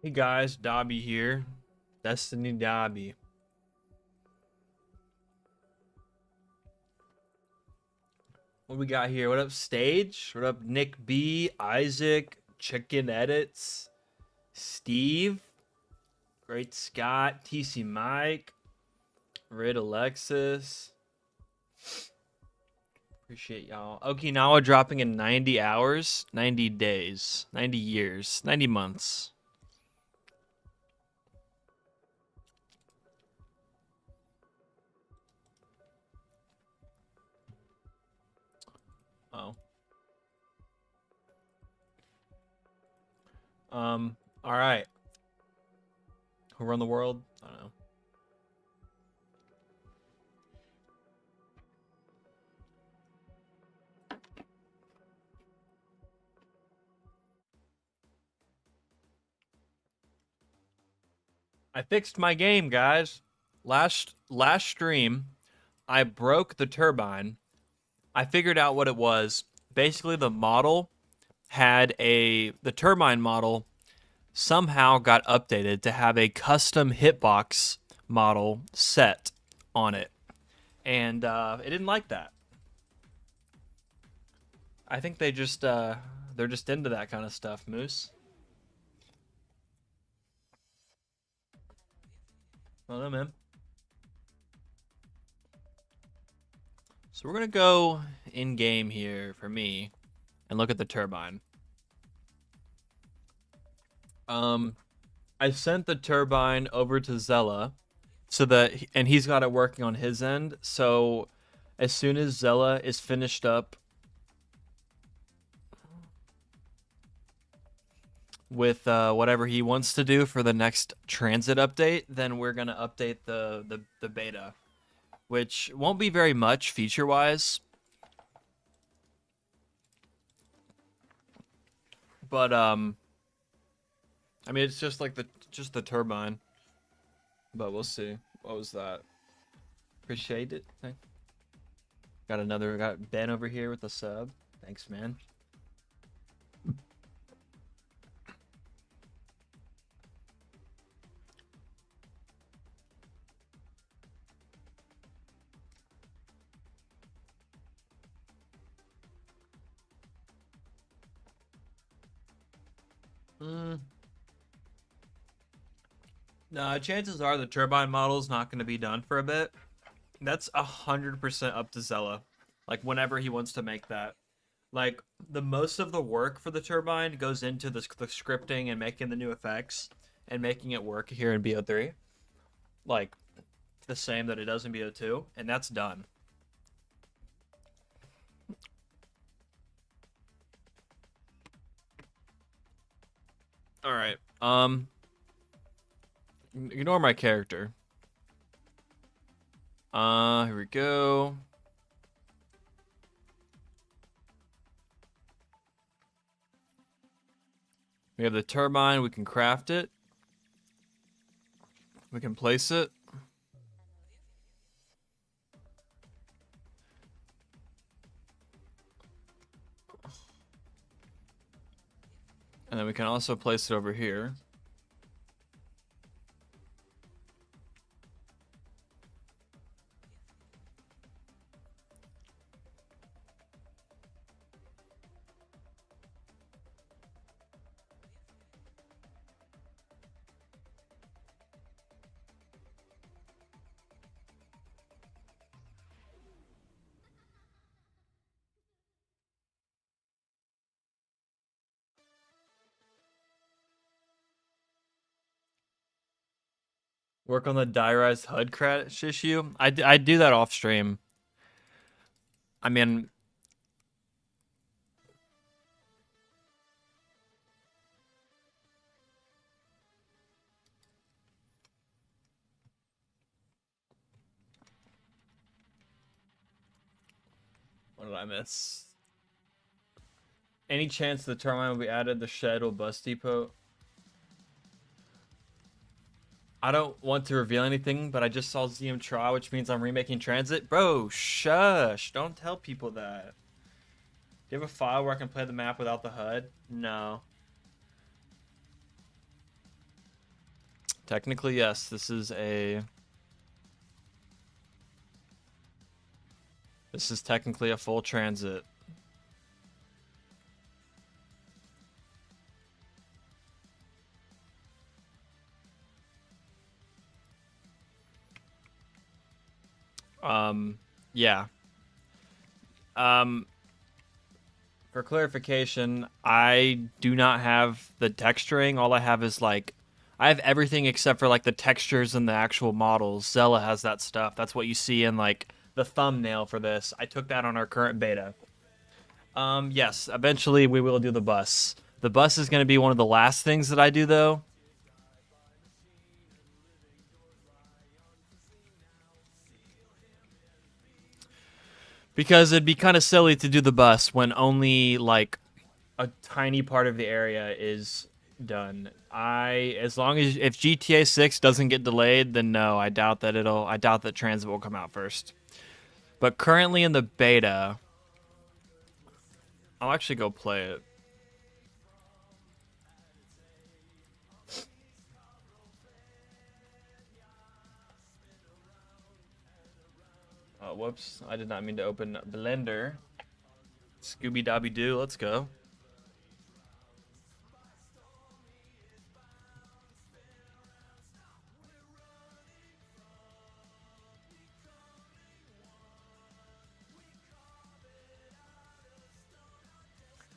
Hey guys, Dobby here. Destiny Dobby. What we got here? What up, Stage? What up, Nick B, Isaac, Chicken Edits, Steve, Great Scott, TC Mike, Rid Alexis. Appreciate y'all. Okinawa dropping in 90 hours, 90 days, 90 years, 90 months. Oh. All right. Who run the world? I don't know. I fixed my game, guys. Last stream, I broke the turbine. I figured out what it was. Basically, the model had the turbine model somehow got updated to have a custom hitbox model set on it, and it didn't like that. I think they're just into that kind of stuff, Moose. Well, no, man. So we're gonna go in game here for me and look at the turbine. I sent the turbine over to Zella and he's got it working on his end. So as soon as Zella is finished up with whatever he wants to do for the next TranZit update, then we're gonna update the beta, which won't be very much feature wise, but I mean it's just like the turbine, but we'll see. What was that? Appreciate it. Got Ben over here with the sub. Thanks, man. No, chances are the turbine model's not going to be done for a bit. That's 100% up to Zella. Like, whenever he wants to make that. Like, the most of the work for the turbine goes into the scripting and making the new effects and making it work here in BO3. Like, the same that it does in BO2, and that's done. All right. Ignore my character. Here we go. We have the turbine. We can craft it. We can place it. And then we can also place it over here. Work on the diarized HUD crash issue. I do that off stream. I mean, what did I miss? Any chance the turbine will be added? The shed will bus depot. I don't want to reveal anything, but I just saw ZM try, which means I'm remaking TranZit. Bro, shush. Don't tell people that. Do you have a file where I can play the map without the HUD? No. Technically, yes. This is technically a full TranZit. Yeah. For clarification, I do not have the texturing. All I have is like, I have everything except for like the textures and the actual models. Zella has that stuff. That's what you see in like the thumbnail for this. I took that on our current beta. Yes, eventually we will do the bus. The bus is going to be one of the last things that I do though. Because it'd be kind of silly to do the bus when only like a tiny part of the area is done. As long as if GTA 6 doesn't get delayed, then no, I doubt that TranZit will come out first. But currently in the beta, I'll actually go play it. Oh, whoops. I did not mean to open Blender. Scooby-Dobby-Doo, let's go.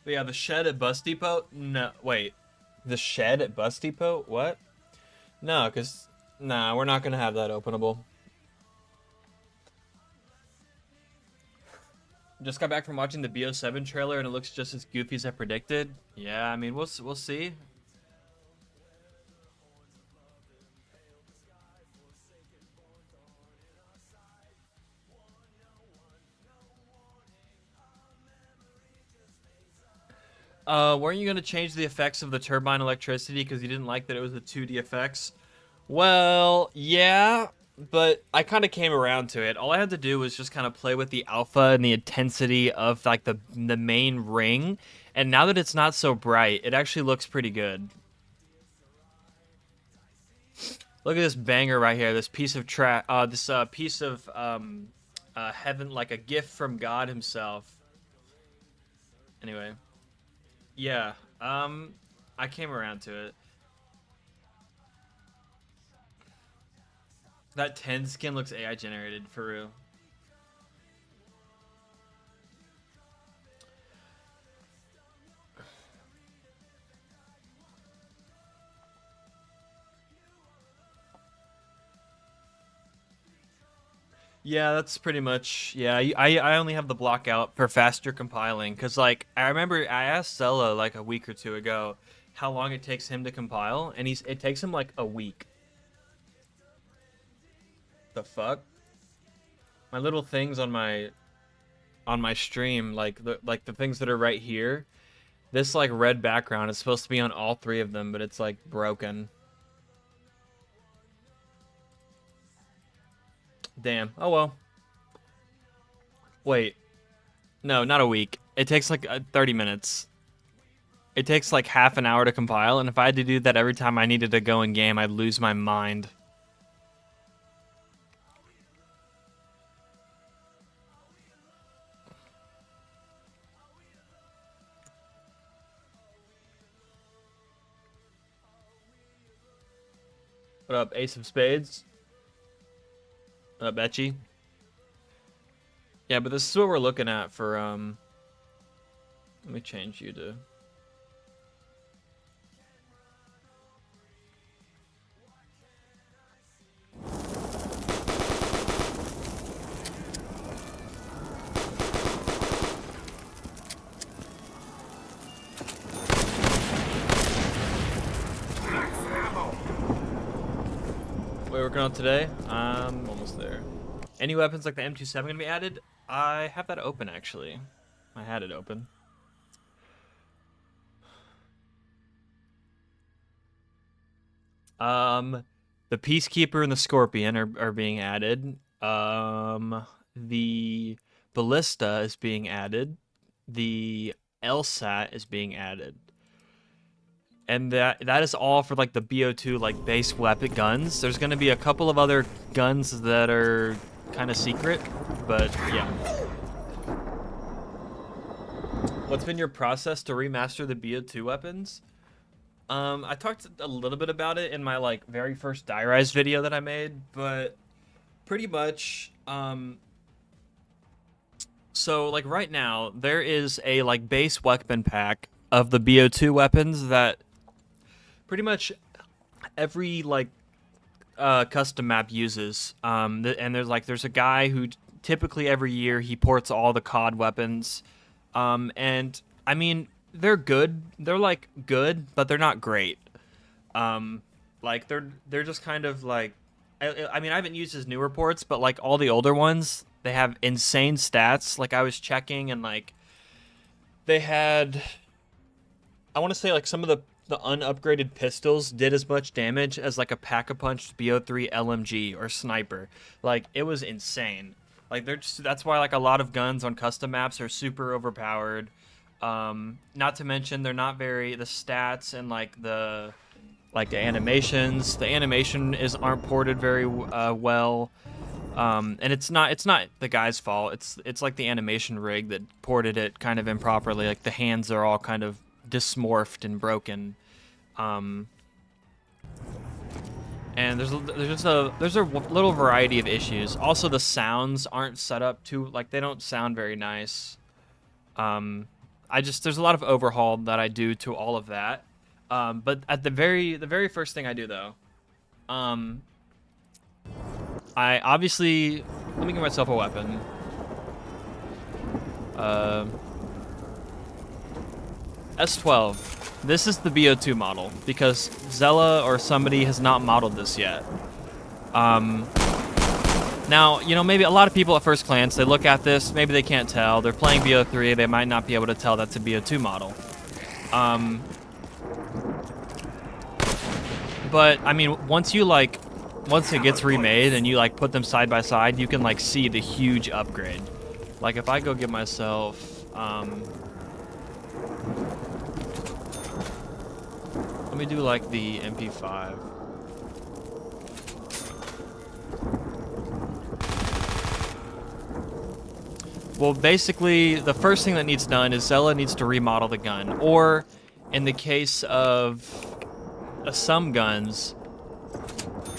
But yeah, the shed at Bus Depot? No, wait. The shed at Bus Depot? What? No, because... Nah, we're not going to have that openable. Just got back from watching the BO7 trailer and it looks just as goofy as I predicted. Yeah, I mean, we'll see. Weren't you going to change the effects of the turbine electricity because you didn't like that it was the 2D effects? Well, yeah, but I kind of came around to it. All I had to do was just kind of play with the alpha and the intensity of like the main ring, and now that it's not so bright, it actually looks pretty good. Look at this banger right here. This piece of piece of heaven, like a gift from God Himself. Anyway, yeah. I came around to it. That 10 skin looks AI generated for real. Yeah, that's pretty much. Yeah, I only have the block out for faster compiling because like I remember I asked Zella like a week or two ago how long it takes him to compile, and it takes him like a week. The fuck? My little things on my stream, like the things that are right here, this like red background is supposed to be on all three of them, but it's like broken. Damn. Oh well. Wait. No, not a week. It takes like 30 minutes. It takes like half an hour to compile, and if I had to do that every time I needed to go in game, I'd lose my mind. What up, Ace of Spades? What up, Etchy? Yeah, but this is what we're looking at for, let me change you to... What are we working on today? I'm almost there. Any weapons like the M27 gonna be added? I have that open, actually. I had it open. The Peacekeeper and the Scorpion are being added. The Ballista is being added. The LSAT is being added. And that is all for like the BO2 like base weapon guns. There's gonna be a couple of other guns that are kind of secret, but yeah. What's been your process to remaster the BO2 weapons? I talked a little bit about it in my like very first diarized video that I made, but pretty much, so like right now there is a like base weapon pack of the BO2 weapons that pretty much every like custom map uses. And there's a guy who typically every year he ports all the COD weapons. And I mean, they're good. They're like good, but they're not great. Like they're just kind of like, I mean, I haven't used his newer ports, but like all the older ones, they have insane stats. Like I was checking and like they had, I want to say like some of the unupgraded pistols did as much damage as like a pack-a-punch BO3 LMG or sniper. Like it was insane. Like that's why like a lot of guns on custom maps are super overpowered. Not to mention they're not very, the stats and like the animations. The animation aren't ported very well. And it's not the guy's fault. It's like the animation rig that ported it kind of improperly. Like the hands are all kind of dysmorphed and broken. And there's a little variety of issues. Also, the sounds aren't set up to like they don't sound very nice. There's a lot of overhaul that I do to all of that. But at the very first thing I do though, I obviously, let me get myself a weapon. S12. This is the BO2 model because Zella or somebody has not modeled this yet. Now, you know, maybe a lot of people at first glance, they look at this, maybe they can't tell. They're playing BO3, they might not be able to tell that's a BO2 model. But, I mean, once it gets remade and you, like, put them side by side, you can, like, see the huge upgrade. Like, if I go get myself, let me do, like, the MP5. Well, basically, the first thing that needs done is Zella needs to remodel the gun. Or, in the case of some guns,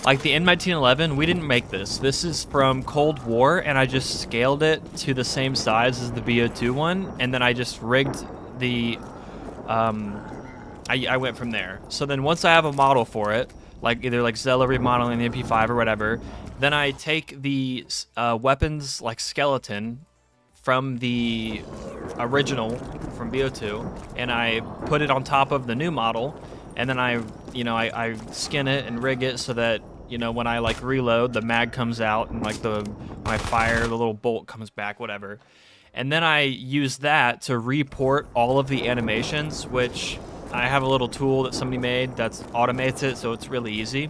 like the N1911, we didn't make this. This is from Cold War, and I just scaled it to the same size as the BO2 one, and then I just rigged the... I went from there. So then once I have a model for it, like either like Zella remodeling the MP5 or whatever, then I take the weapons like skeleton from the original from BO2 and I put it on top of the new model, and then I skin it and rig it so that, you know, when I like reload, the mag comes out and like the little bolt comes back, whatever. And then I use that to report all of the animations, which I have a little tool that somebody made that automates it, so it's really easy.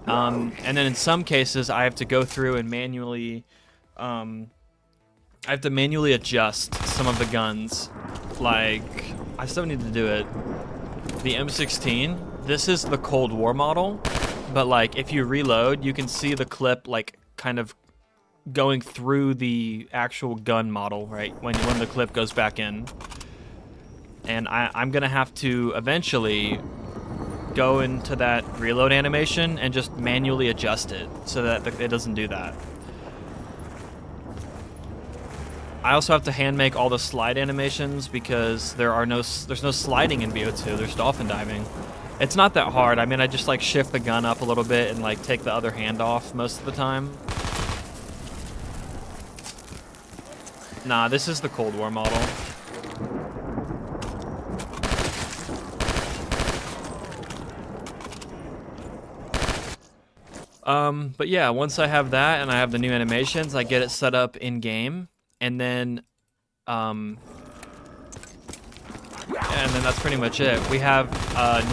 And then in some cases, I have to go through and manually adjust some of the guns. Like, I still need to do it. The M16, this is the Cold War model, but like if you reload, you can see the clip like kind of going through the actual gun model, right? When the clip goes back in. And I'm gonna have to eventually go into that reload animation and just manually adjust it so that it doesn't do that. I also have to hand make all the slide animations because there's no sliding in BO2. There's dolphin diving. It's not that hard. I mean, I just like shift the gun up a little bit and like take the other hand off most of the time. Nah, this is the Cold War model. But yeah, once I have that and I have the new animations, I get it set up in game, and then that's pretty much it. We have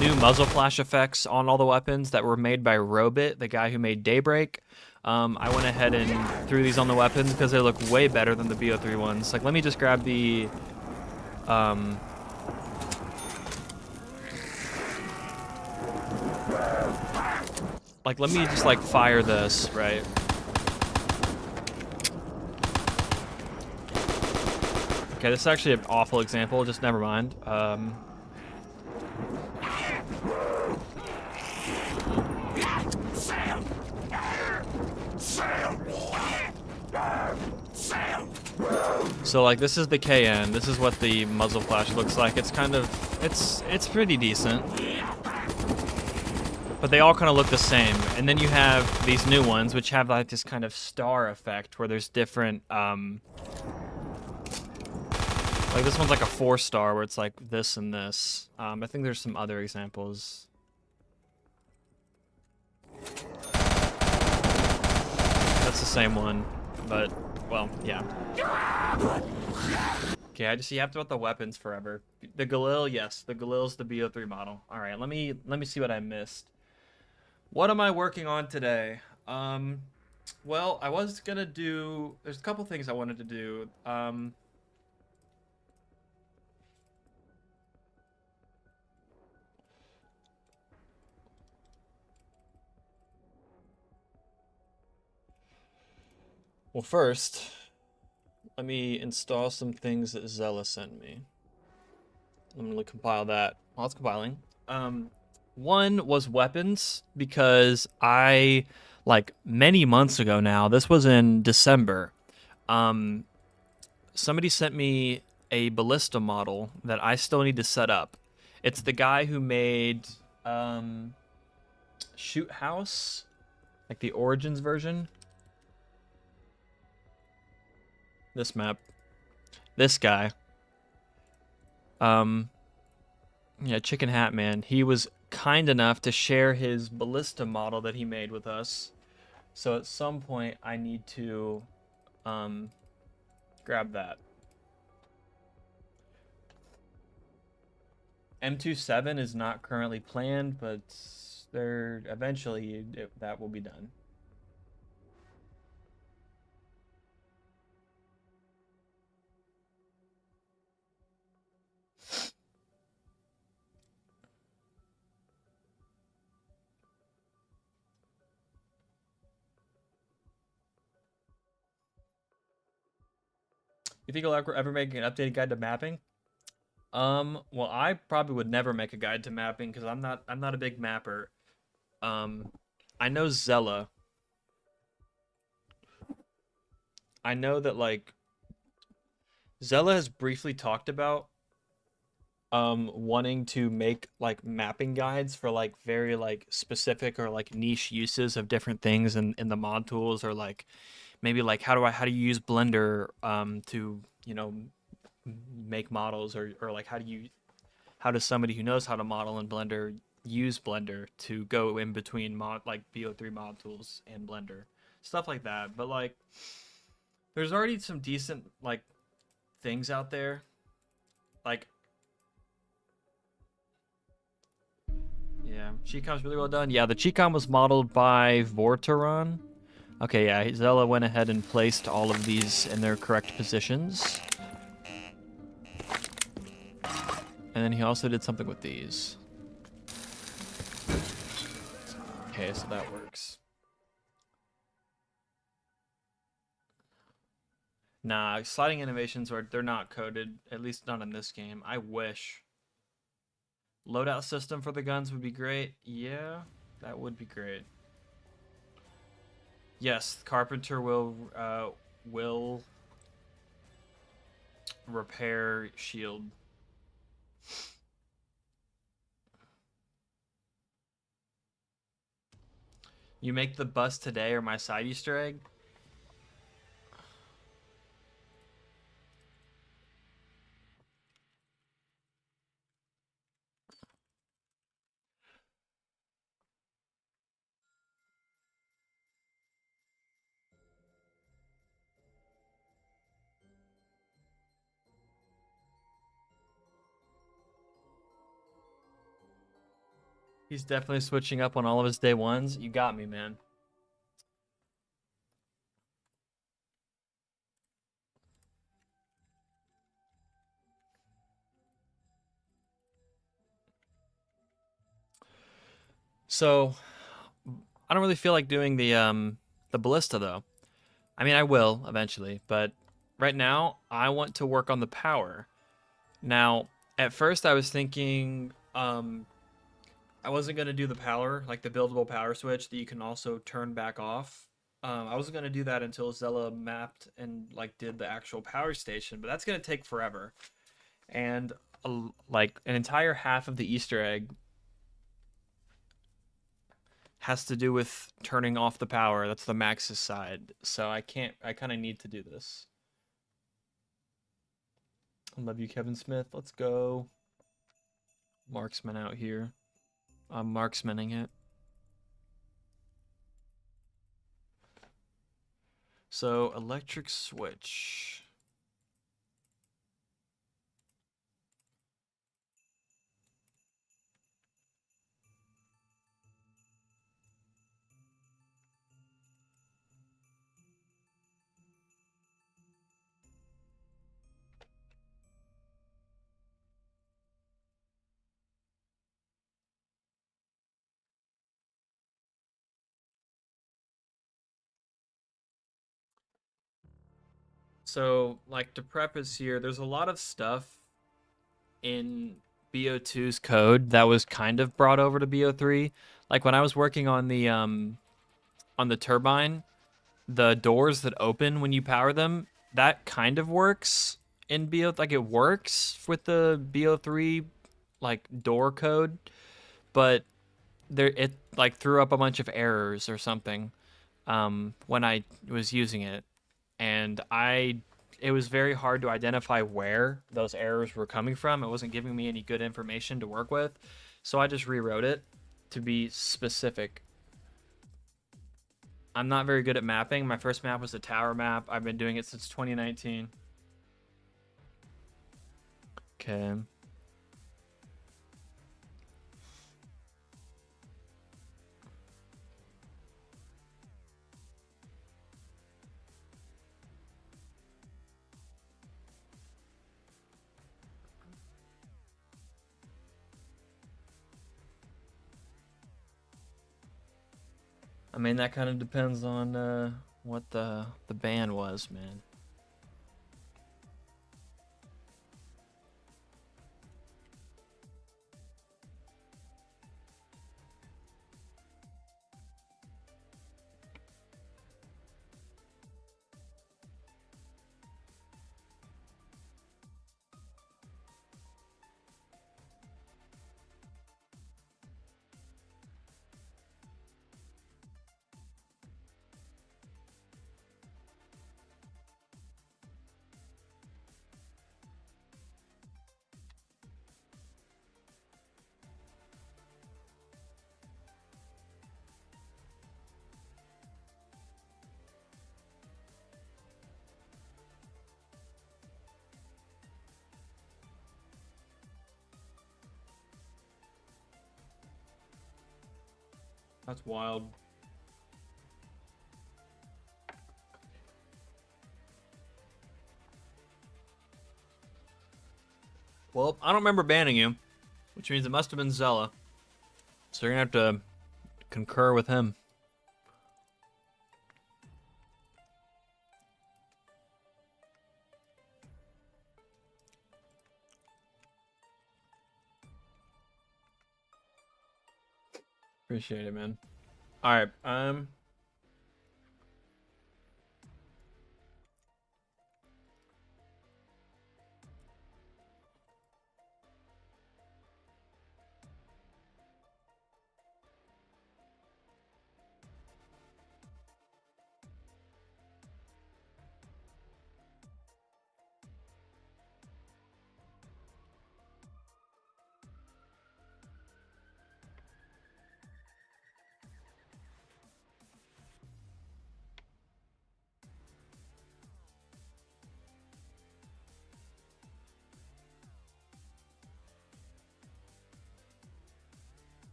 new muzzle flash effects on all the weapons that were made by Robit, the guy who made Daybreak. I went ahead and threw these on the weapons because they look way better than the BO3 ones. Like, let me just grab the Like, let me just, like, fire this, right? Okay, this is actually an awful example. Just never mind. So, like, this is the KN. This is what the muzzle flash looks like. It's kind of... It's pretty decent. But they all kind of look the same. And then you have these new ones, which have, like, this kind of star effect where there's different... Like, this one's like a 4-star where it's like this and this. I think there's some other examples. That's the same one, but, well, yeah. Okay, I just yapped about the weapons forever. The Galil, yes, the Galil's the BO3 model. All right, let me see what I missed. What am I working on today? Well, I was gonna do... There's a couple things I wanted to do. Well, first, let me install some things that Zella sent me. I'm gonna compile that while it's compiling. One was weapons, because I, like, many months ago now, this was in December, somebody sent me a ballista model that I still need to set up. It's the guy who made Shoot House, like the Origins version. This map. This guy. Yeah, Chicken Hat Man. He was kind enough to share his ballista model that he made with us. So at some point, I need to grab that. M27 is not currently planned, but there eventually that will be done. You think you'll ever make an updated guide to mapping? Well, I probably would never make a guide to mapping because I'm not a big mapper. I know Zella. I know that, like, Zella has briefly talked about wanting to make, like, mapping guides for, like, very, like, specific or, like, niche uses of different things in the mod tools, or, like, maybe, like, how do you use Blender to, you know, make models, or like how does somebody who knows how to model in Blender use Blender to go in between like BO3 mod tools and Blender, stuff like that. But, like, there's already some decent, like, things out there, like, yeah, Cheatcom's really well done. Yeah, the Cheatcom was modeled by Vorteron. Okay, yeah, Zella went ahead and placed all of these in their correct positions. And then he also did something with these. Okay, so that works. Nah, sliding animations they're not coded, at least not in this game. I wish. Loadout system for the guns would be great. Yeah, that would be great. Yes, Carpenter will repair shield. You make the bus today, or my side Easter egg? He's definitely switching up on all of his day ones. You got me, man. So, I don't really feel like doing the ballista though. I mean, I will eventually, but right now I want to work on the power. Now, at first I was thinking I wasn't gonna do the power, like the buildable power switch that you can also turn back off. I wasn't gonna do that until Zella mapped and like did the actual power station, but that's gonna take forever. And like an entire half of the Easter egg has to do with turning off the power. That's the Max's side. So I can't. I kind of need to do this. I love you, Kevin Smith. Let's go. Marksman out here. I'm marksmaning it. So electric switch. So like to preface here, there's a lot of stuff in BO2's code that was kind of brought over to BO3. Like when I was working on the turbine, the doors that open when you power them, that kind of works in BO, like it works with the BO3 like door code, but there it like threw up a bunch of errors or something when I was using it, and it was very hard to identify where those errors were coming from. It wasn't giving me any good information to work with, so I just rewrote it to be specific. I'm not very good at mapping. My first map was a tower map. I've been doing it since 2019. Okay. I mean, that kind of depends on what the ban was, man. That's wild. Well, I don't remember banning you, which means it must have been Zella. So you're gonna have to concur with him. Appreciate it, man. All right.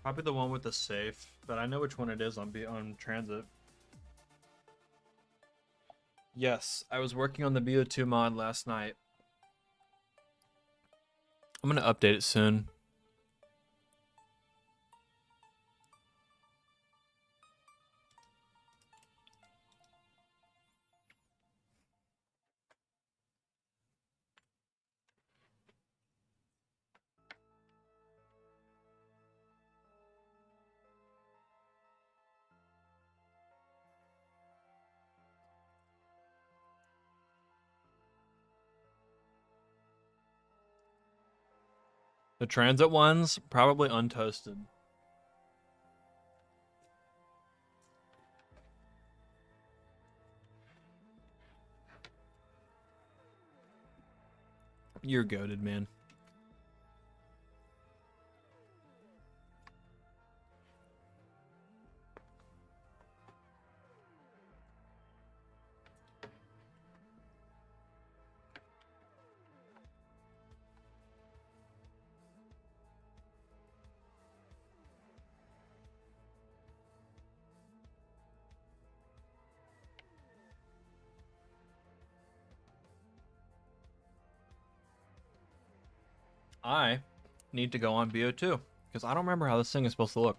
Probably the one with the safe, but I know which one it is on TranZit. Yes, I was working on the BO2 mod last night. I'm gonna update it soon. The TranZit ones, probably untoasted. You're goated, man. I need to go on BO2 because I don't remember how this thing is supposed to look.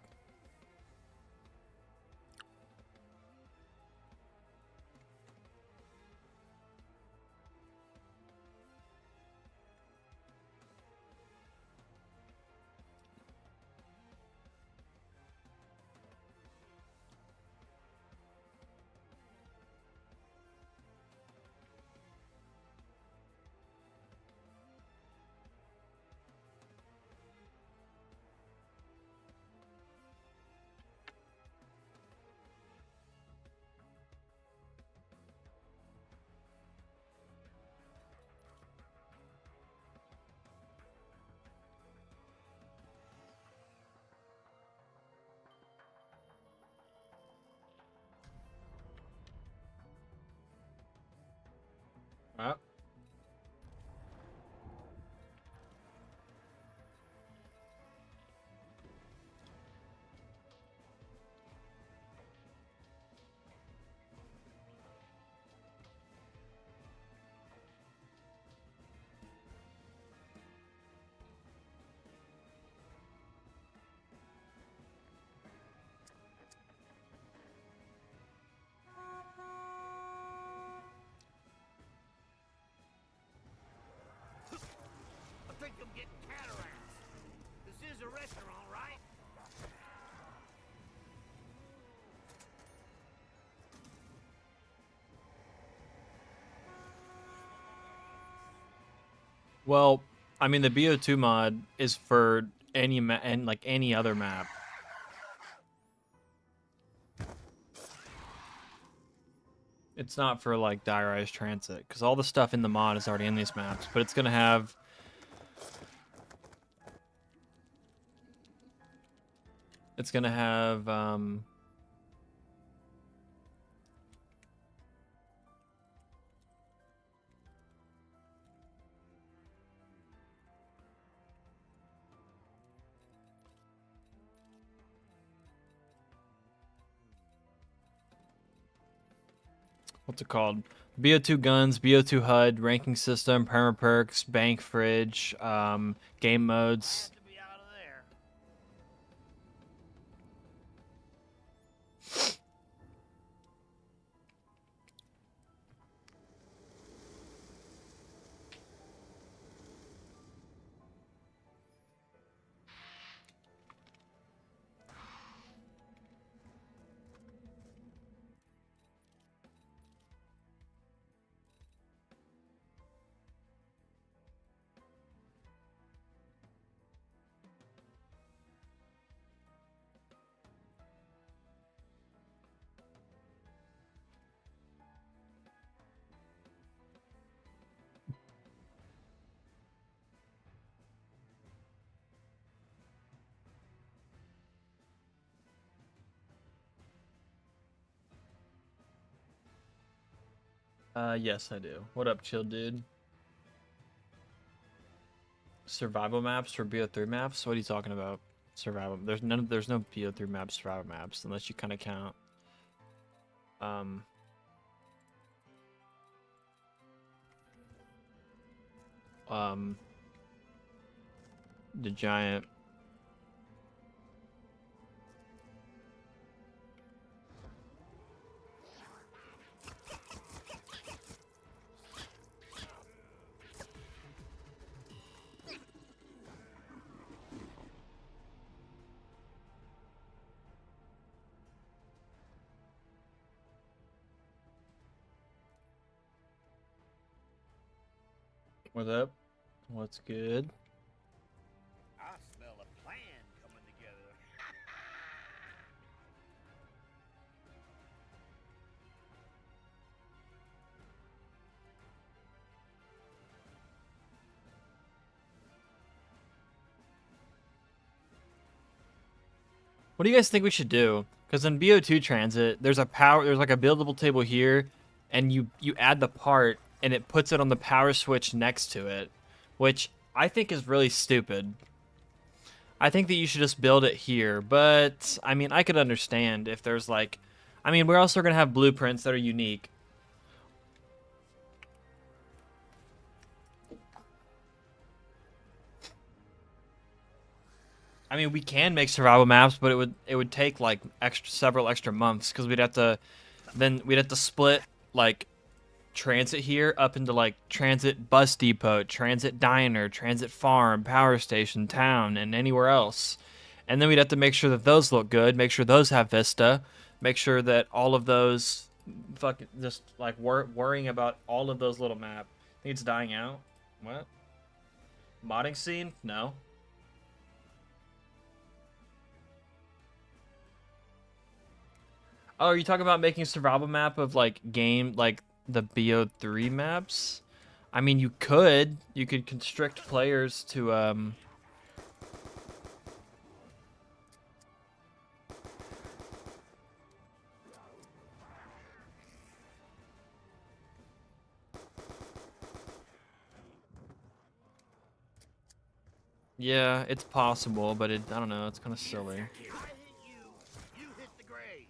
Alright. I think I'm getting cataracts. This is a restaurant, right? Well, I mean, the BO2 mod is for any and like any other map. It's not for like Dire TranZit because all the stuff in the mod is already in these maps, but it's gonna have. It's gonna have what's it called? BO2 guns, BO2 HUD, ranking system, perma perks, bank fridge, game modes. Had to be out of there. Yes, I do. What up, chill dude? Survival maps for BO3 maps? What are you talking about? Survival. There's no BO3 maps, survival maps, unless you kind of count. Um. Um. The giant. What's up? What's good? What do you guys think we should do? Because in BO2 TranZit, there's like a buildable table here, and you add the part, and it puts it on the power switch next to it, which I think is really stupid. I think that you should just build it here, but I mean, I could understand if there's like, I mean, we're also gonna have blueprints that are unique. I mean, we can make survival maps, but it would take like several extra months because we'd have to split like TranZit here up into like TranZit bus depot, TranZit diner, TranZit farm, power station, town, and anywhere else. And then we'd have to make sure that those look good, make sure those have Vista, make sure that all of those fucking just like worrying about all of those little map. I think it's dying out. What? Modding scene? No. Oh, are you talking about making a survival map of like like the BO3 maps? I mean, you could constrict players to yeah, it's possible, but I don't know, it's kind of silly. I hit you. You hit the grave.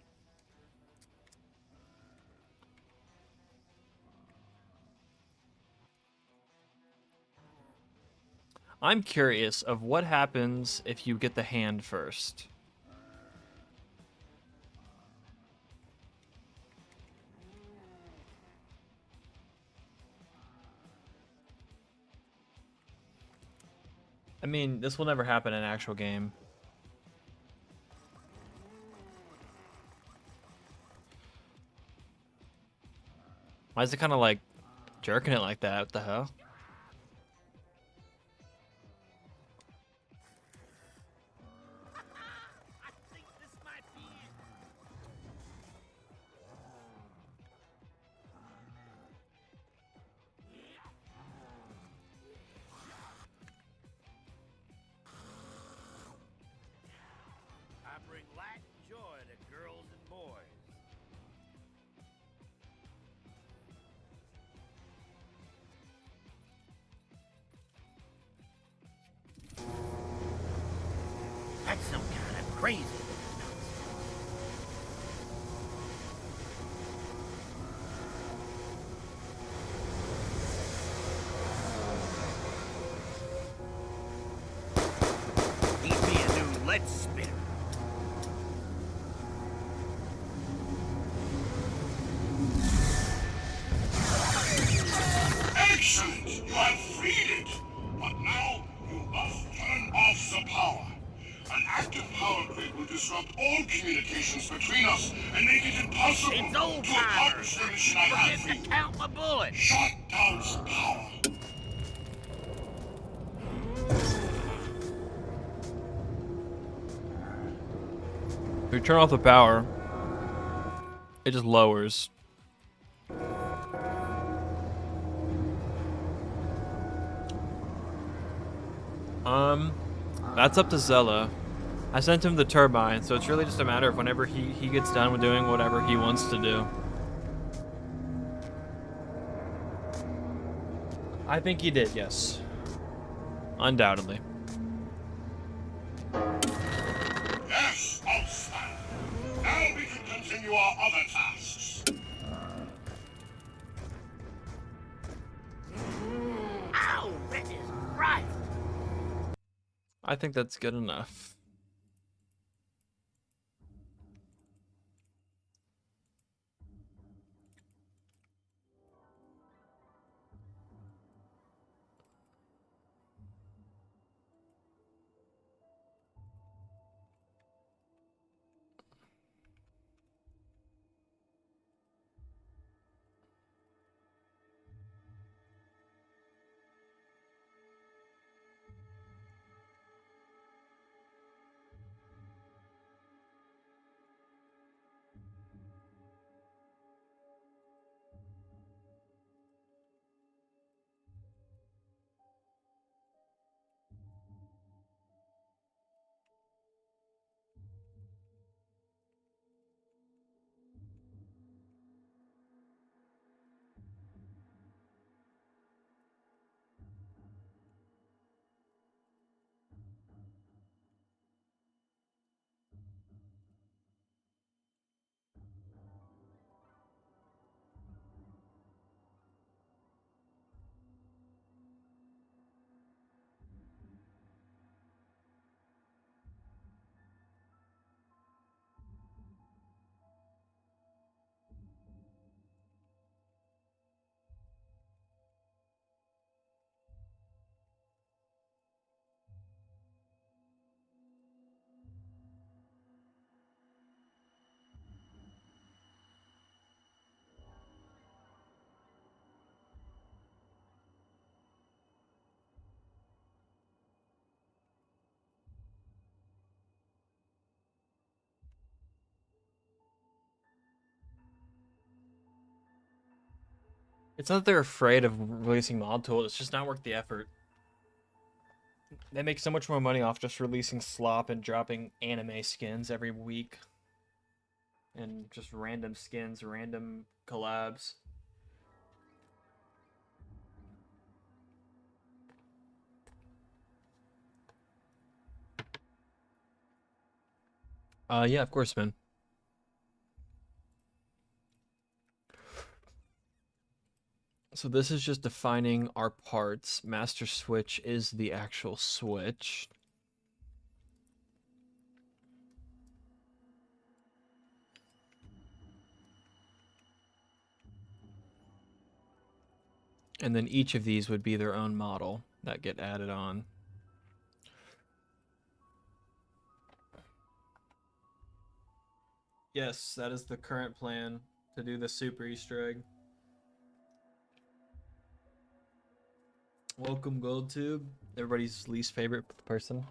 I'm curious of what happens if you get the hand first. I mean, this will never happen in an actual game. Why is it kind of like jerking it like that? What the hell? I think this might be it. I bring light and joy to girls and boys. That's some kind of crazy. Need me a new lead spinner. Excellent! You have freed it! But now, you must turn off the power. An active power grid will disrupt all communications between us and make it impossible It's old to timer. accomplish the mission I have for Forget you. to count my bullets. Shut down the power. If you turn off the power, it just lowers. That's up to Zella. I sent him the turbine, so it's really just a matter of whenever he gets done with doing whatever he wants to do. I think he did, yes. Undoubtedly. Yes, outstanding. Now we can continue our other tasks. Ow, that is right. I think that's good enough. It's not that they're afraid of releasing mod tools, it's just not worth the effort. They make so much more money off just releasing slop and dropping anime skins every week. And just random skins, random collabs. Yeah, of course, man. So this is just defining our parts. Master switch is the actual switch. And then each of these would be their own model that get added on. Yes, that is the current plan to do the super Easter egg. Welcome, GoldTube. Everybody's least favorite person.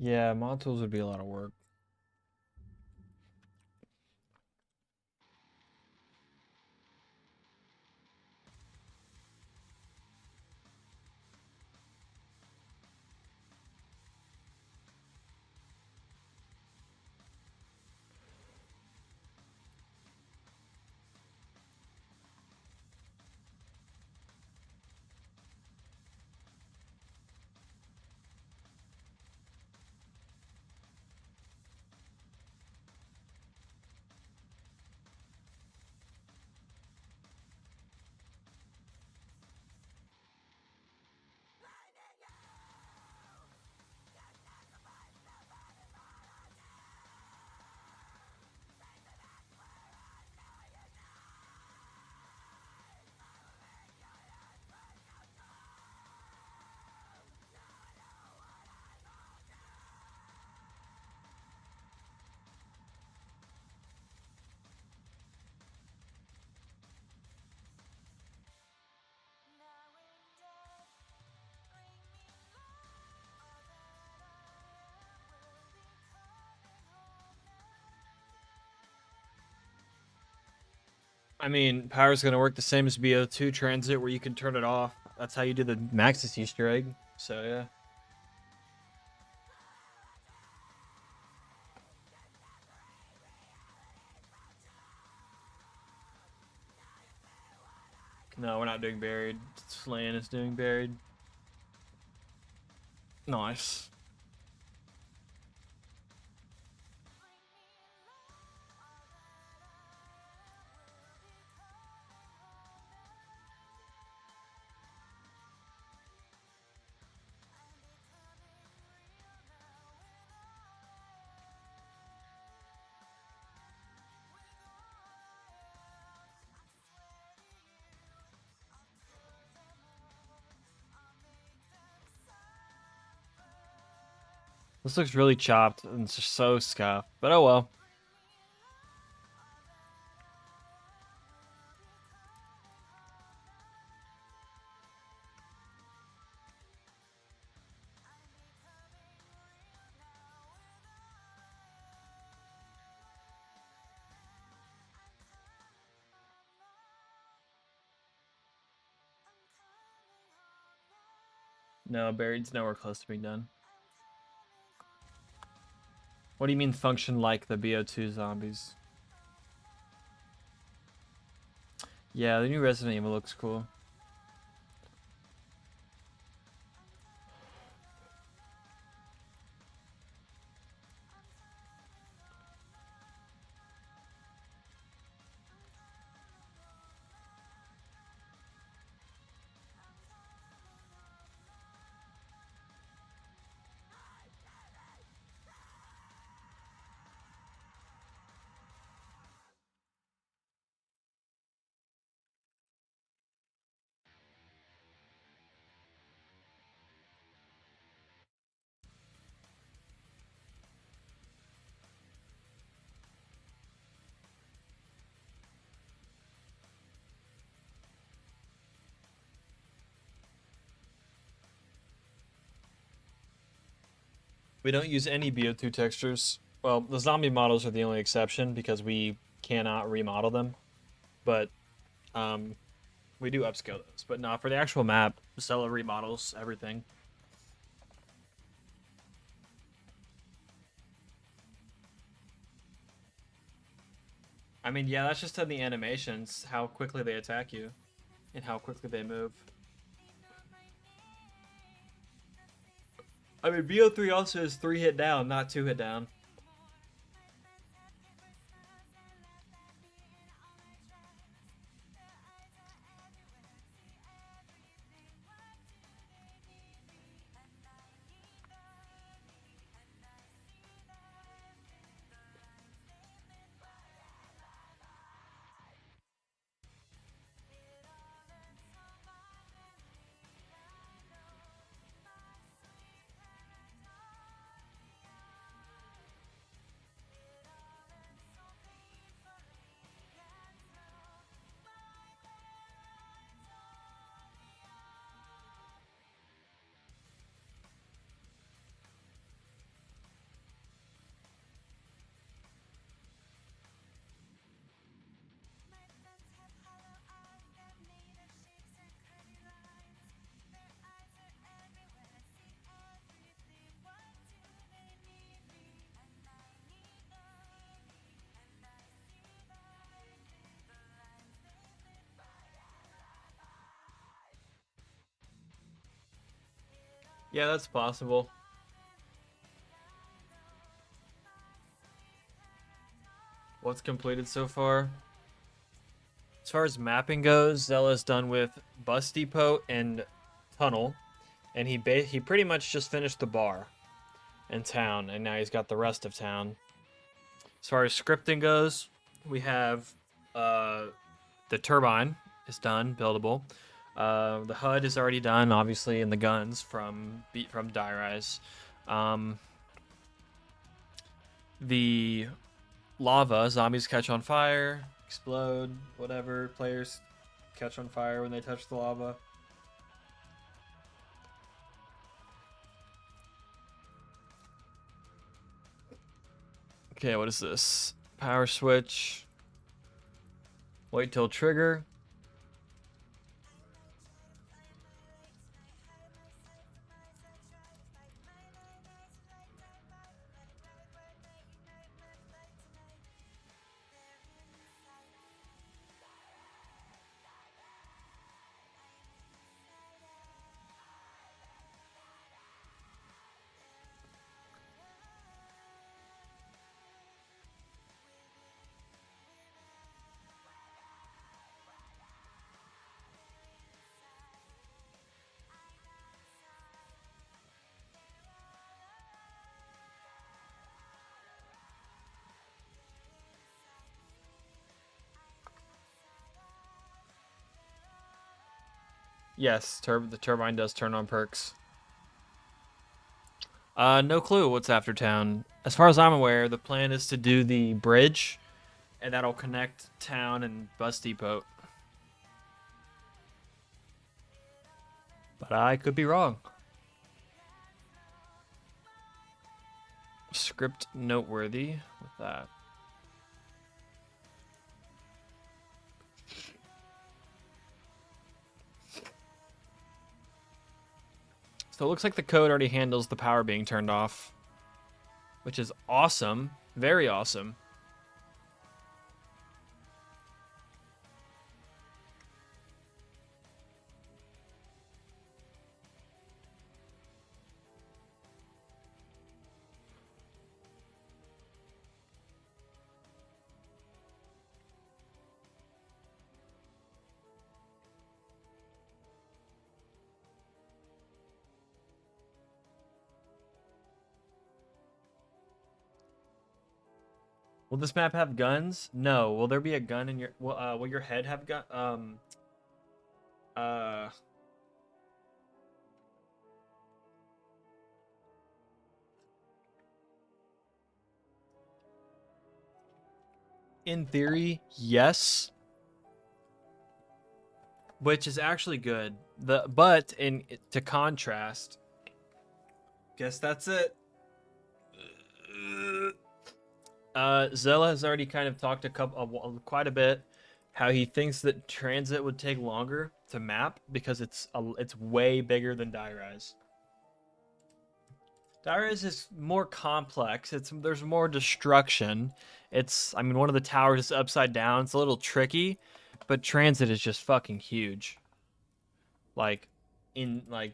Yeah, mod tools would be a lot of work. I mean, power's gonna work the same as BO2 TranZit, where you can turn it off. That's how you do the Maxis Easter egg. So yeah. No, we're not doing buried. Slan is doing buried. Nice. This looks really chopped and it's just so scuffed, but oh well. No, buried's nowhere close to being done. What do you mean function like the BO2 zombies? Yeah, the new Resident Evil looks cool. We don't use any BO2 textures. Well, the zombie models are the only exception because we cannot remodel them. But we do upscale those. But not for the actual map. Stella remodels everything. I mean, yeah, that's just in the animations, how quickly they attack you and how quickly they move. I mean, BO3 also is 3 hit down, not 2 hit down. Yeah, that's possible. What's completed so far? As far as mapping goes, Zella's done with Bus Depot and Tunnel, and he pretty much just finished the bar and town, and now he's got the rest of town. As far as scripting goes, we have the turbine is done, buildable. The HUD is already done, obviously, and the guns from Die Rise. The lava zombies catch on fire, explode, whatever. Players catch on fire when they touch the lava. Okay, what is this? Power switch. Wait till trigger. Yes, the turbine does turn on perks. No clue what's after town. As far as I'm aware, the plan is to do the bridge, and that'll connect town and bus depot. But I could be wrong. Script noteworthy with that. So it looks like the code already handles the power being turned off, which is awesome. Very awesome. Will this map have guns? No. Will there be a gun in your? Will your head have gun? In theory, yes. Which is actually good. But to contrast, guess that's it. Zella has already kind of talked quite a bit how he thinks that TranZit would take longer to map because it's way bigger than Die-Rise. Die-Rise is more complex. There's more destruction. I mean, one of the towers is upside down. It's a little tricky, but TranZit is just fucking huge. Like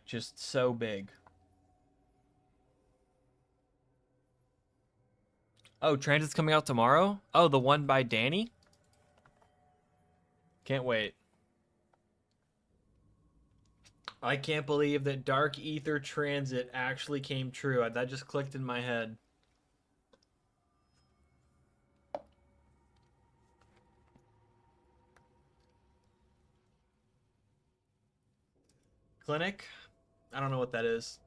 just so big. Oh, TranZit's coming out tomorrow? Oh, the one by Danny? Can't wait. I can't believe that Dark Ether TranZit actually came true. That just clicked in my head. Clinic? I don't know what that is.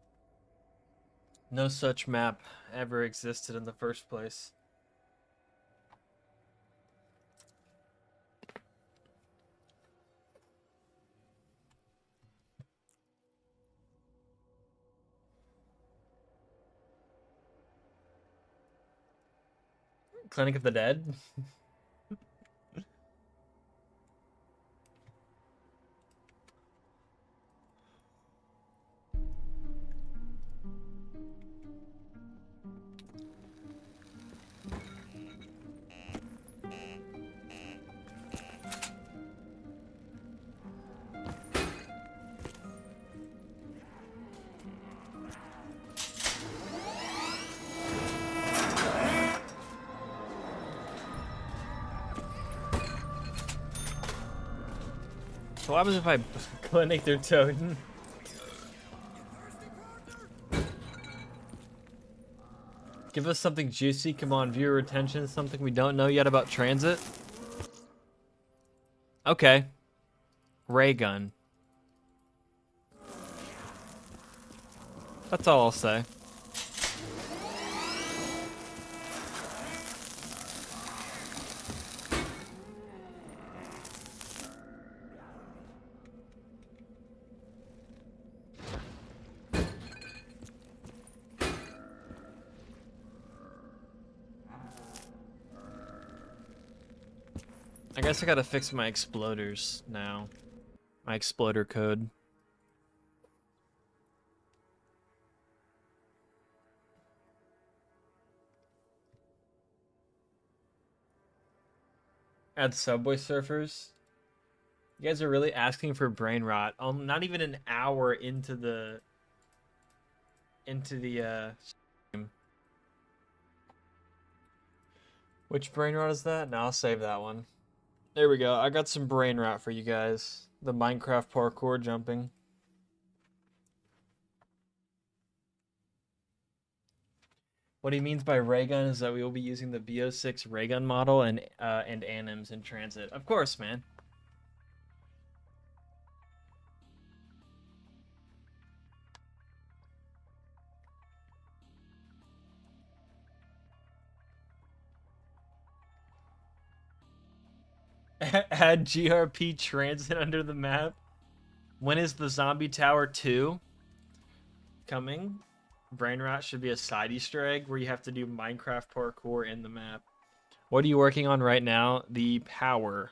No such map ever existed in the first place. Clinic of the Dead? So what happens if I clinic their totem? Give us something juicy. Come on, viewer retention. Something we don't know yet about TranZit. Okay. Ray gun. That's all I'll say. I guess I gotta fix my exploders now. My exploder code. Add Subway Surfers. You guys are really asking for brain rot. Not even an hour into the stream. Which brain rot is that? No, I'll save that one. There we go. I got some brain rot for you guys. The Minecraft parkour jumping. What he means by ray gun is that we will be using the BO6 ray gun model and anims in TranZit. Of course, man. Add GRP TranZit under the map. When is the Zombie Tower 2 coming? Brain rot should be a side Easter egg where you have to do Minecraft parkour in the map. What are you working on right now? The power.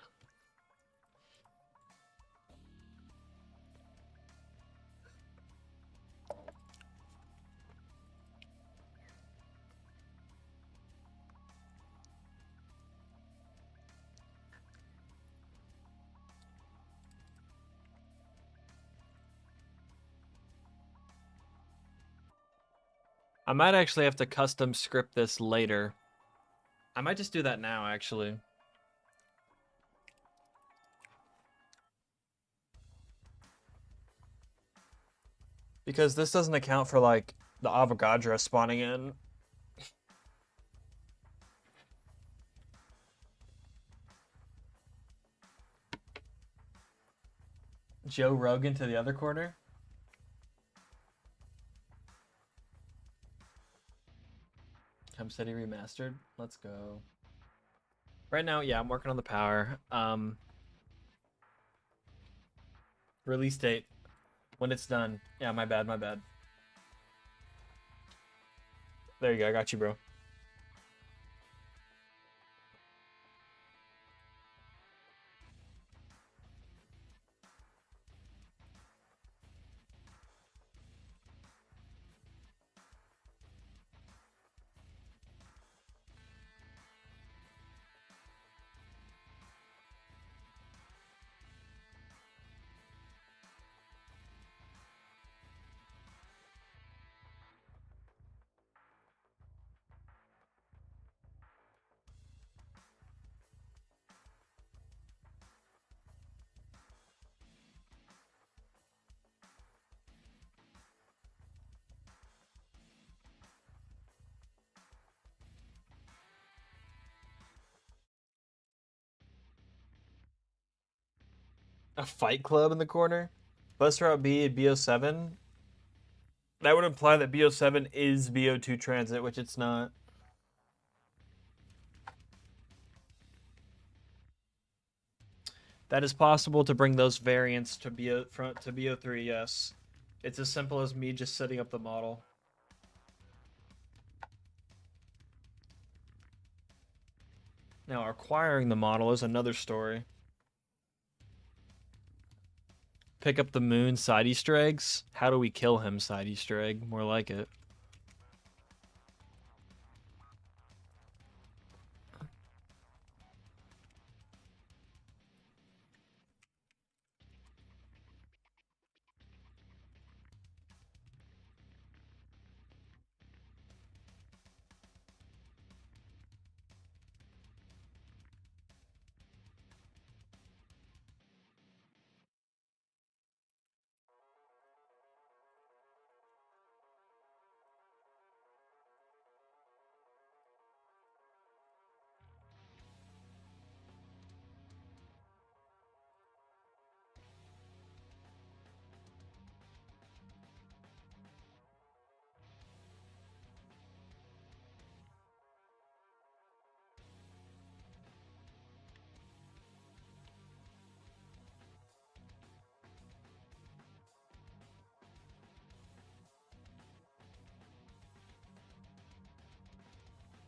I might actually have to custom script this later. I might just do that now, actually. Because this doesn't account for, like, the Avogadro spawning in. Joe Rogan to the other corner? Come City Remastered. Let's go. Right now, yeah, I'm working on the power. Release date. When it's done. Yeah, my bad, my bad. There you go, I got you, bro. A fight club in the corner? Bus route B at BO7? That would imply that BO7 is BO2 transit, which it's not. That is possible to bring those variants to BO3, yes. It's as simple as me just setting up the model. Now, acquiring the model is another story. Pick up the moon side Easter eggs. How do we kill him side Easter egg? More like it.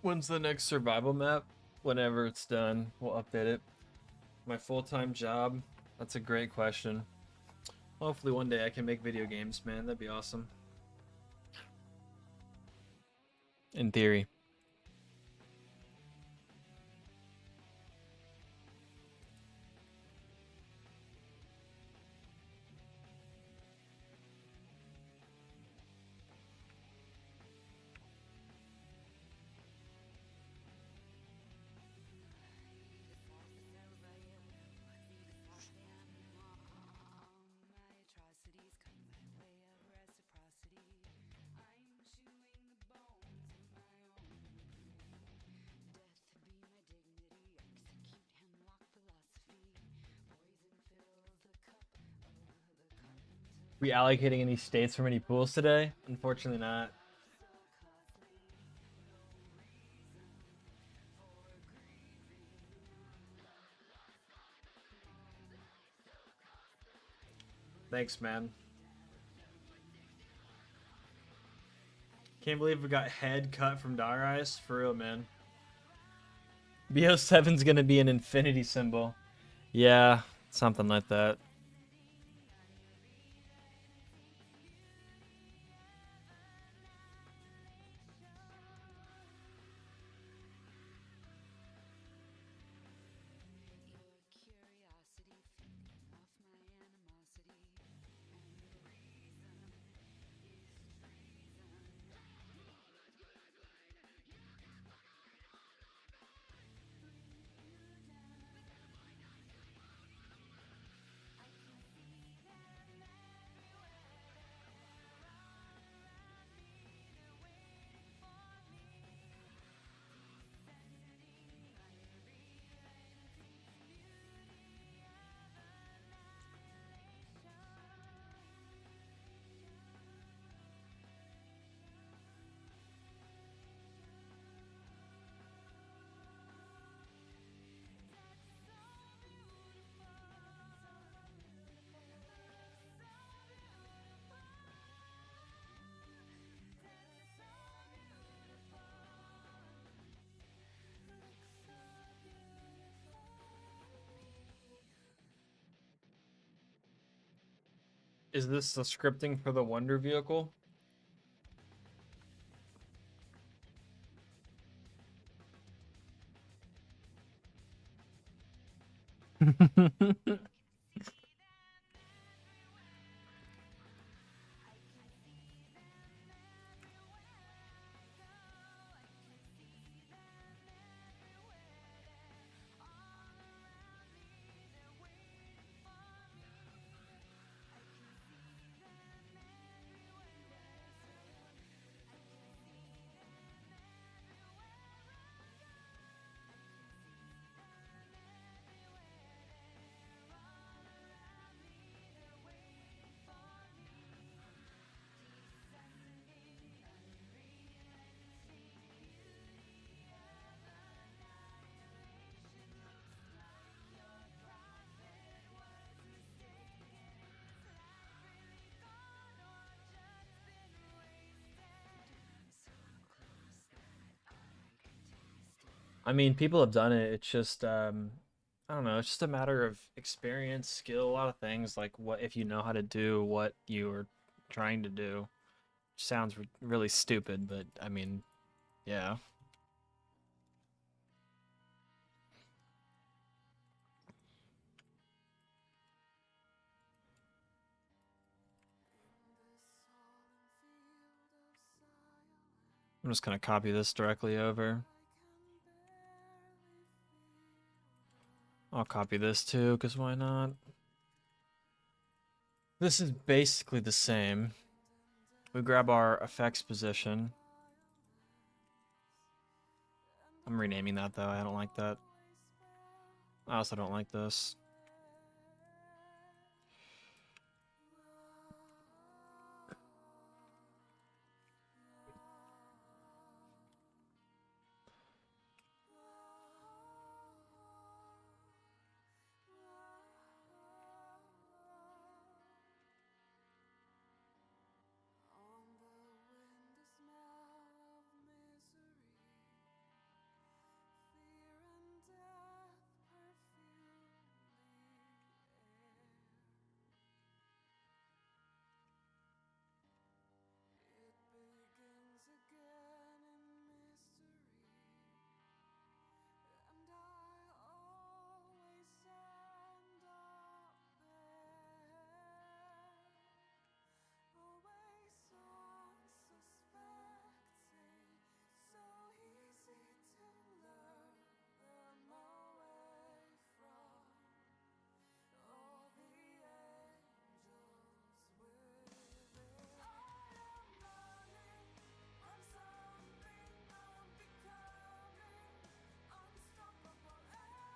When's the next survival map? Whenever it's done, we'll update it. My full-time job? That's a great question. Hopefully one day I can make video games, man. That'd be awesome. In theory. Reallocating any states from any pools today? Unfortunately not. Thanks, man. Can't believe we got head cut from Dire Eyes. For real, man. BO7's gonna be an infinity symbol. Yeah, something like that. Is this the scripting for the Wonder vehicle? I mean, people have done it. It's just I don't know. It's just a matter of experience, skill, a lot of things. Like what if you know how to do what you are trying to do. Which sounds really stupid, but I mean, yeah. I'm just gonna copy this directly over. I'll copy this too, because why not? This is basically the same. We grab our effects position. I'm renaming that though, I don't like that. I also don't like this.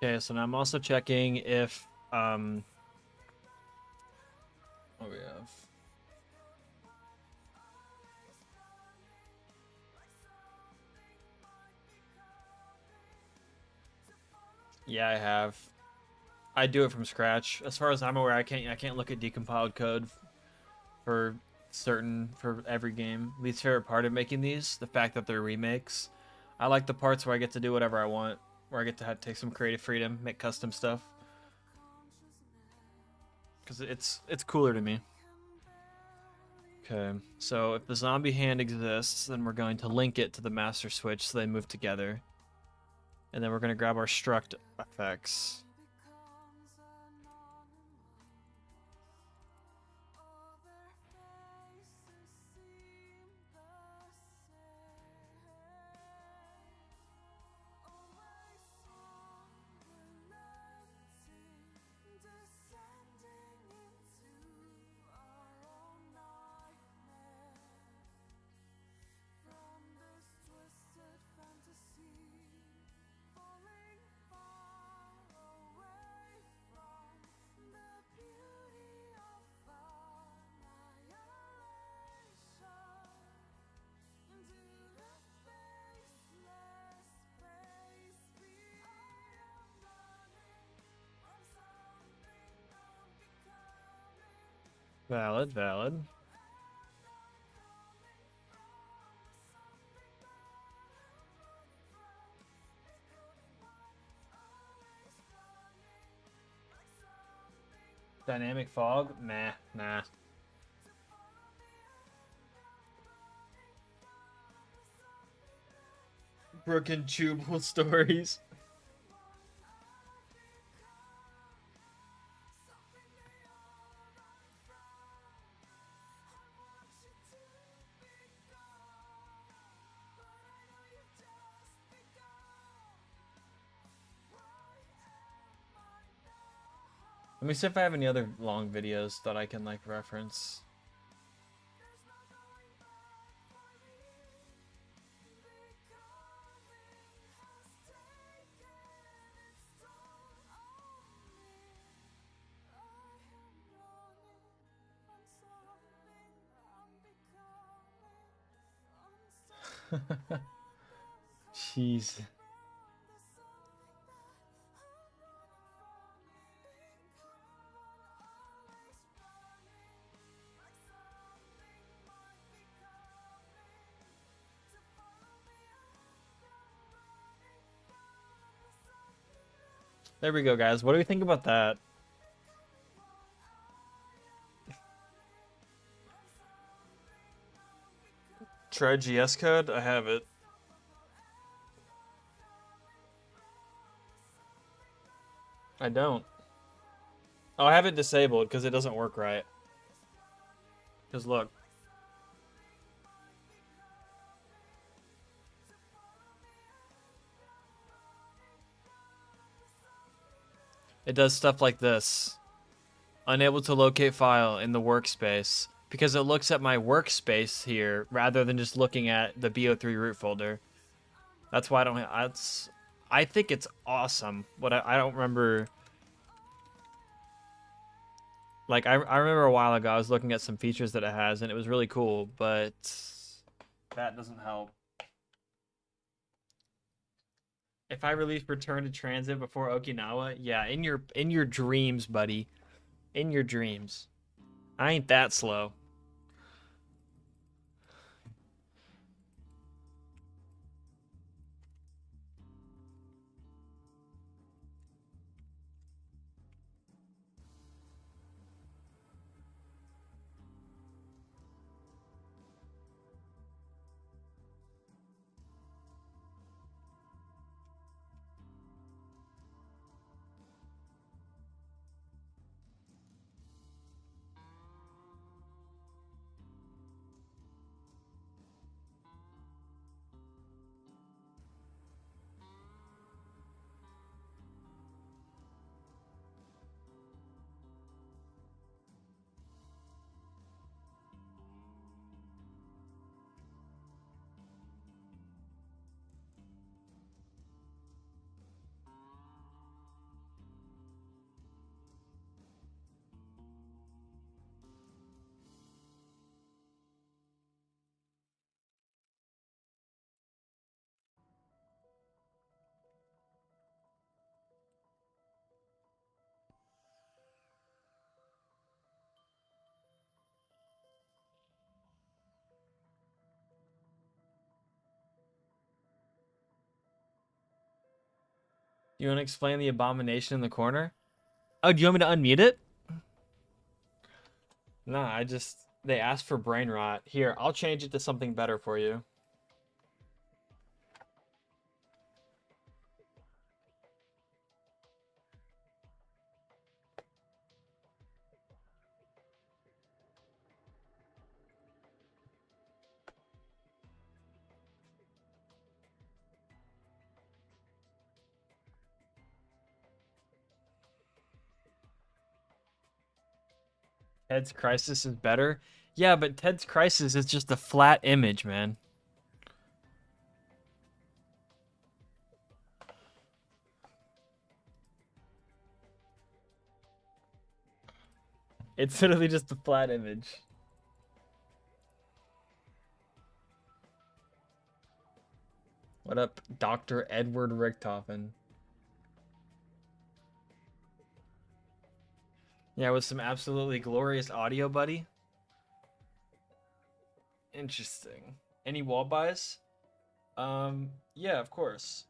Okay, so now I'm also checking if what we have. Yeah, I have. I do it from scratch. As far as I'm aware, I can't look at decompiled code for every game. Least favorite part of making these, the fact that they're remakes. I like the parts where I get to do whatever I want, where I get to take some creative freedom, make custom stuff. Cuz it's cooler to me. Okay. So if the zombie hand exists, then we're going to link it to the master switch so they move together. And then we're going to grab our struct effects. Valid, valid. Dynamic fog? Nah. Broken tubal stories. Let me see if I have any other long videos that I can like reference. Jeez. There we go, guys. What do we think about that? Try GS code? I have it. I don't. Oh, I have it disabled because it doesn't work right. Because look. It does stuff like this. Unable to locate file in the workspace. Because it looks at my workspace here rather than just looking at the BO3 root folder. That's why I don't have... I think it's awesome. But I don't remember... Like, I remember a while ago I was looking at some features that it has, and it was really cool, but... That doesn't help. If I release Return to TranZit before Okinawa, yeah, in your dreams, buddy. In your dreams. I ain't that slow. You want to explain the abomination in the corner? Oh, do you want me to unmute it? Nah, they asked for brain rot. Here, I'll change it to something better for you. Ted's Crisis is better? Yeah, but Ted's Crisis is just a flat image, man. It's literally just a flat image. What up, Dr. Edward Richtofen? Yeah, with some absolutely glorious audio, buddy. Interesting. Any wall buys? Yeah, of course.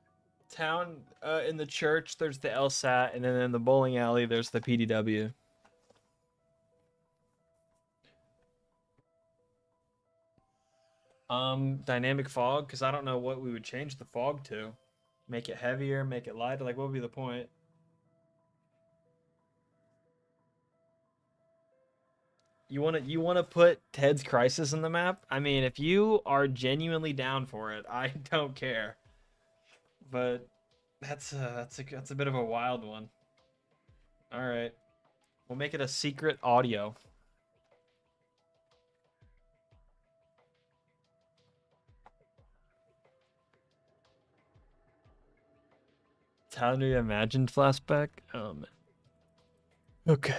Town, in the church, there's the LSAT, and then in the bowling alley, there's the PDW. Dynamic fog, because I don't know what we would change the fog to. Make it heavier, make it lighter, like what would be the point? You wanna put Ted's Crisis in the map? I mean, if you are genuinely down for it, I don't care. But that's a bit of a wild one. All right, we'll make it a secret audio. It's how do you imagine flashback? Okay.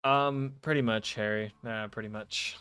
Pretty much, Harry. Pretty much.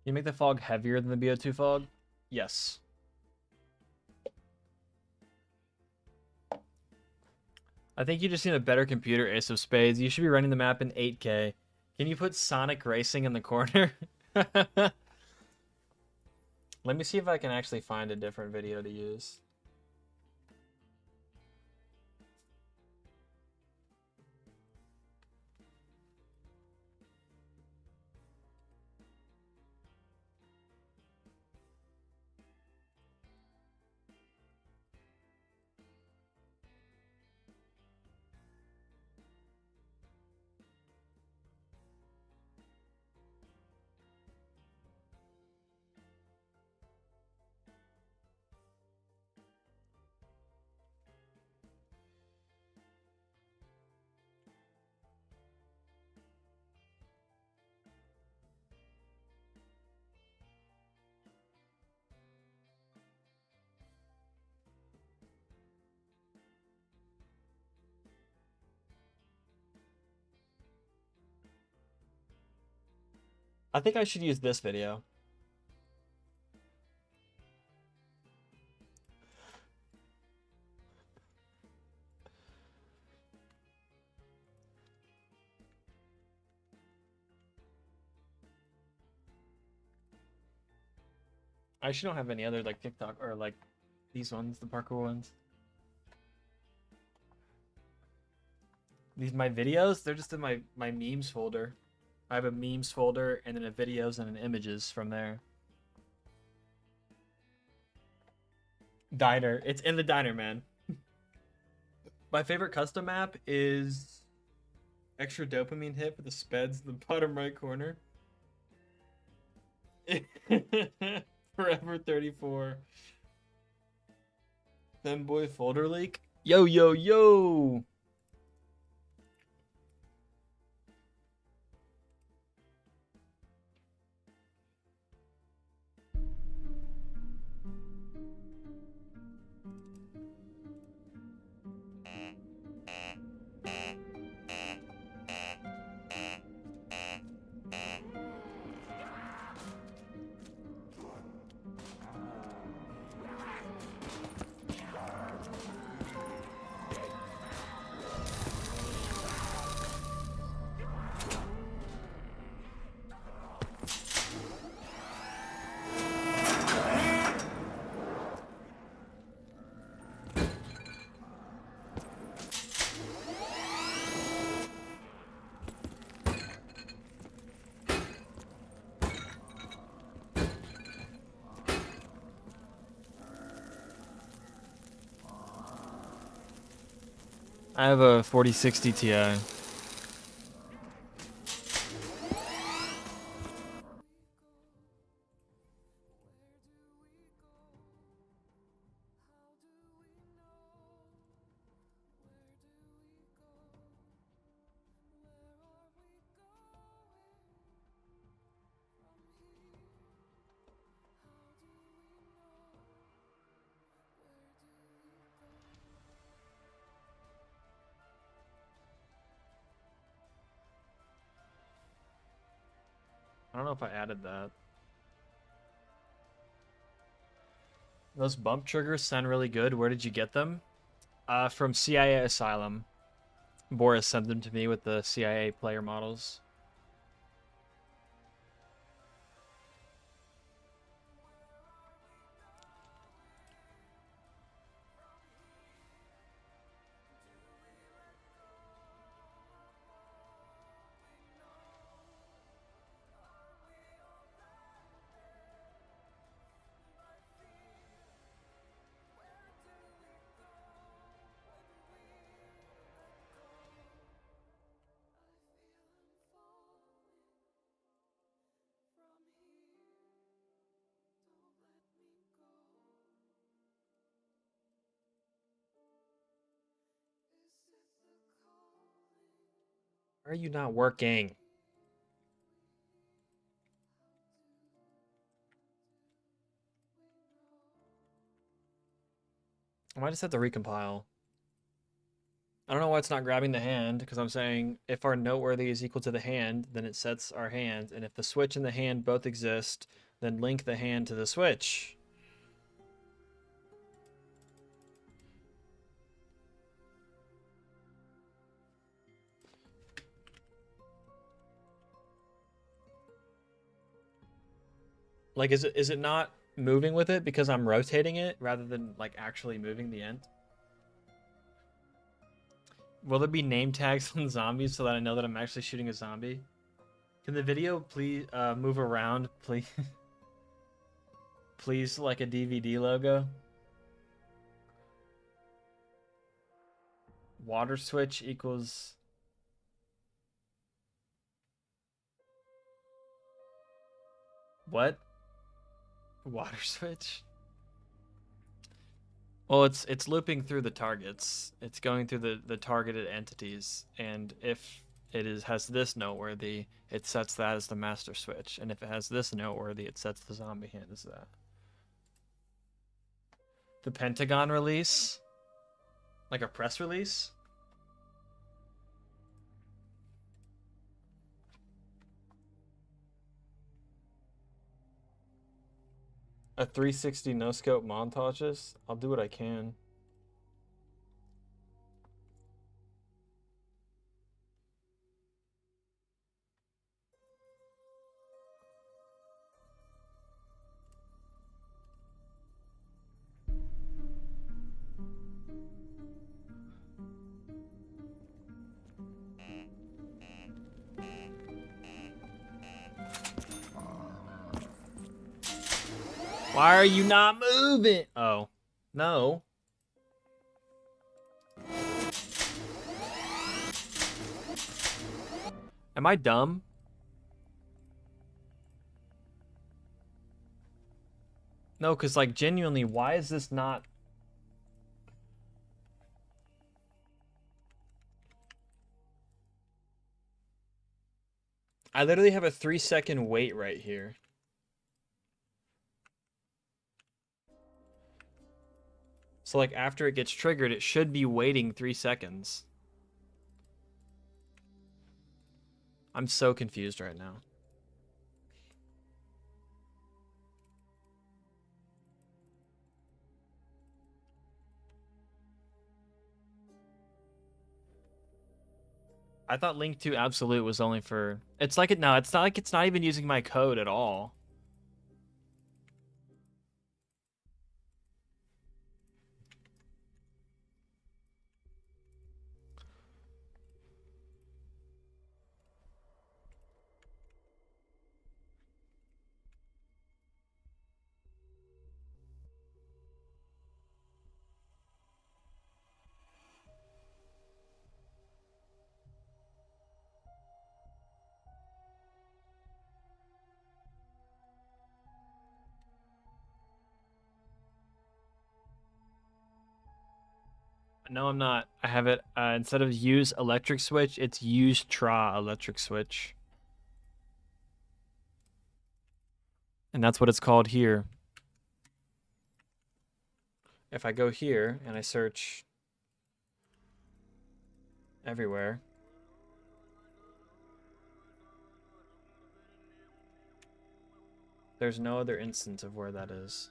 You make the fog heavier than the BO2 fog? Yes. I think you just need a better computer, Ace of Spades. You should be running the map in 8K. Can you put Sonic Racing in the corner? Let me see if I can actually find a different video to use. I think I should use this video. I actually don't have any other like TikTok or like these ones, the parkour ones. These my videos, they're just in my memes folder. I have a memes folder and then a videos and an images from there. Diner. It's in the diner, man. My favorite custom map is extra dopamine hit for the speds in the bottom right corner. Forever 34. Femboy folder leak. Yo, yo, yo. I have a 4060 Ti. don't know if I added that. Those bump triggers sound really good. Where did you get them? From CIA Asylum. Boris sent them to me with the CIA player models. Why are you not working? I might just have to recompile. I don't know why it's not grabbing the hand, because I'm saying if our noteworthy is equal to the hand, then it sets our hand, and if the switch and the hand both exist, then link the hand to the switch. Like, is it not moving with it because I'm rotating it rather than like actually moving the end? Will there be name tags on zombies so that I know that I'm actually shooting a zombie? Can the video please move around, please? Please, like a DVD logo. Water switch equals... What? Water switch? Well, it's looping through the targets. It's going through the targeted entities, and if it has this noteworthy, it sets that as the master switch, and if it has this noteworthy, it sets the zombie hand as that. The Pentagon release? Like a press release? A 360 no scope montages? I'll do what I can. Why are you not moving? Oh, no. Am I dumb? No, because, like, genuinely, why is this not... I literally have a 3-second wait right here. So, like, after it gets triggered, it should be waiting 3 seconds. I'm so confused right now. I thought link to absolute was only for... It's like it... No, it's not like it's not even using my code at all. No, I'm not. I have it, instead of use electric switch, it's use tra electric switch. And that's what it's called here. If I go here and I search everywhere. There's no other instance of where that is.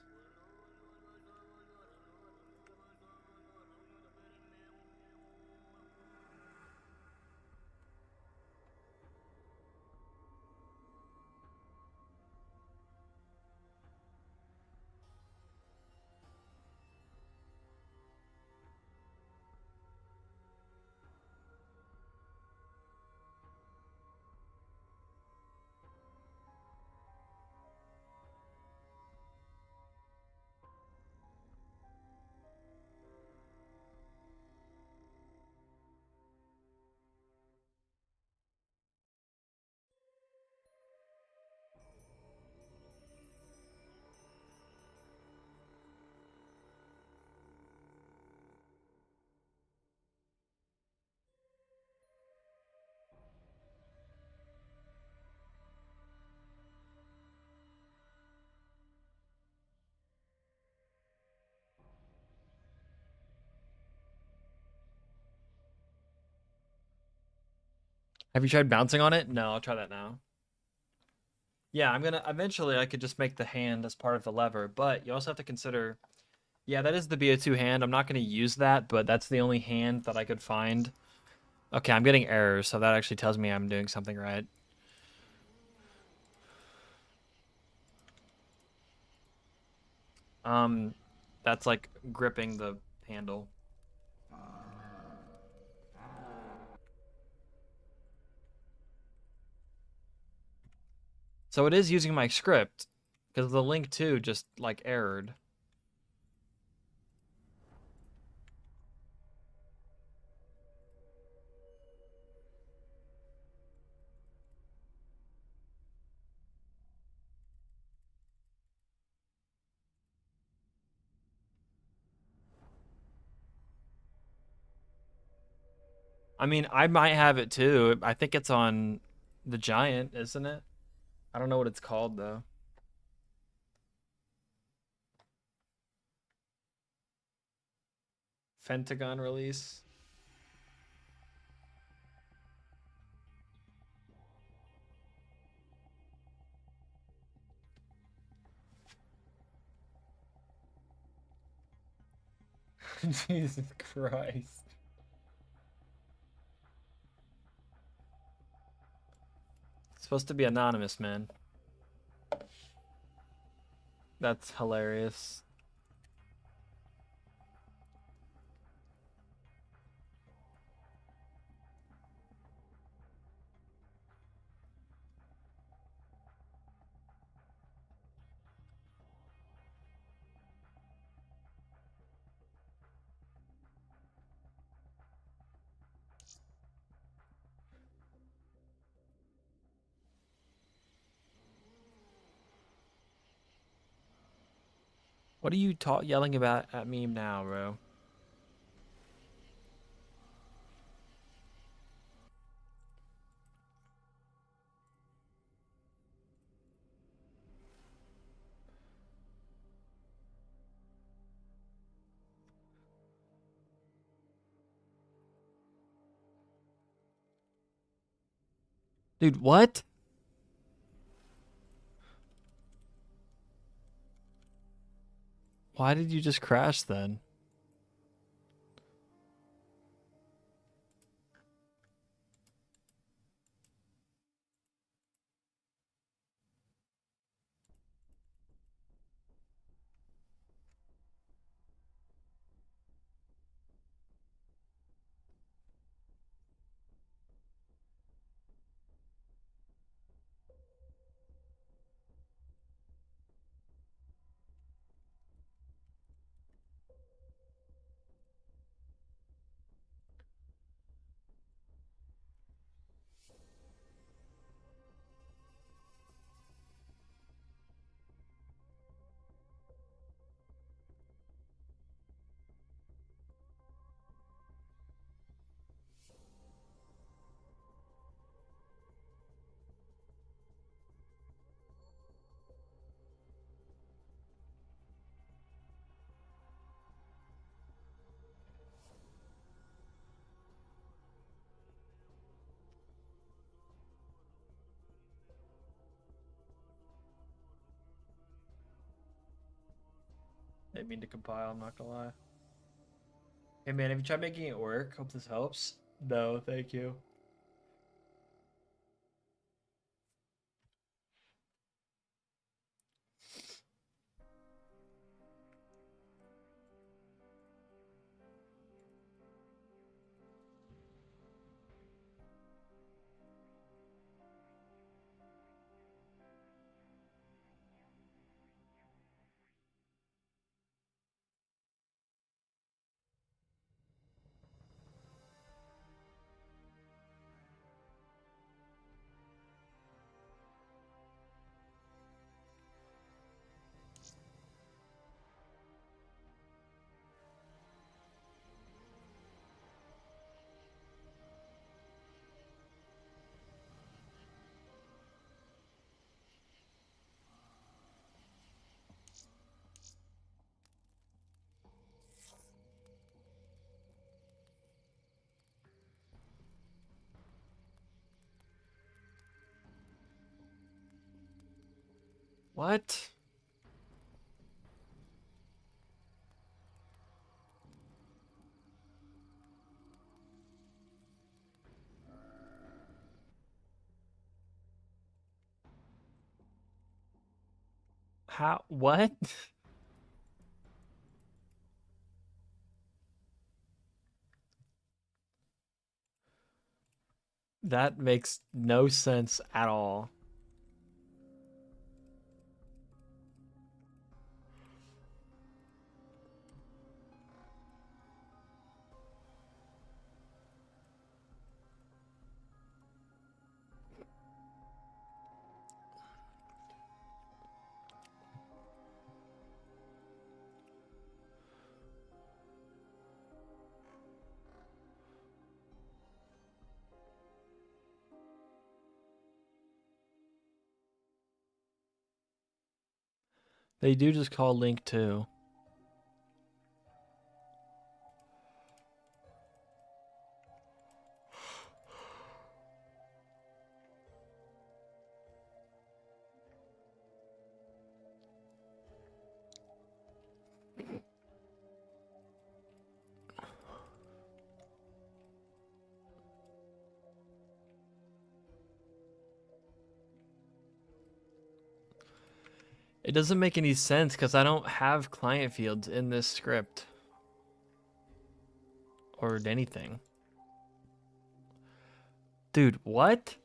Have you tried bouncing on it? No, I'll try that now. Yeah, I'm gonna eventually I could just make the hand as part of the lever, but you also have to consider, yeah, that is the BO2 hand. I'm not gonna use that, but that's the only hand that I could find. Okay, I'm getting errors, so that actually tells me I'm doing something right. Um, that's like gripping the handle. So it is using my script, because the link 2 just like errored. I mean, I might have it too. I think it's on the Giant, isn't it? I don't know what it's called though. Pentagon release. Jesus Christ. It's supposed to be anonymous, man. That's hilarious. What are you yelling about at me now, bro? Dude, what? Why did you just crash then? I didn't mean to compile, I'm not gonna lie. Hey man, have you tried making it work? Hope this helps. No, thank you. What? How? What? That makes no sense at all. They do just call link 2. It doesn't make any sense because I don't have client fields in this script. Or anything. Dude, what?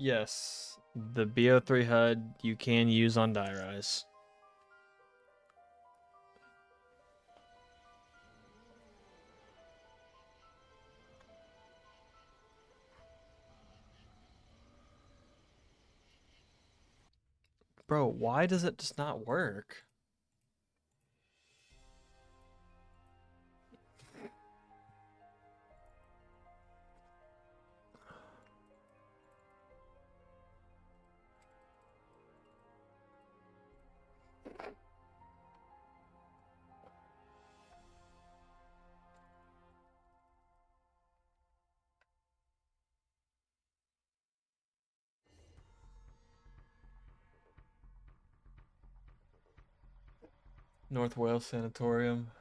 Yes, the BO3 HUD you can use on Die Rise. Bro, why does it just not work? North Wales Sanatorium.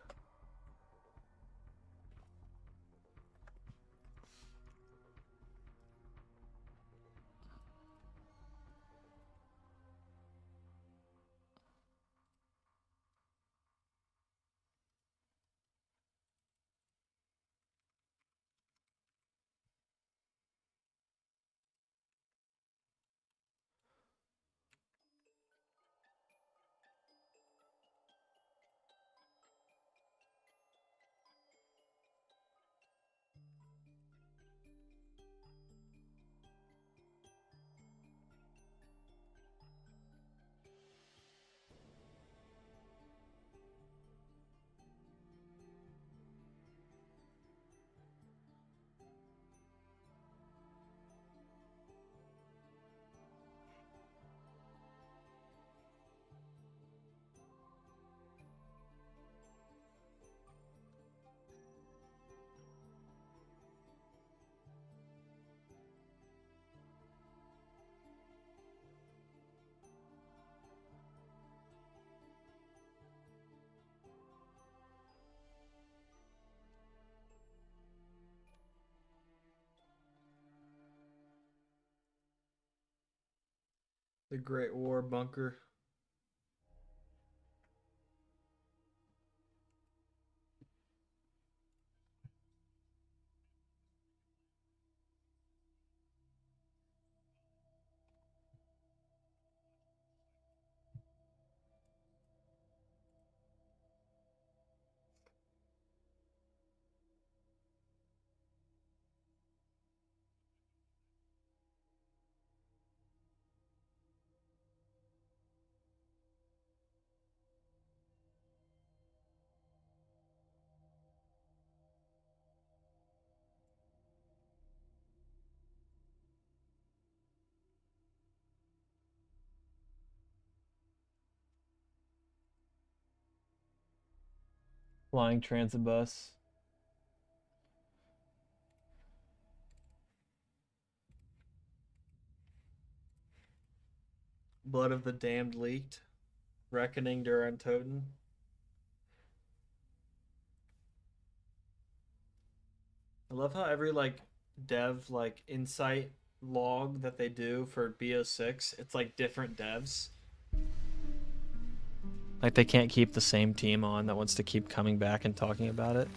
The Great War Bunker. Flying transit bus. Blood of the Damned leaked. Reckoning Duran Toten. I love how every like dev like insight log that they do for BO6, it's like different devs. Like they can't keep the same team on that wants to keep coming back and talking about it.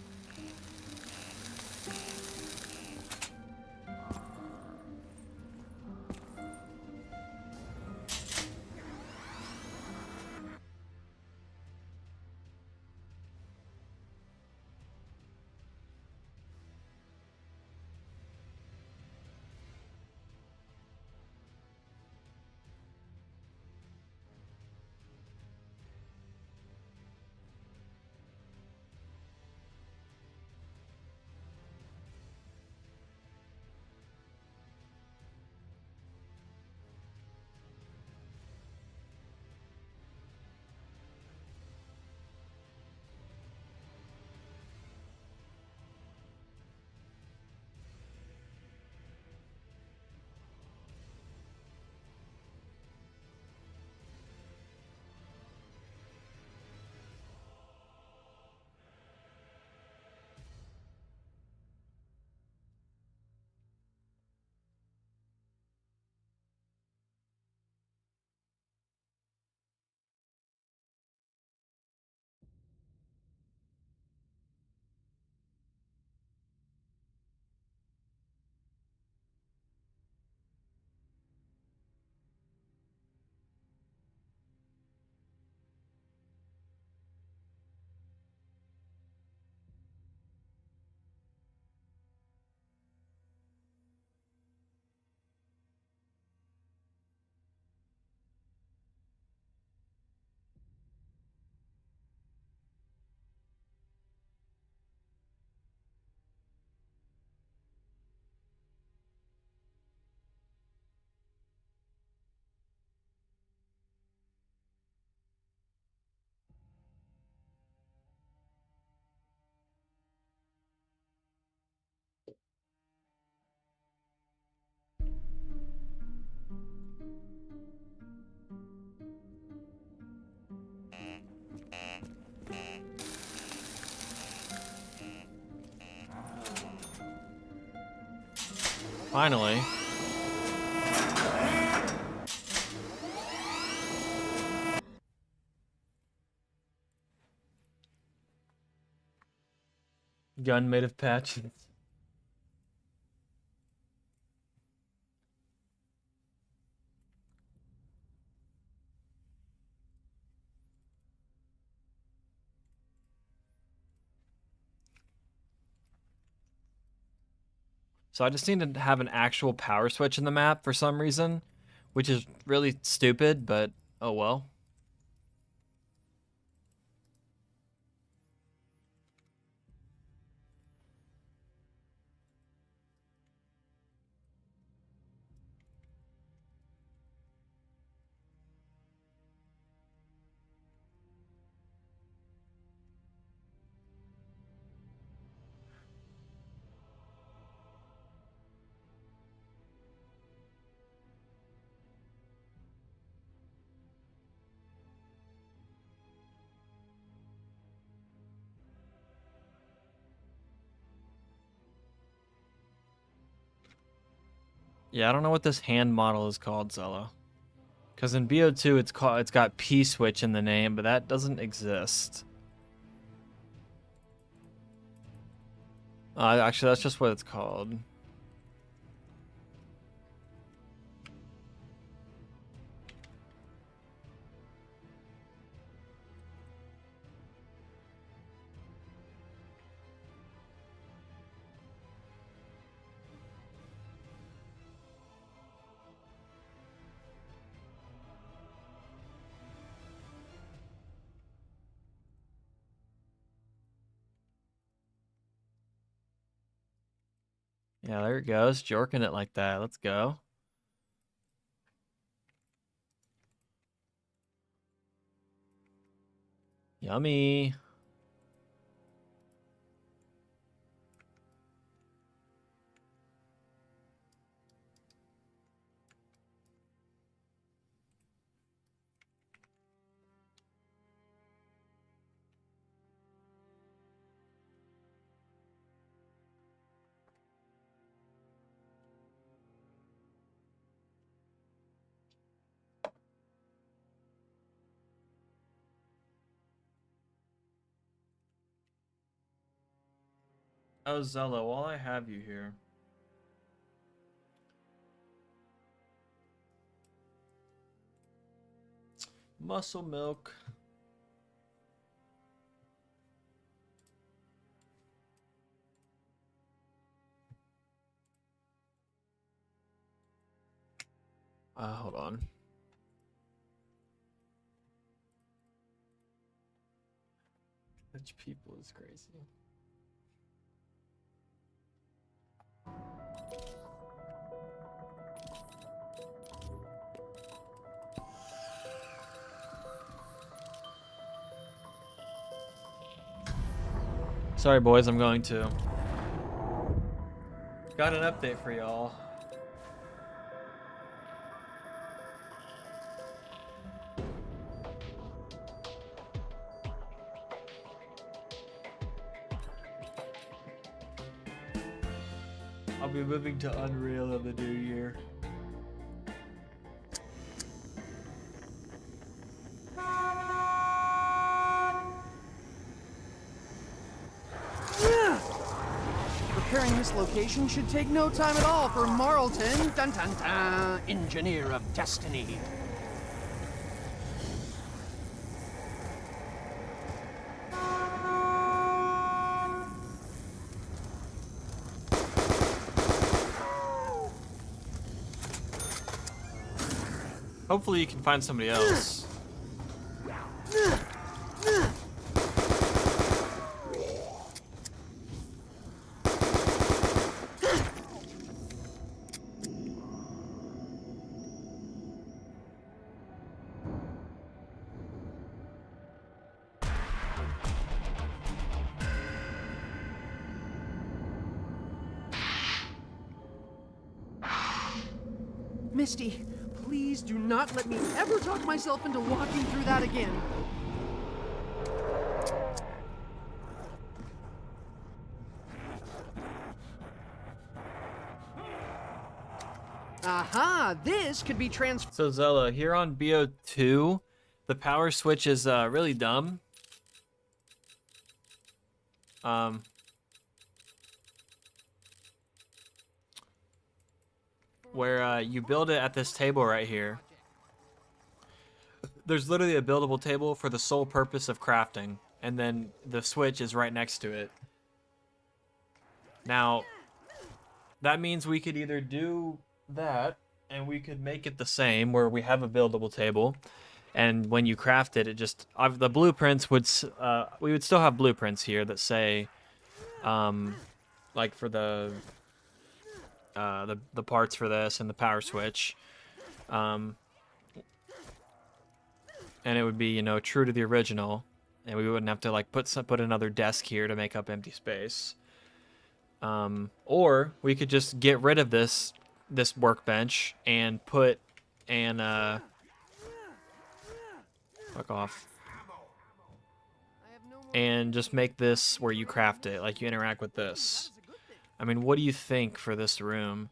Finally. Gun made of patches. So I just need to have an actual power switch in the map for some reason, which is really stupid, but oh well. Yeah, I don't know what this hand model is called, Zella. Because in BO2 it's got P switch in the name, but that doesn't exist. Actually, that's just what it's called. Yeah, there it goes. Jorking it like that. Let's go. Yummy. Oh, Zella, while I have you here. Muscle milk. Hold on. Rich people is crazy. Sorry, boys, I'm going to. Got an update for y'all. I'll be moving to Unreal in the new year. Repairing this location should take no time at all for Marlton, dun dun dun, engineer of destiny. Hopefully you can find somebody else. Misty, please do not let me ever talk myself into walking through that again. Ah, this could be transferred. So Zella, here on BO2, the power switch is really dumb. Where you build it at this table right here. There's literally a buildable table for the sole purpose of crafting, and then the switch is right next to it. Now, that means we could either do that, and we could make it the same, where we have a buildable table, and when you craft it, it just the blueprints would we would still have blueprints here that say, like for the parts for this and the power switch, and it would be, you know, true to the original, and we wouldn't have to like put another desk here to make up empty space. Or we could just get rid of this workbench and put an fuck off. And just make this where you craft it, like you interact with this. I mean, what do you think for this room?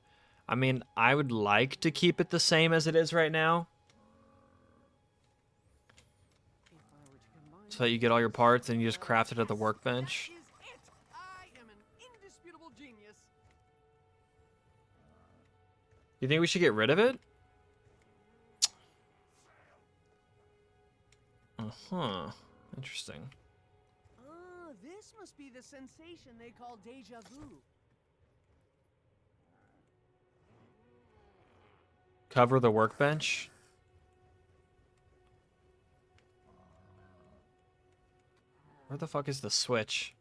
I mean, I would like to keep it the same as it is right now, so that you get all your parts and you just craft it at the workbench. You think we should get rid of it? Uh-huh. Interesting. This must be the sensation they call deja vu. Cover the workbench? Where the fuck is the switch?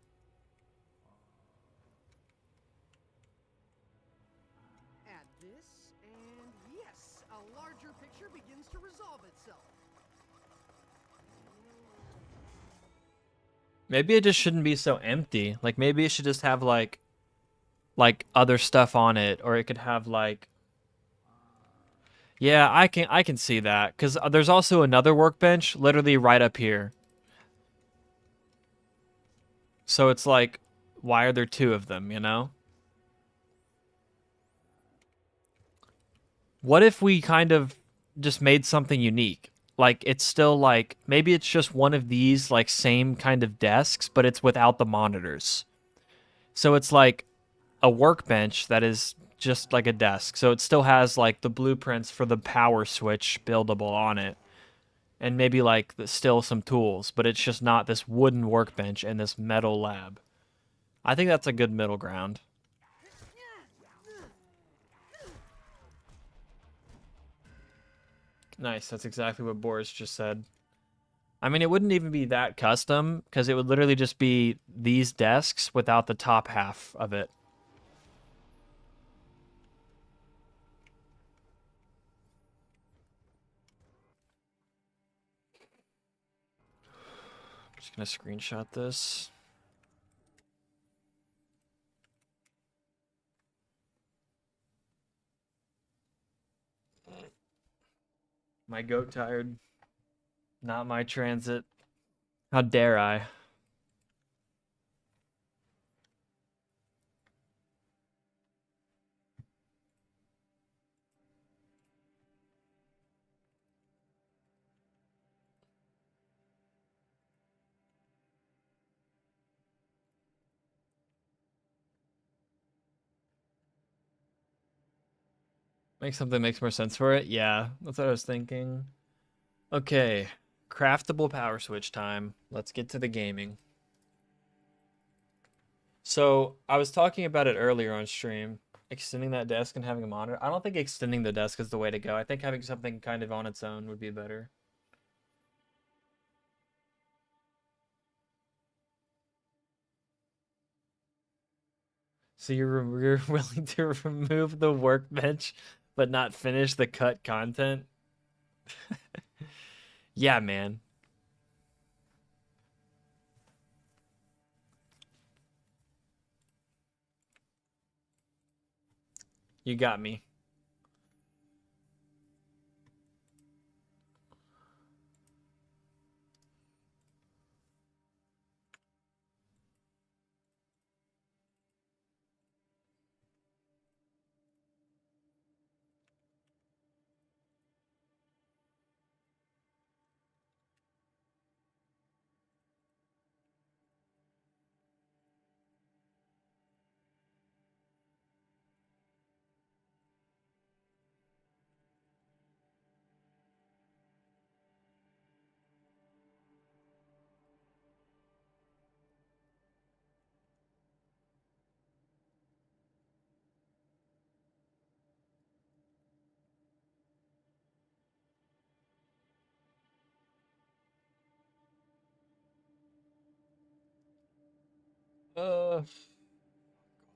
Add this, and yes, a larger picture begins to resolve itself. Maybe it just shouldn't be so empty. Like, maybe it should just have like other stuff on it, or it could have like. Yeah, I can see that, because there's also another workbench literally right up here. So it's like, why are there two of them, you know? What if we kind of just made something unique? Like, it's still like, maybe it's just one of these like same kind of desks, but it's without the monitors. So it's like a workbench that is just like a desk. So it still has like the blueprints for the power switch buildable on it. And maybe like still some tools, but it's just not this wooden workbench and this metal lab. I think that's a good middle ground. Nice, that's exactly what Boris just said. I mean, it wouldn't even be that custom, because it would literally just be these desks without the top half of it. Just gonna screenshot this. My goat tired. Not my TranZit. How dare I? Make something makes more sense for it? Yeah, that's what I was thinking. Okay, craftable power switch time. Let's get to the gaming. So, I was talking about it earlier on stream, extending that desk and having a monitor. I don't think extending the desk is the way to go. I think having something kind of on its own would be better. So you're willing to remove the workbench, but not finish the cut content? Yeah, man. You got me.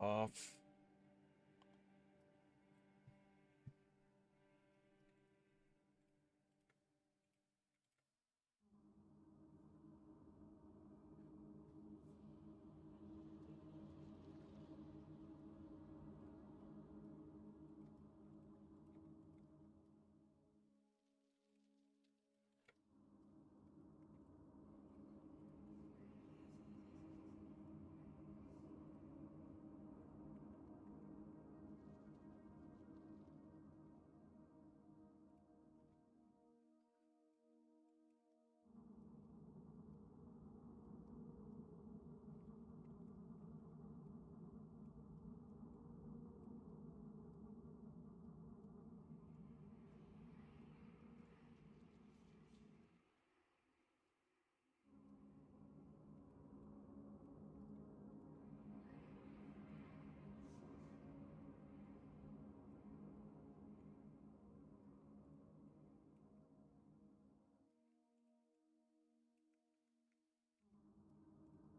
Off.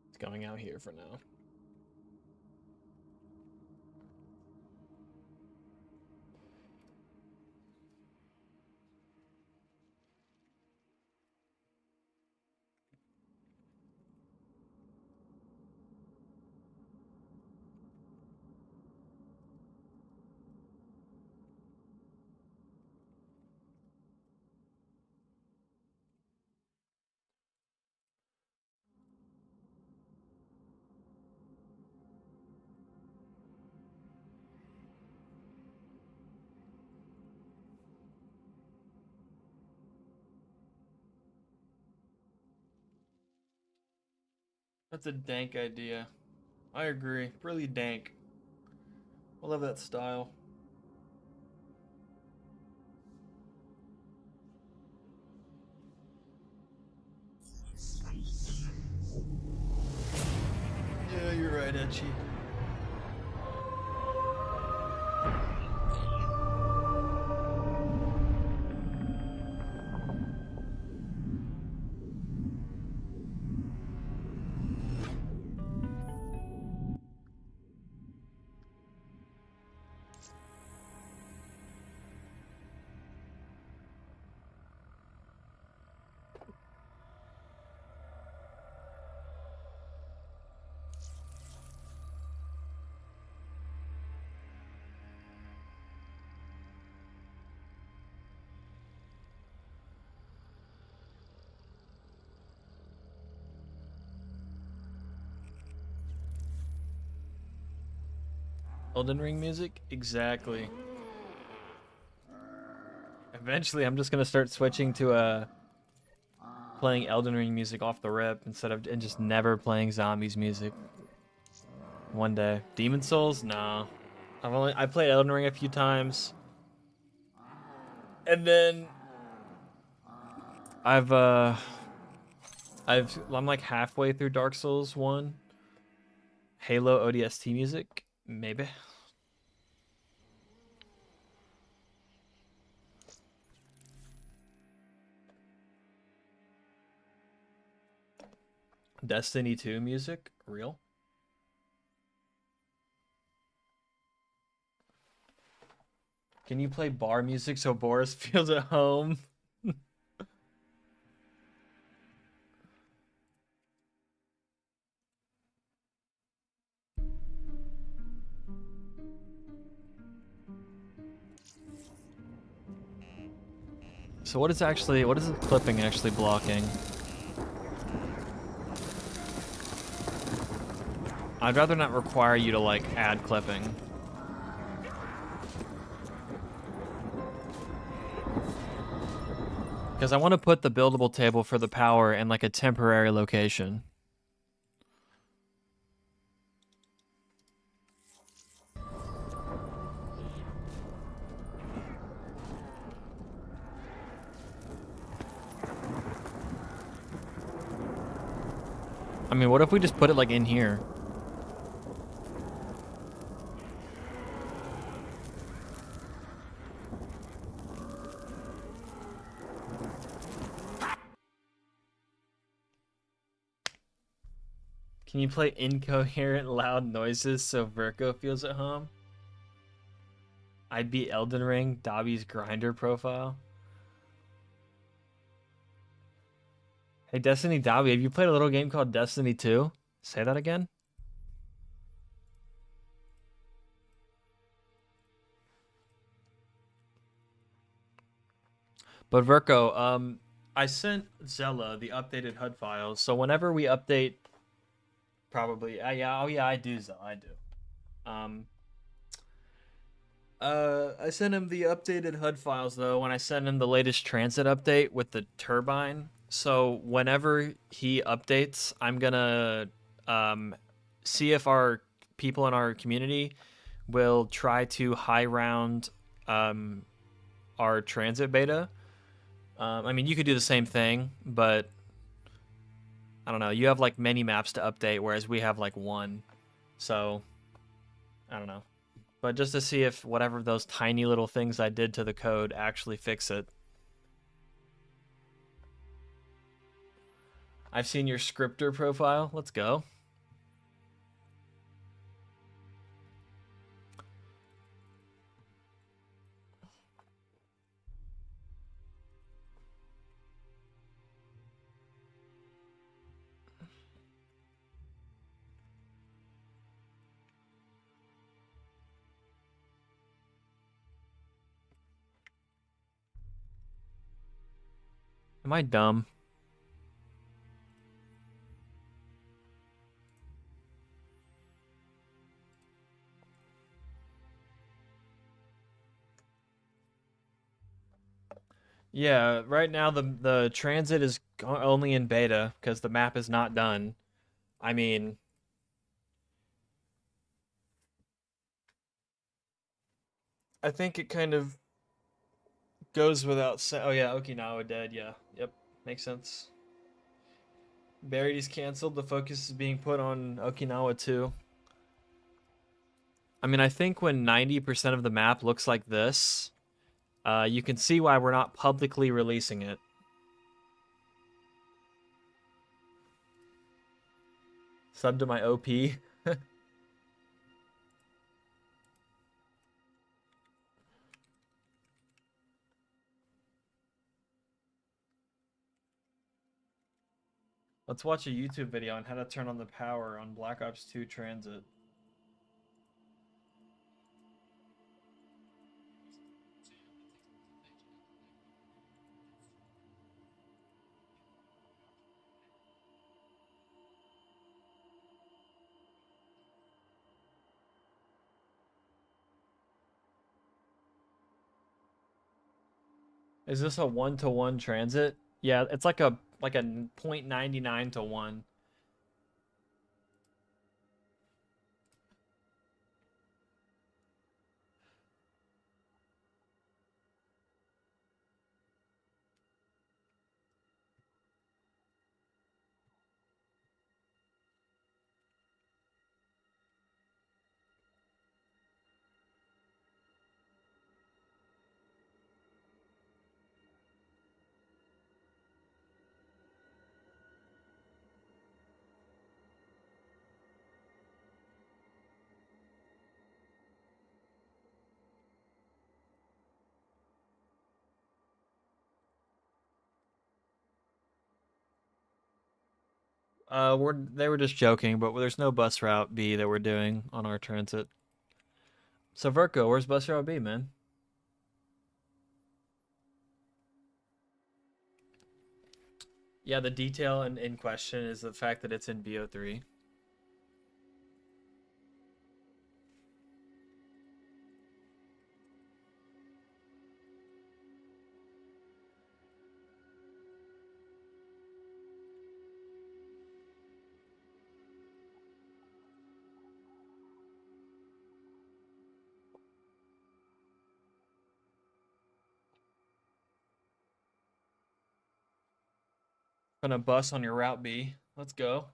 It's going out here for now. That's a dank idea. I agree. Really dank. I love that style. Yeah, you're right, Etchy. Elden Ring music? Exactly. Eventually, I'm just gonna start switching to playing Elden Ring music off the rip instead of and just never playing zombies music. One day, Demon Souls? No. I played Elden Ring a few times, and then I'm like halfway through Dark Souls 1. Halo ODST music? Maybe. Destiny 2 music? Real? Can you play bar music so Boris feels at home? So what is the clipping actually blocking? I'd rather not require you to like add clipping. Because I want to put the buildable table for the power in like a temporary location. I mean, what if we just put it like in here? Can you play incoherent loud noises so Virgo feels at home? I'd be Elden Ring, Dobby's grinder profile. Hey, Destiny Dobby, have you played a little game called Destiny 2? Say that again? But Virgo, I sent Zella the updated HUD files, so whenever we update, probably, yeah, oh yeah, I do, Zella, I do. Um, I sent him the updated HUD files though when I sent him the latest TranZit update with the turbine. So whenever he updates, I'm gonna see if our people in our community will try to high round our TranZit beta. I mean, you could do the same thing, but I don't know. You have like many maps to update, whereas we have like one. So I don't know. But just to see if whatever those tiny little things I did to the code actually fix it. I've seen your scripter profile. Let's go. Am I dumb? Yeah, right now the TranZit is only in beta because the map is not done. I mean, I think it kind of goes without saying. Oh yeah, Okinawa dead. Yeah, yep, makes sense. Buried is canceled. The focus is being put on Okinawa too. I mean, I think when 90% of the map looks like this, you can see why we're not publicly releasing it. Sub to my OP. Let's watch a YouTube video on how to turn on the power on Black Ops 2 TranZit. Is this a 1-to-1 TranZit? Yeah, it's like a .99 to 1. They were just joking, but there's no bus route B that we're doing on our TranZit. So Verco, where's bus route B, man? Yeah, the detail in question is the fact that it's in BO3. Gonna bus on your route B. Let's go.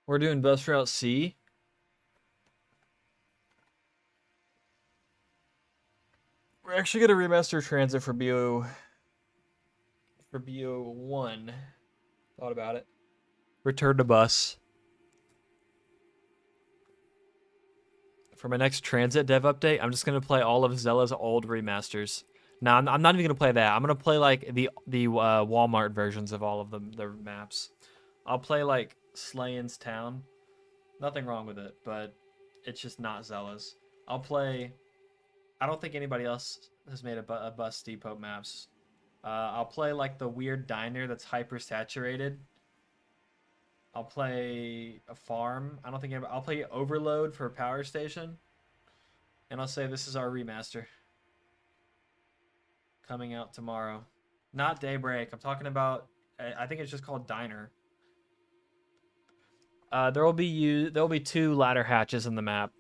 We're doing bus route C. We're actually gonna remaster TranZit for BO1. Thought about it. Return to bus. For my next TranZit dev update, I'm just gonna play all of Zella's old remasters. No, I'm not even gonna play that. I'm gonna play like the Walmart versions of all of the maps. I'll play like Slayin's Town. Nothing wrong with it, but it's just not Zella's. I'll play. I don't think anybody else has made a bus depot maps. I'll play like the weird diner that's hyper saturated. I'll play a farm. I don't think I'll play Overload for a power station. And I'll say this is our remaster. Coming out tomorrow. Not Daybreak. I'm talking about, I think it's just called Diner. There will be 2 ladder hatches in the map.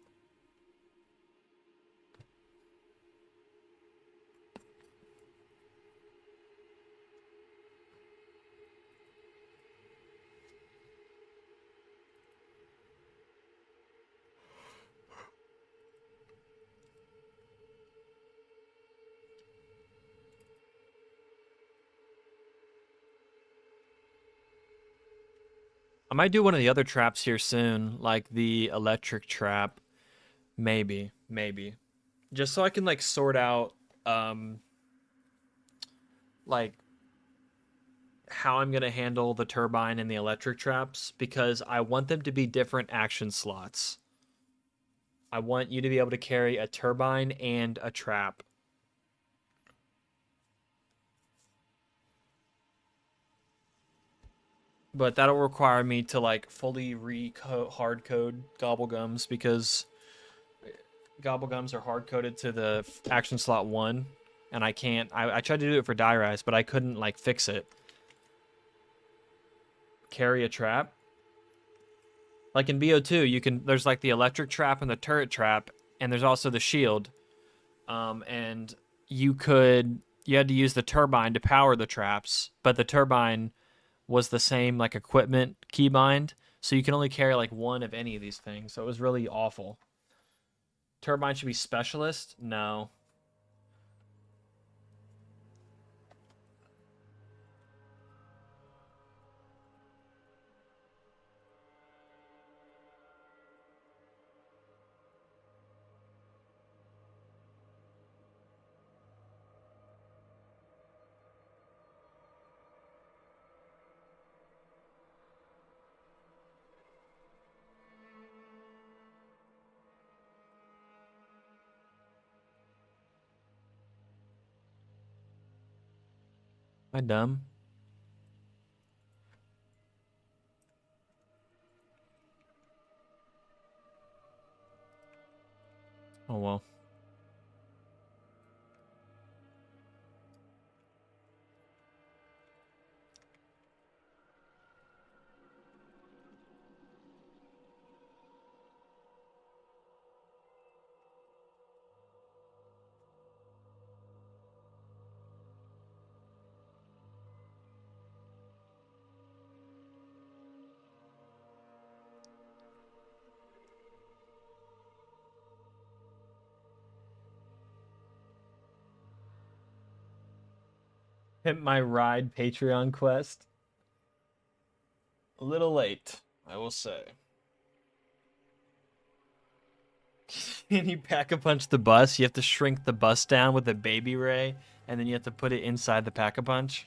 I might do one of the other traps here soon, like the electric trap. Maybe. Just so I can like sort out like how I'm going to handle the turbine and the electric traps, because I want them to be different action slots. I want you to be able to carry a turbine and a trap. But that'll require me to like fully hard code Gobblegums, because Gobblegums are hard coded to the action slot 1, and I can't. I tried to do it for Die Rise, but I couldn't like fix it. Carry a trap. Like in BO2, there's like the electric trap and the turret trap, and there's also the shield. And you had to use the turbine to power the traps, but the turbine was the same like equipment keybind, so you can only carry like one of any of these things. So it was really awful. Turbine should be specialist? No. Am I dumb? Oh well. Hit my ride Patreon quest. A little late, I will say. Can you pack-a-punch the bus? You have to shrink the bus down with a baby ray, and then you have to put it inside the pack-a-punch.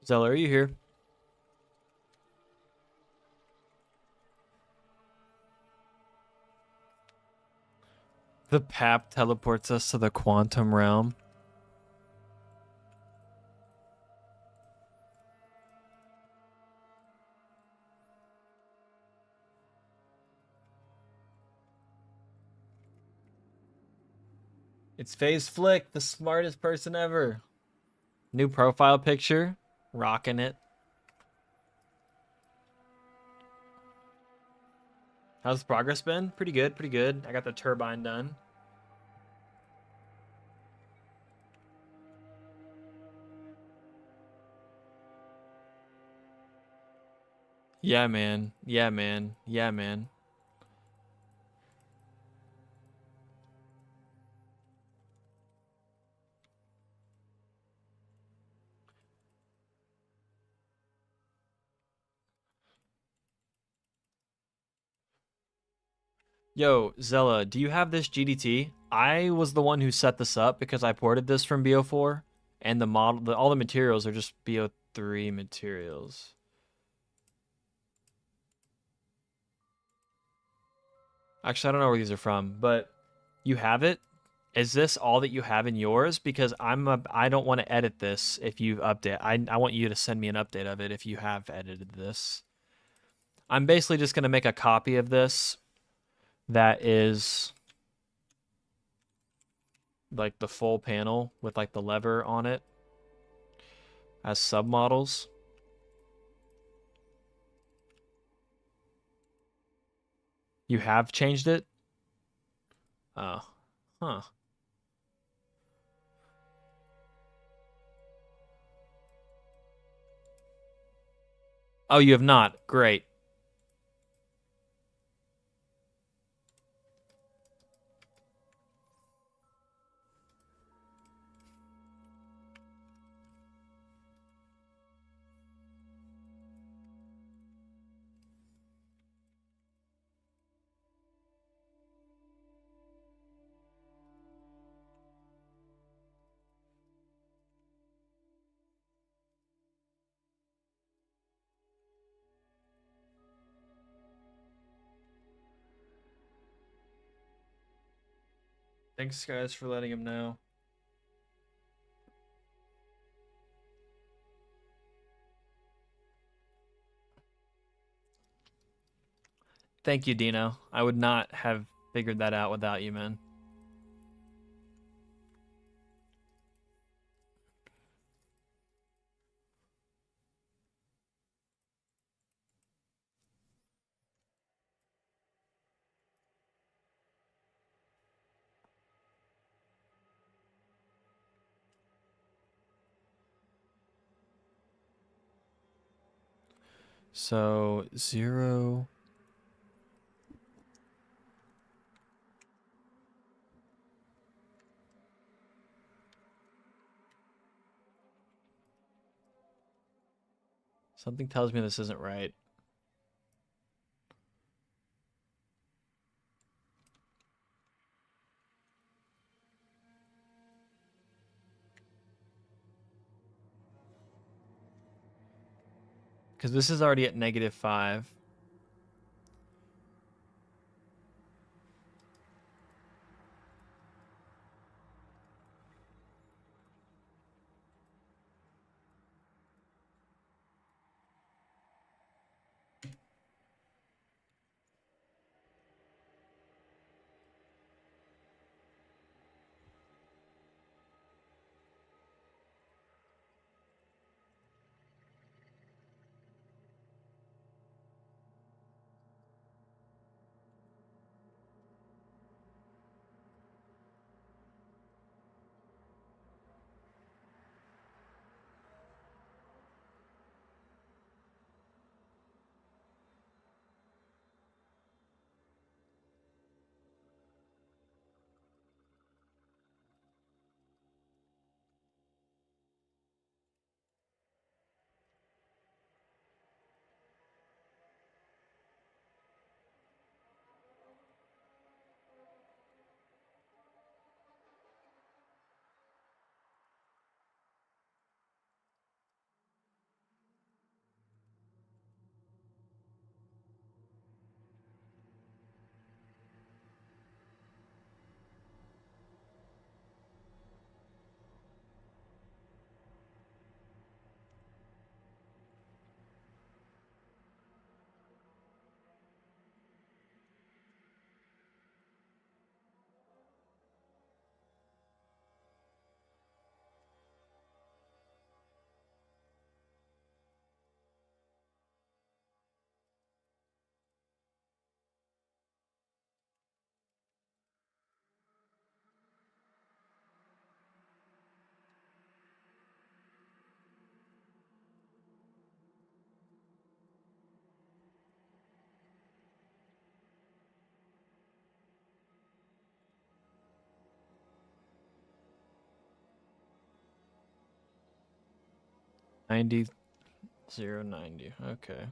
Zeller, are you here? The pap teleports us to the quantum realm. It's Phase Flick, the smartest person ever. New profile picture. Rocking it. How's progress been? Pretty good, pretty good. I got the turbine done. Yeah, man. Yeah, man. Yeah, man. Yo, Zella, do you have this GDT? I was the one who set this up because I ported this from BO4, and the model, all the materials are just BO3 materials. Actually, I don't know where these are from, but you have it? Is this all that you have in yours? Because I don't want to edit this if you've updated. I want you to send me an update of it if you have edited this. I'm basically just going to make a copy of this that is like the full panel with like the lever on it as submodels. You have changed it? Oh. Huh. Oh, you have not. Great. Thanks, guys, for letting him know. Thank you, Dino. I would not have figured that out without you, man. So, 0. Something tells me this isn't right. Because this is already at -5. 90. Okay.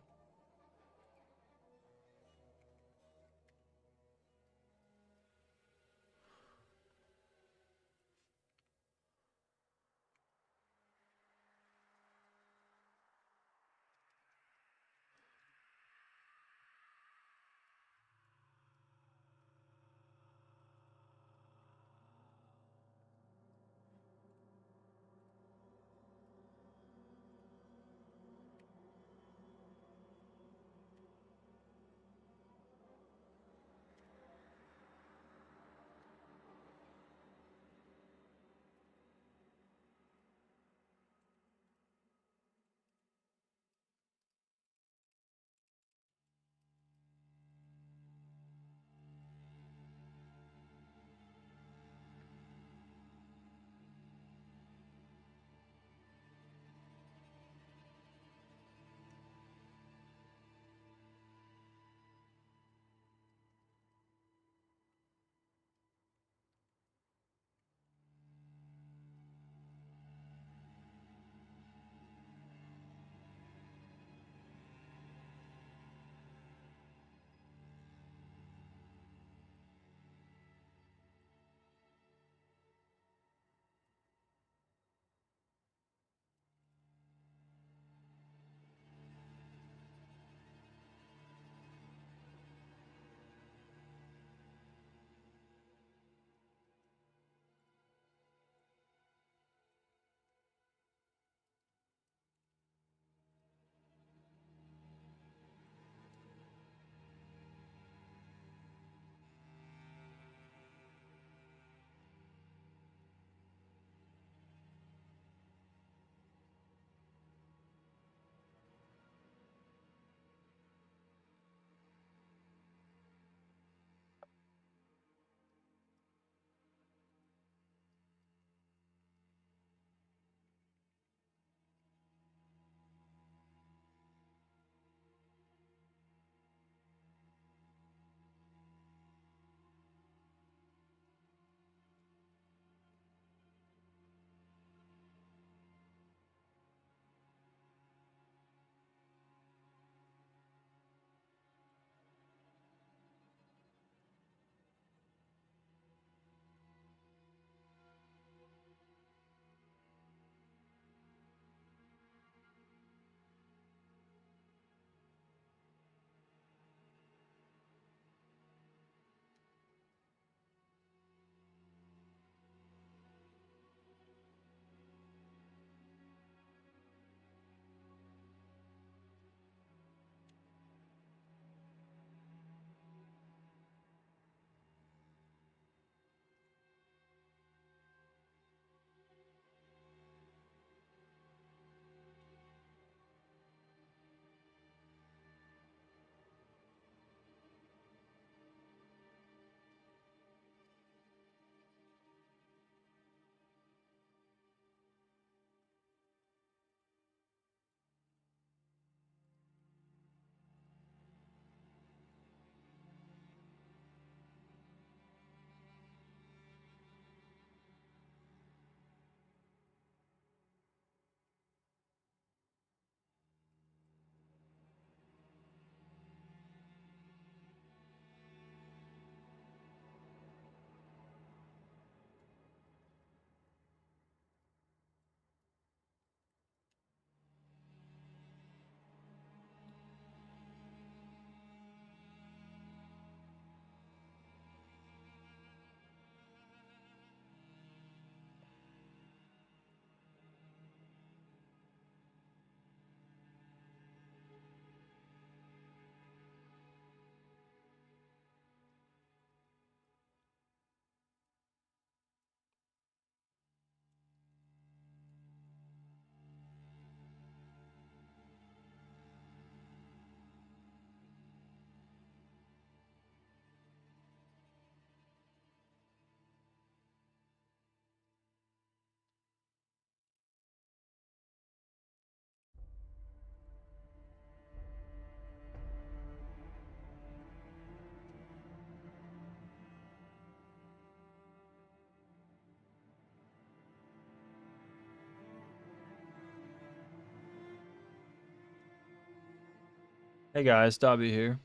Hey guys, Dobby here.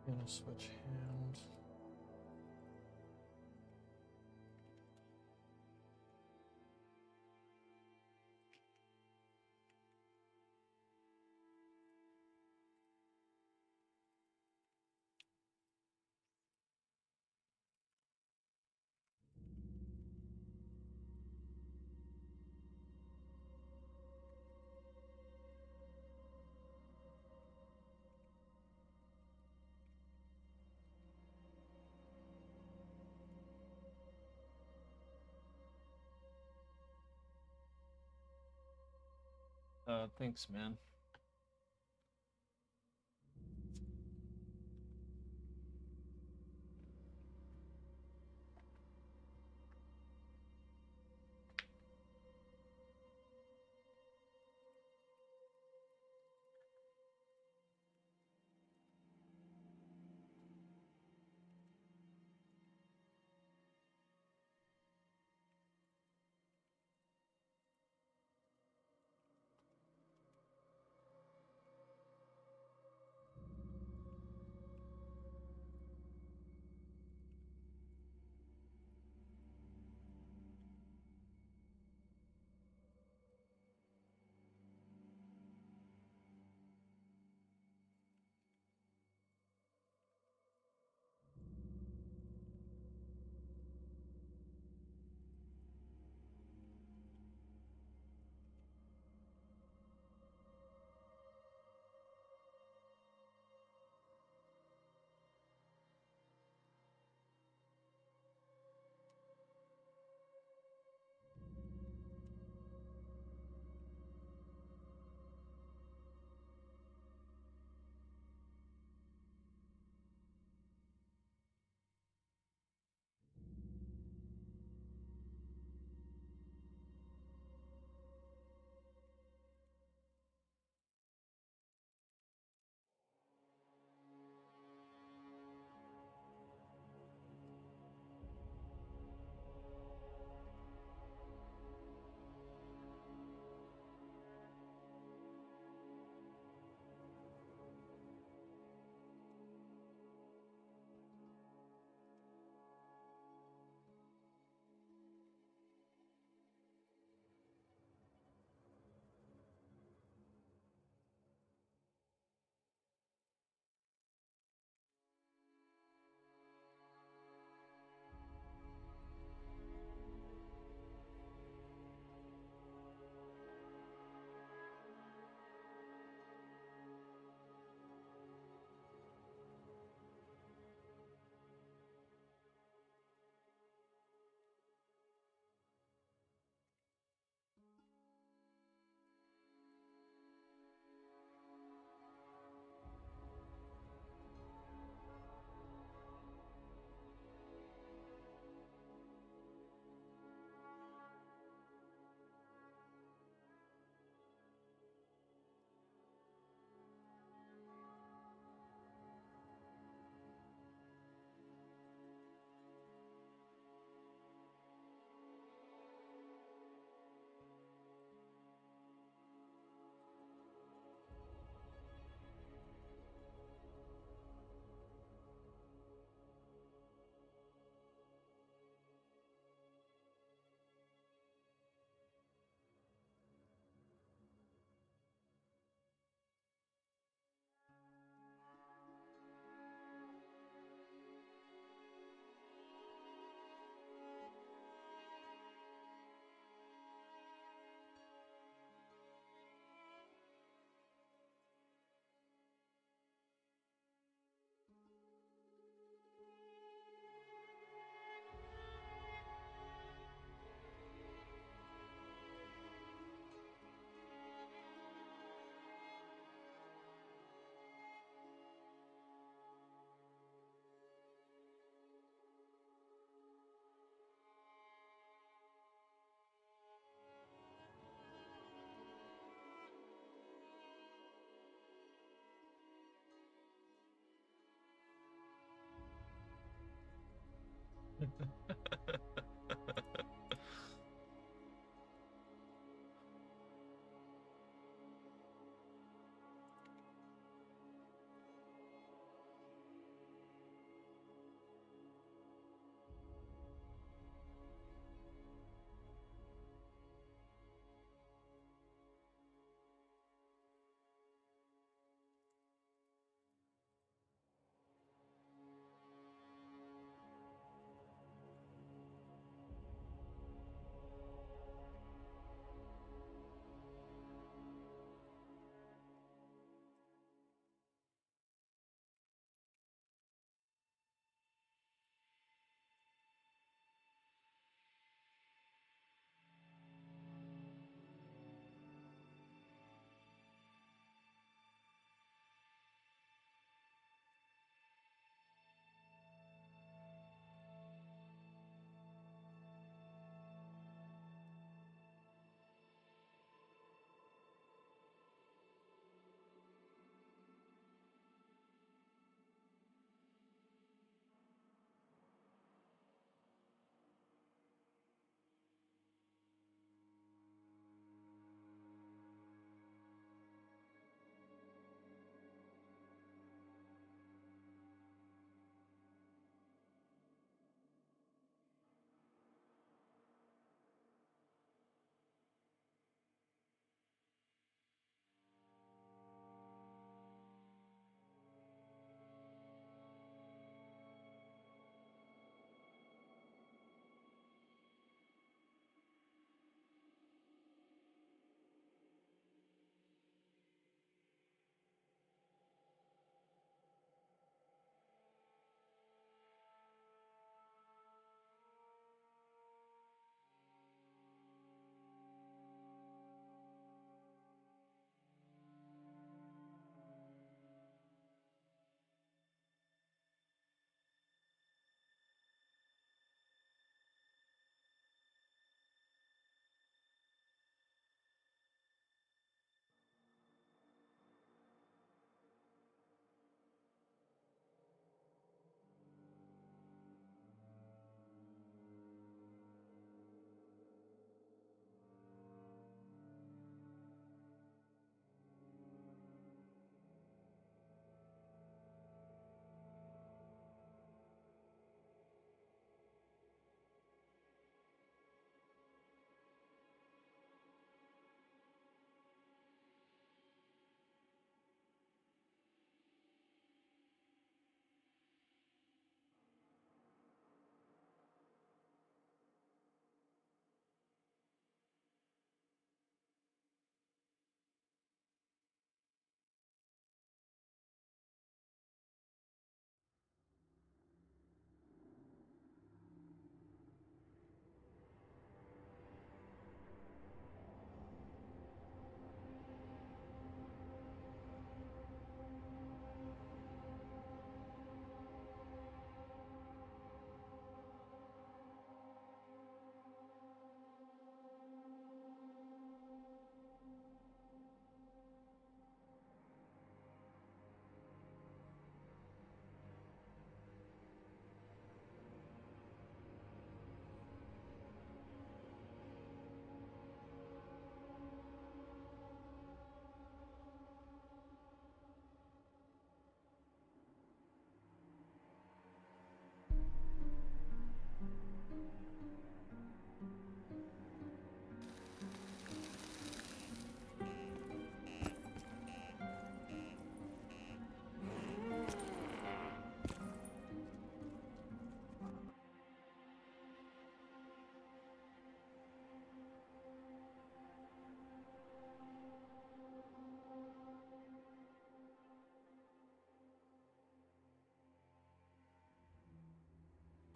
Gonna switch hands. Thanks, man.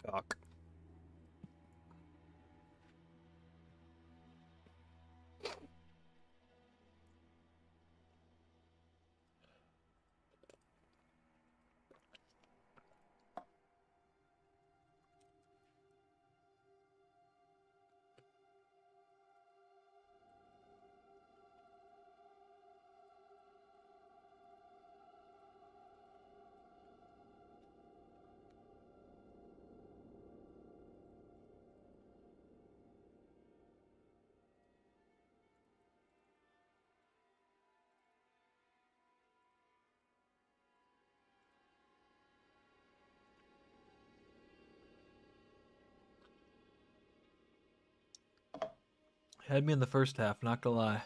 Doc. Had me in the first half, not gonna lie.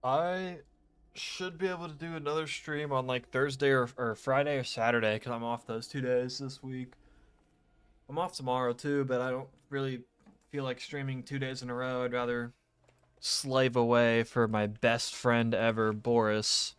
I should be able to do another stream on like Thursday or Friday or Saturday because I'm off those 2 days this week. I'm off tomorrow too, but I don't really feel like streaming 2 days in a row. I'd rather slave away for my best friend ever, Boris.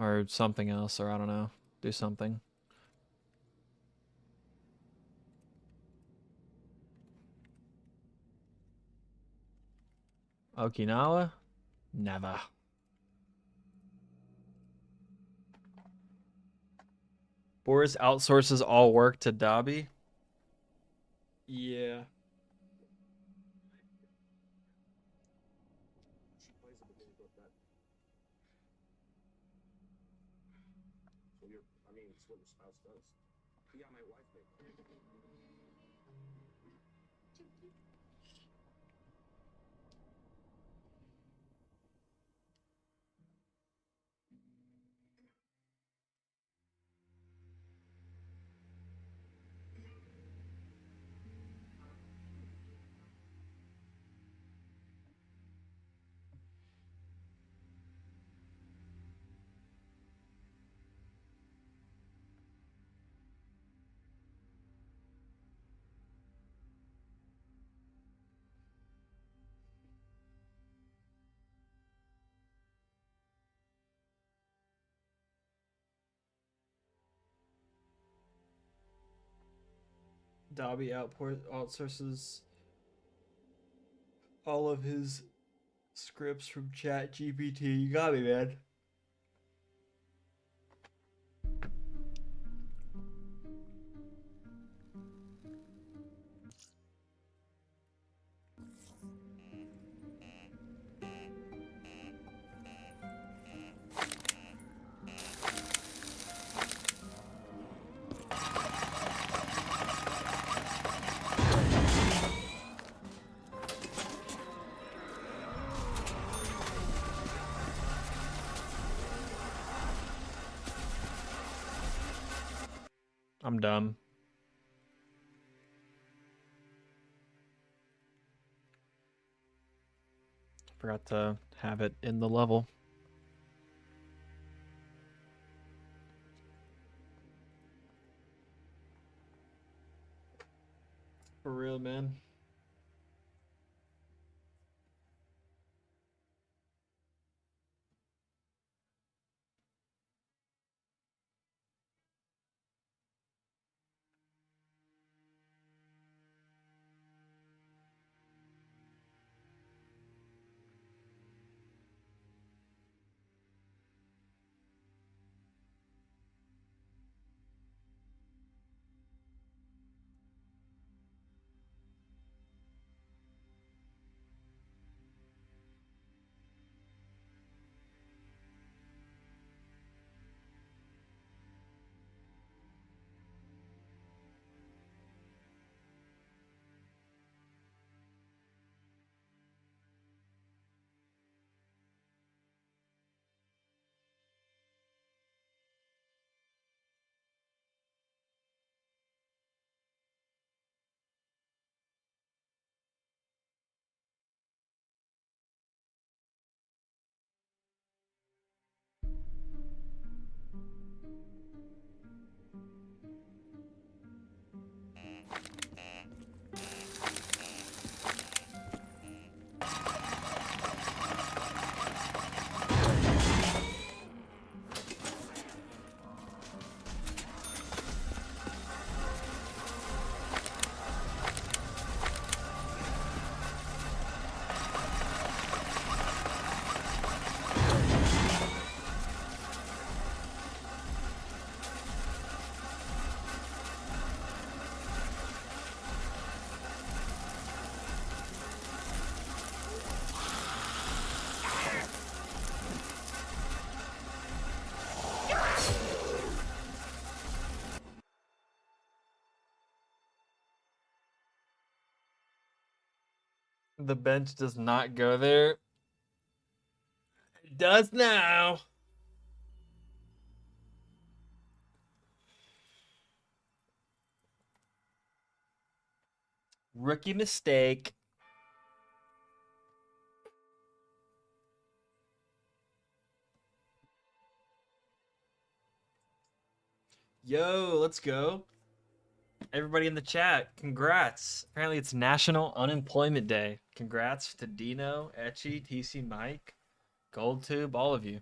or something else, or I don't know. Do something. Okinawa? Never. Boris outsources all work to Dobby? Yeah. Dobby outsources all of his scripts from Chat GPT. You got me, man. I'm dumb. Forgot to have it in the level. For real, man. The bench does not go there. It does now. Rookie mistake. Yo, let's go. Everybody in the chat, congrats. Apparently it's National Unemployment Day. Congrats to Dino, Etchy, TC Mike, GoldTube, all of you.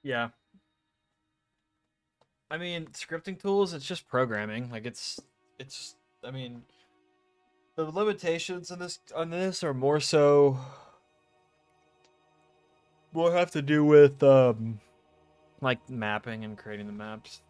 Yeah. I mean, scripting tools, it's just programming. Like it's I mean, the limitations in this on this are more so will have to do with like mapping and creating the maps.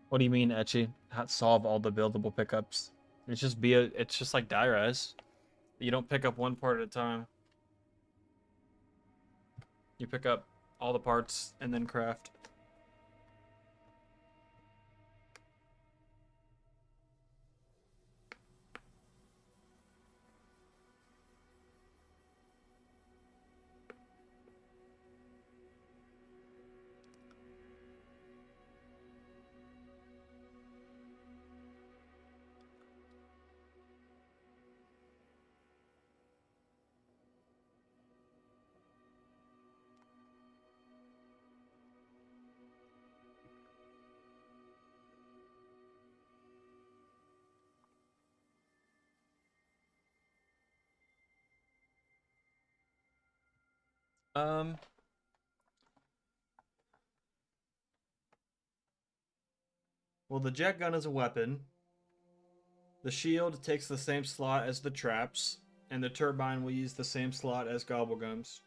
What do you mean, Etchy? How solve all the buildable pickups? It's just like die res. You don't pick up one part at a time. You pick up all the parts and then craft. Um, well, the jet gun is a weapon. The shield takes the same slot as the traps, and the turbine will use the same slot as gobblegums.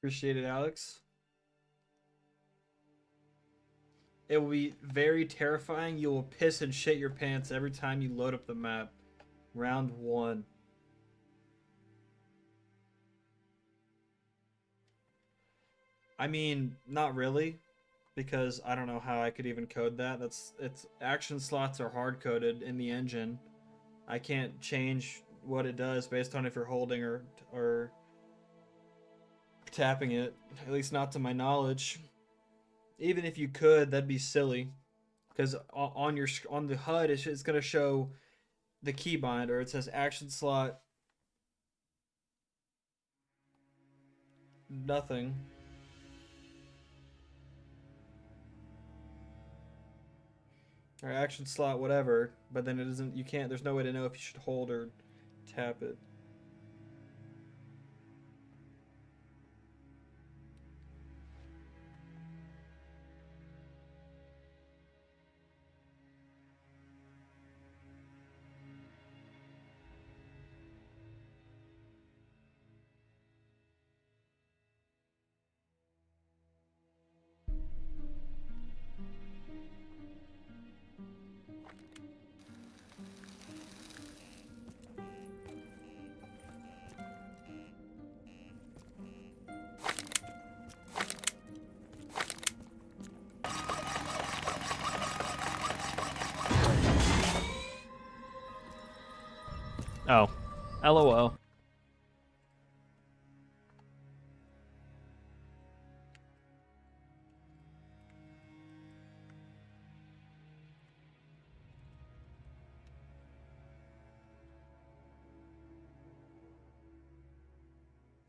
Appreciate it, Alex. It will be very terrifying. You will piss and shit your pants every time you load up the map. Round 1. I mean, not really, because I don't know how I could even code that. It's action slots are hard coded in the engine. I can't change what it does based on if you're holding or tapping it. At least not to my knowledge. Even if you could, that'd be silly, because on the HUD it's gonna show the keybind, or it says action slot nothing. Or action slot whatever, but then it doesn't. You can't. There's no way to know if you should hold or tap it. Oh, LOL.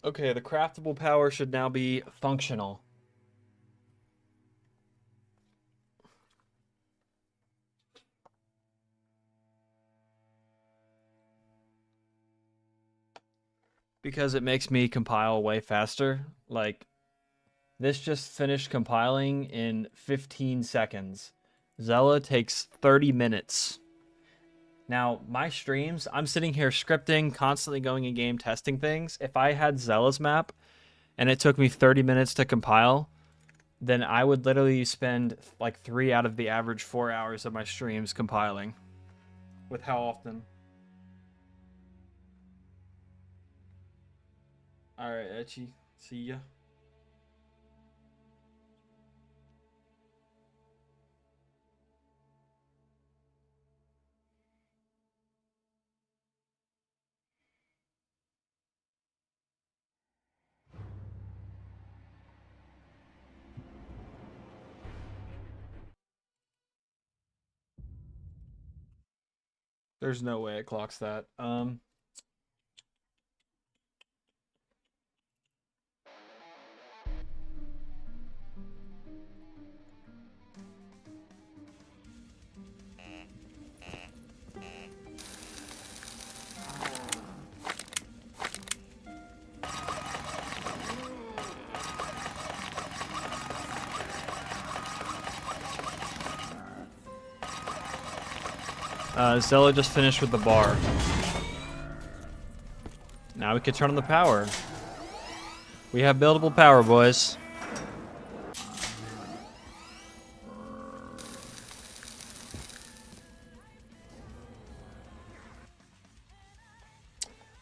Okay, the craftable power should now be functional. Because it makes me compile way faster. Like, this just finished compiling in 15 seconds. Zella takes 30 minutes. Now, my streams, I'm sitting here scripting, constantly going in game testing things. If I had Zella's map and it took me 30 minutes to compile, then I would literally spend like 3 out of the average 4 hours of my streams compiling. With how often? Alright, Etchy. See ya. There's no way it clocks that. Zella just finished with the bar. Now we can turn on the power. We have buildable power, boys.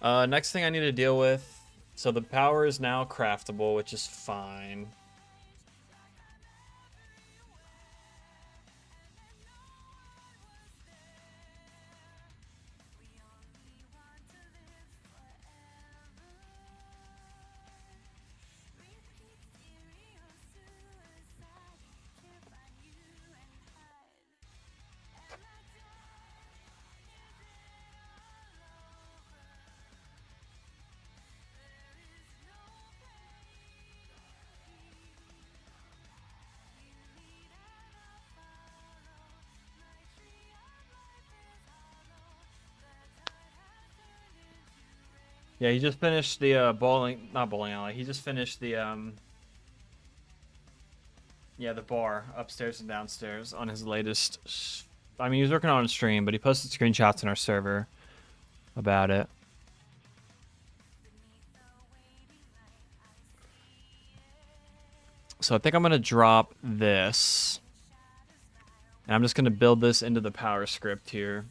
Next thing I need to deal with. So the power is now craftable, which is fine. Yeah, he just finished the not bowling alley. He just finished the yeah, the bar upstairs and downstairs on his latest. I mean, he was working on a stream, but he posted screenshots in our server about it. So I think I'm going to drop this. And I'm just going to build this into the power script here.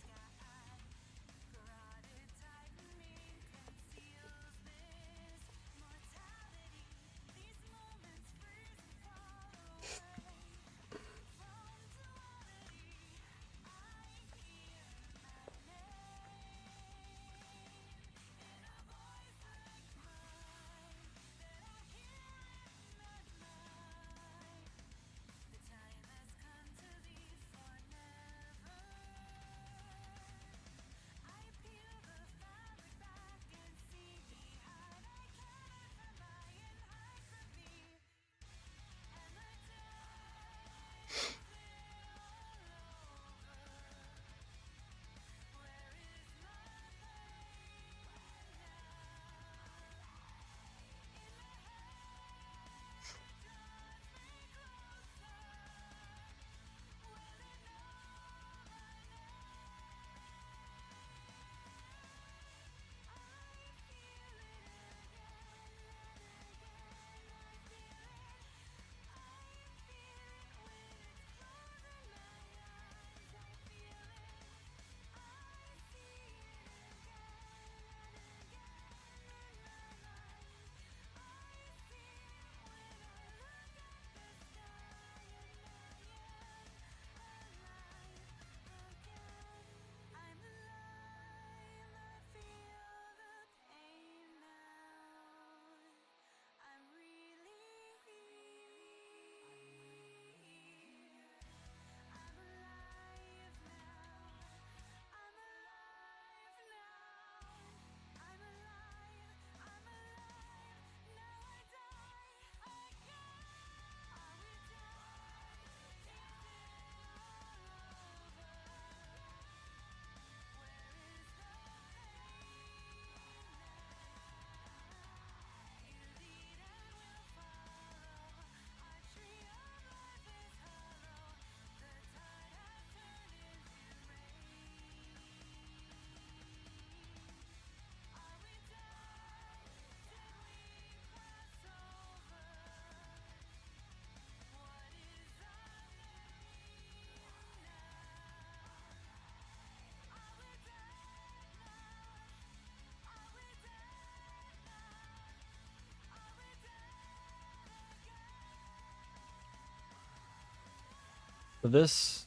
So this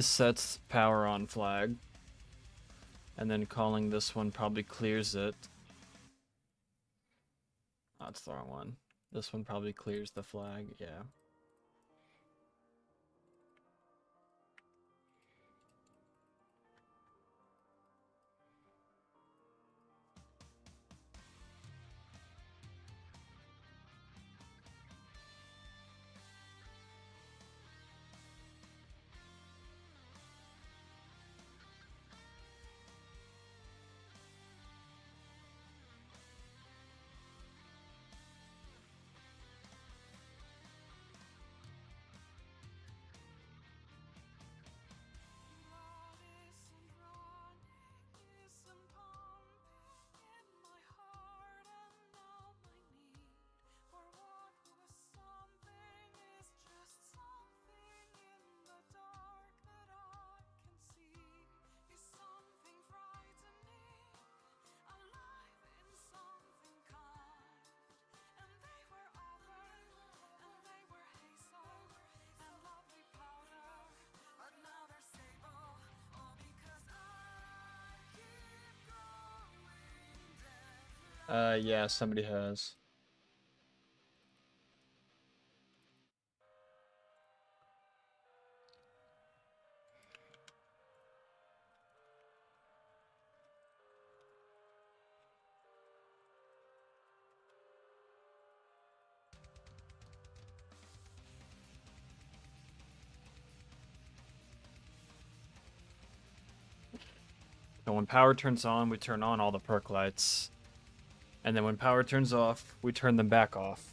sets power on flag. And then calling this one probably clears it. Oh, that's the wrong one. This one probably clears the flag, yeah. Yeah, somebody has. So when power turns on, we turn on all the perk lights. And then when power turns off, we turn them back off.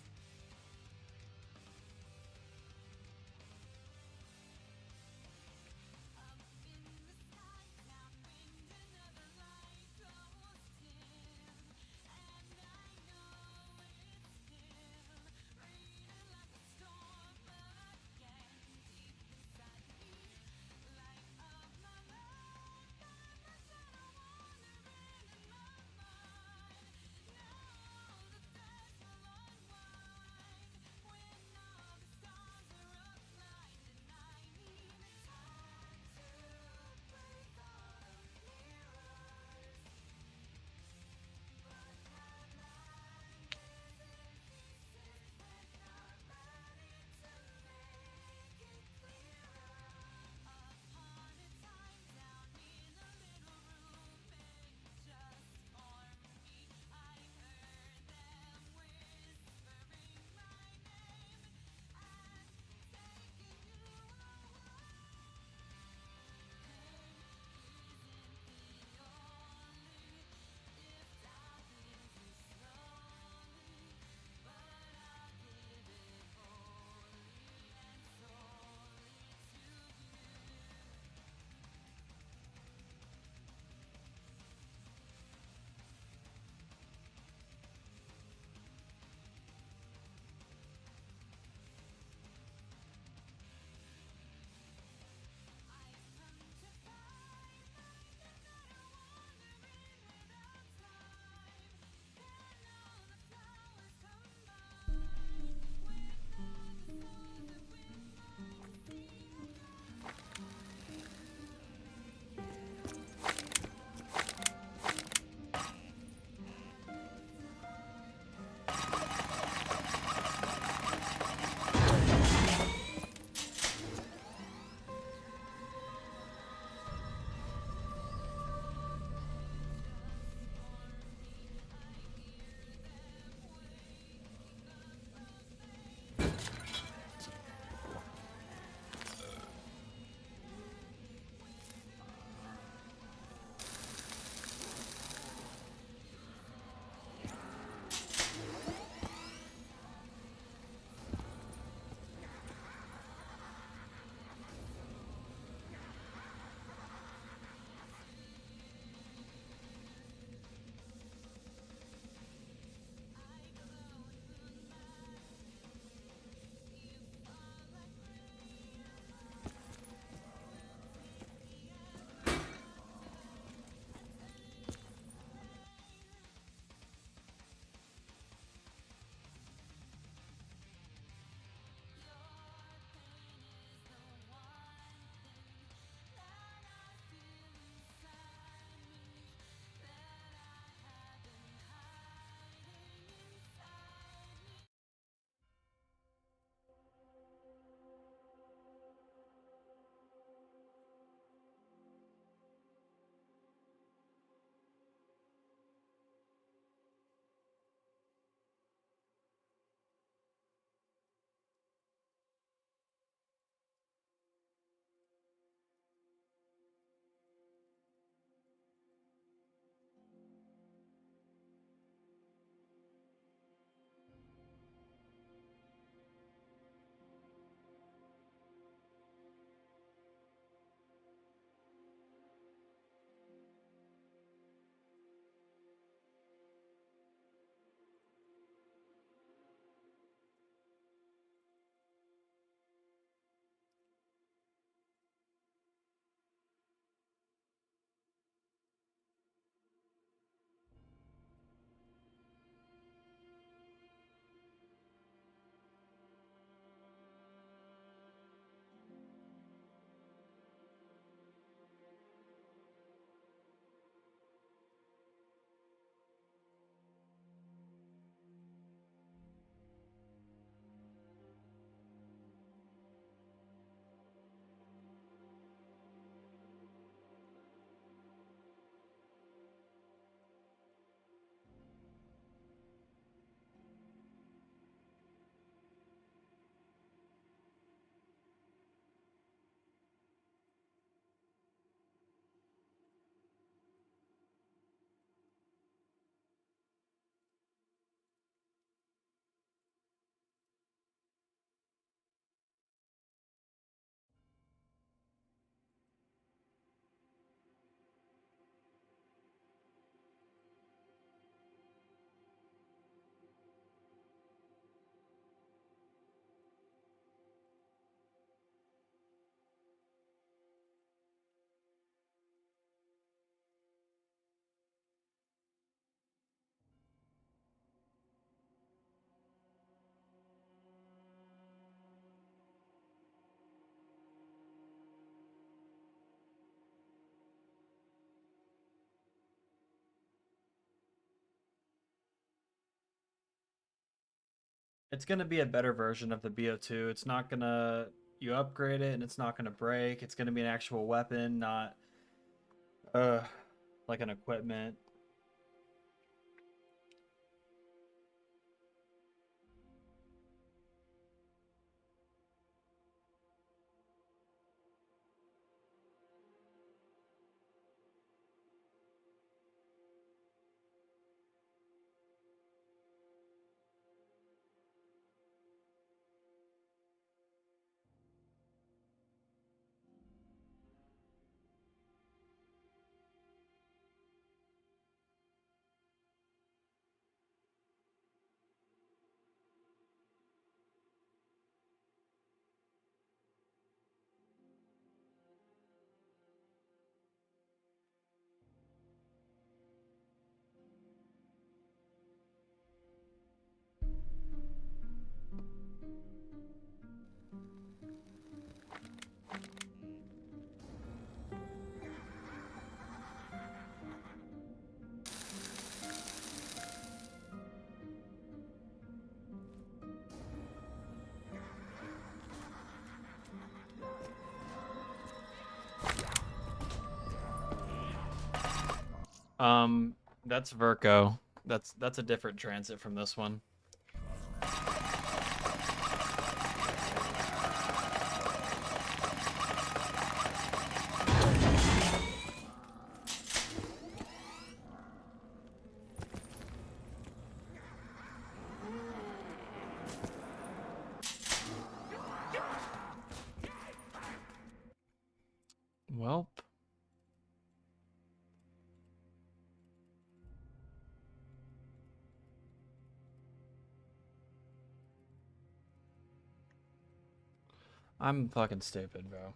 It's gonna be a better version of the BO2. It's not gonna you upgrade it and it's not gonna break. It's gonna be an actual weapon, not uh like an equipment. That's Verco. That's a different transit from this one. Welp. I'm fucking stupid, bro.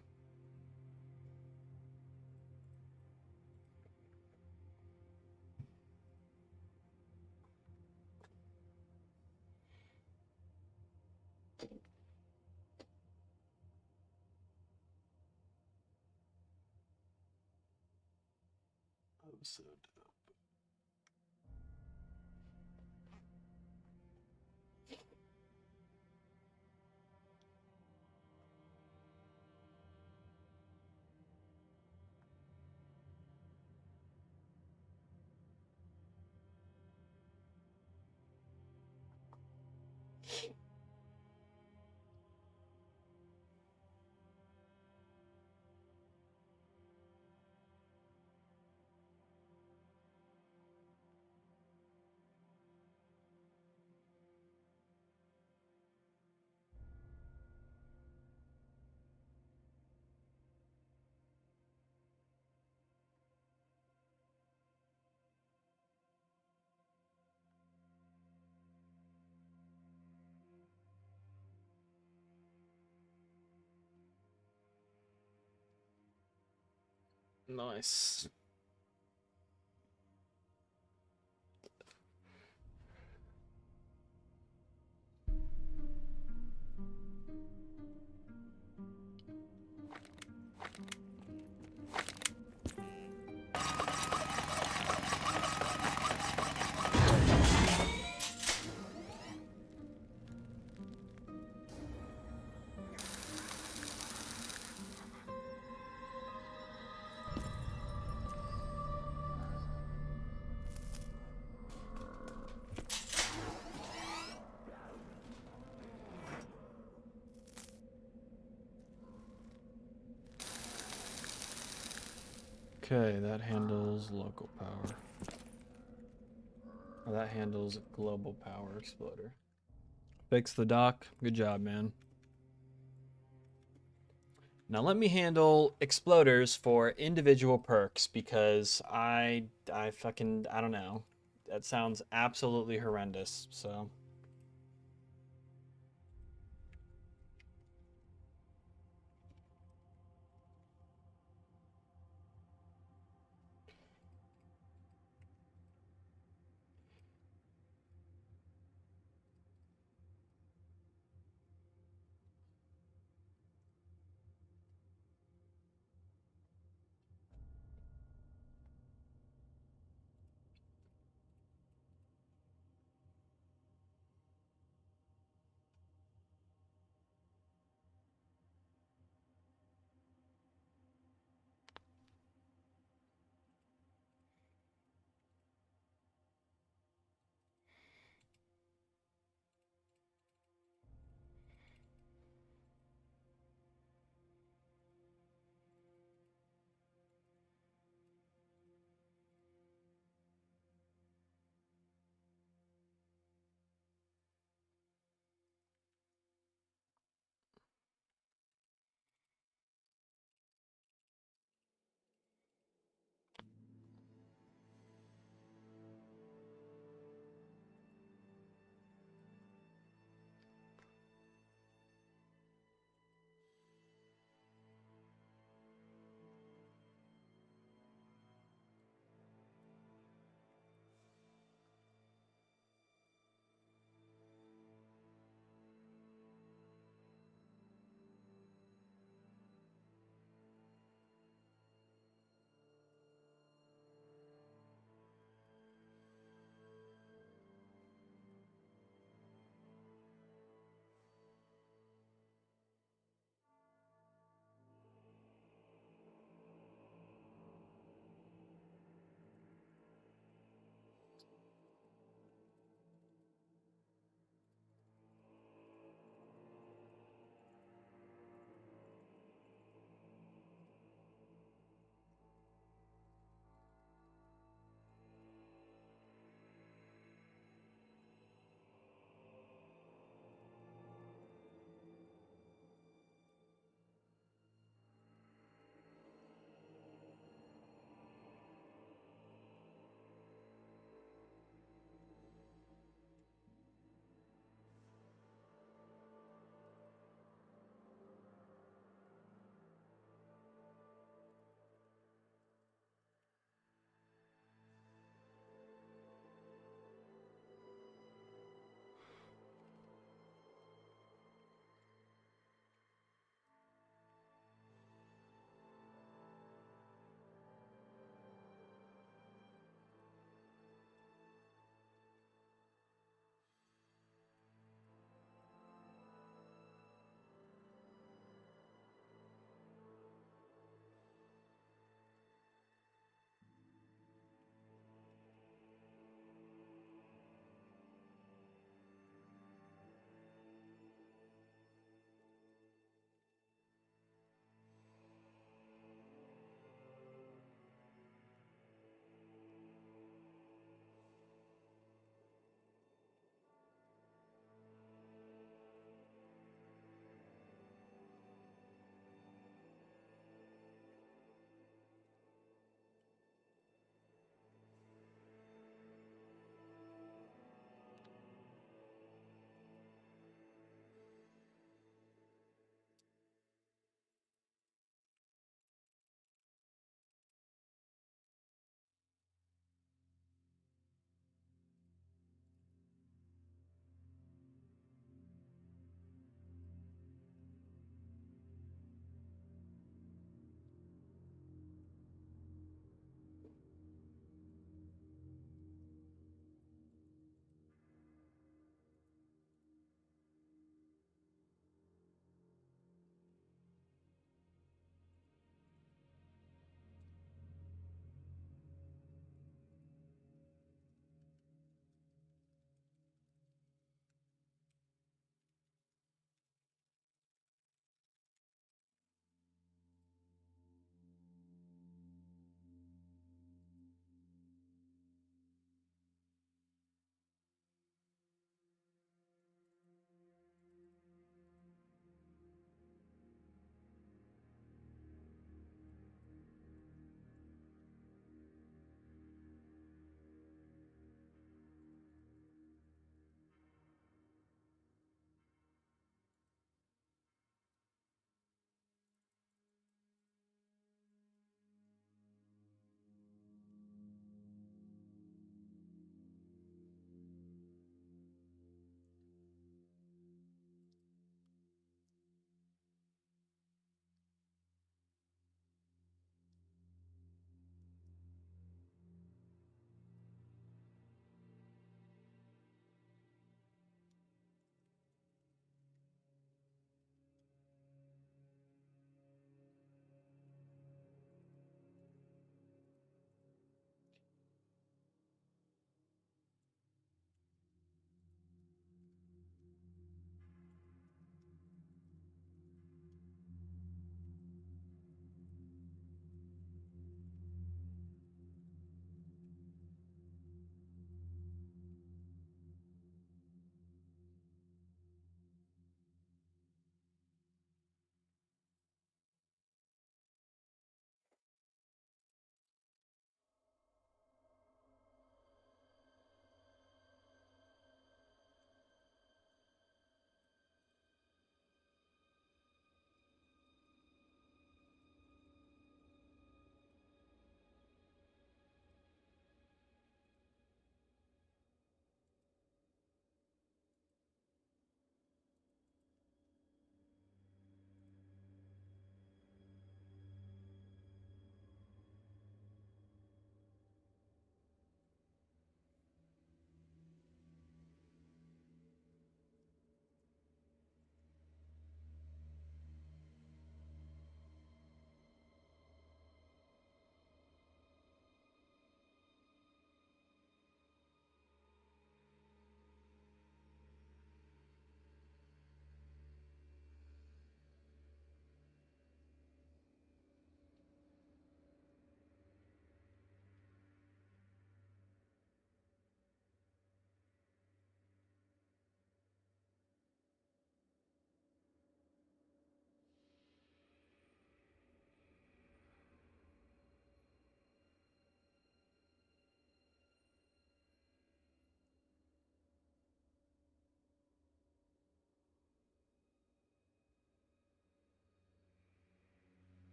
I'm so dumb. Nice. Okay, that handles local power. Oh, that handles global power exploder. Fix the dock. Good job, man. Now let me handle exploders for individual perks because I don't know. That sounds absolutely horrendous. So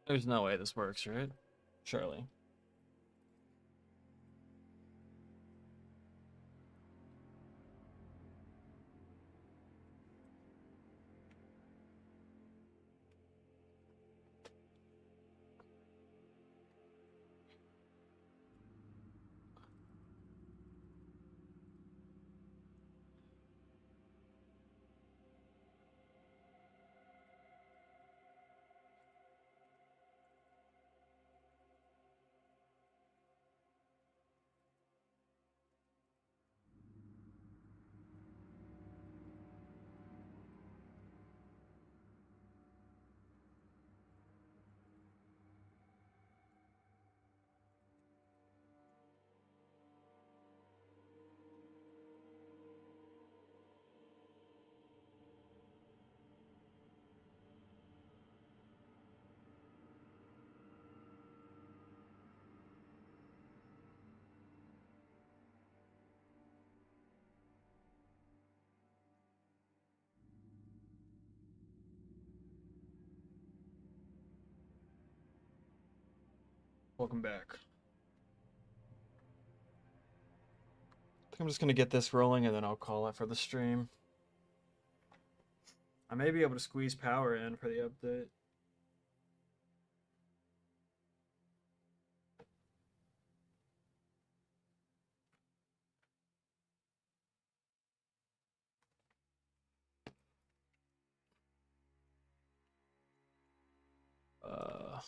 There's no way this works, right? Surely. Welcome back. I think I'm just gonna get this rolling and then I'll call it for the stream. I may be able to squeeze power in for the update. Uh...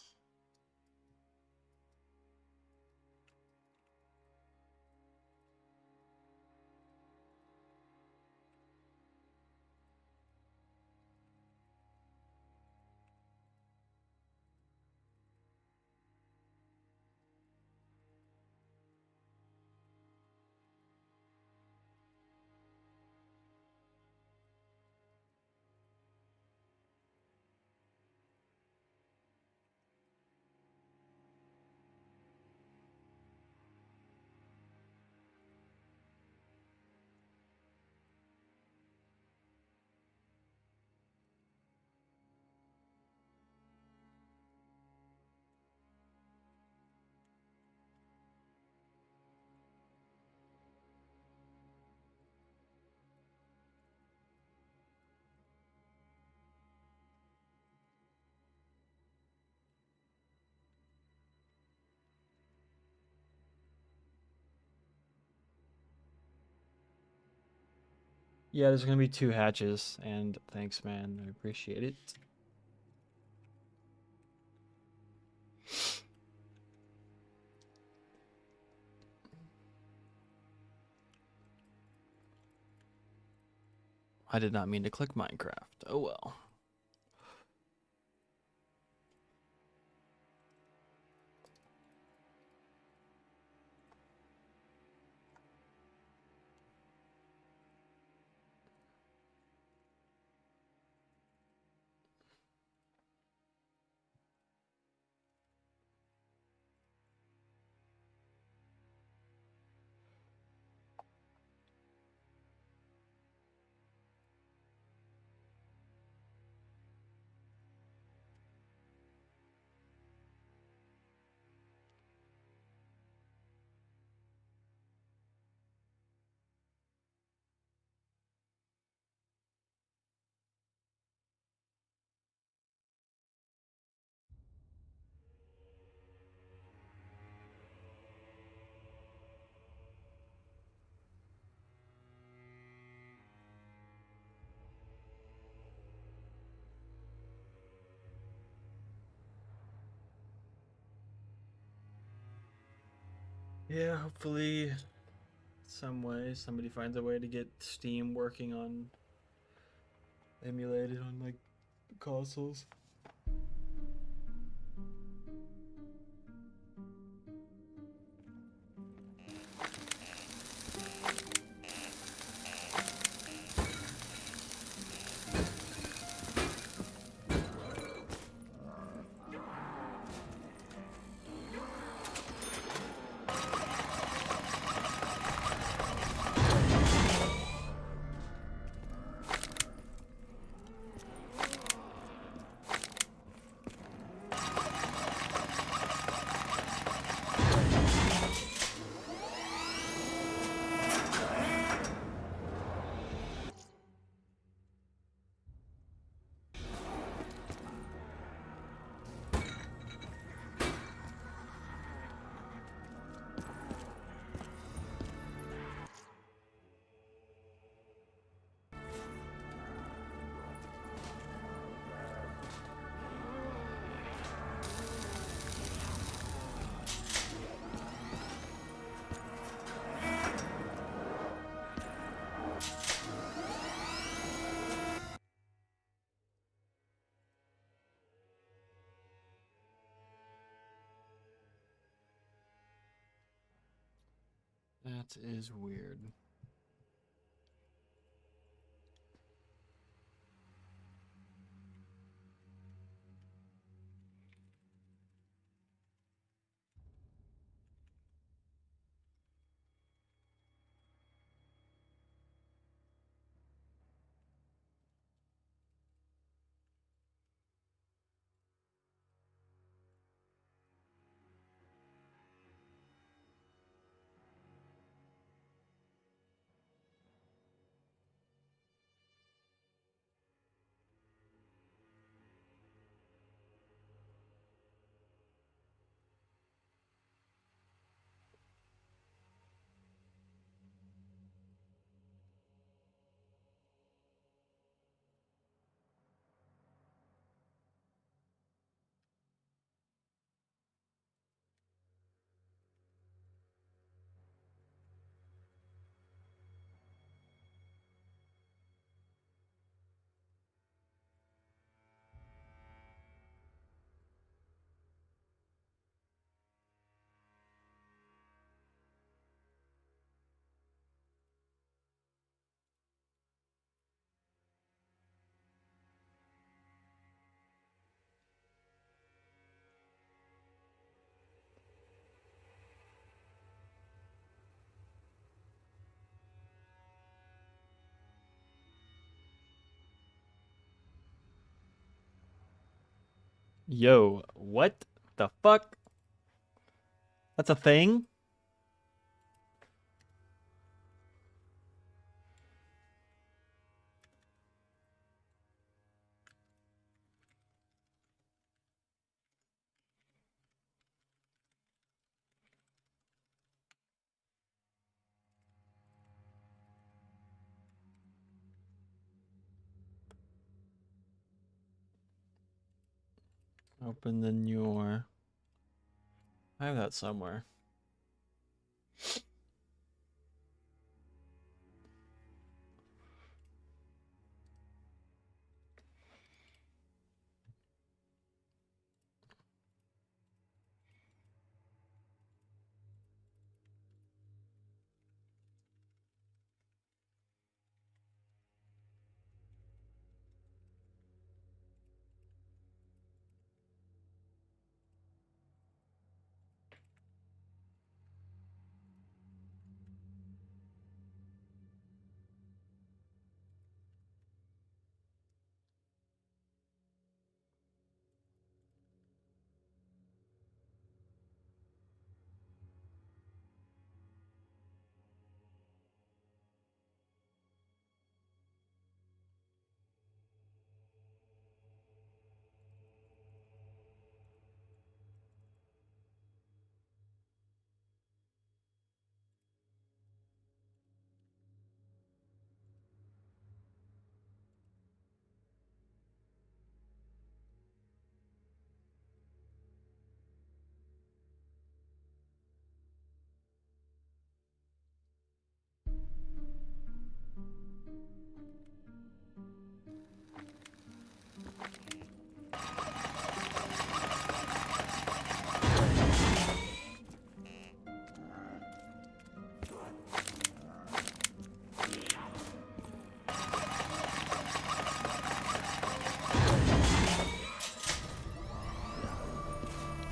Yeah, there's gonna be 2 hatches, and thanks, man. I appreciate it. I did not mean to click Minecraft. Oh well. Yeah, hopefully some way somebody finds a way to get Steam working on emulated on like consoles. That is weird. Yo, what the fuck? That's a thing? Open the newer. I have that somewhere.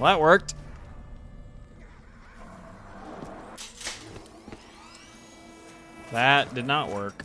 Well, that worked. That did not work.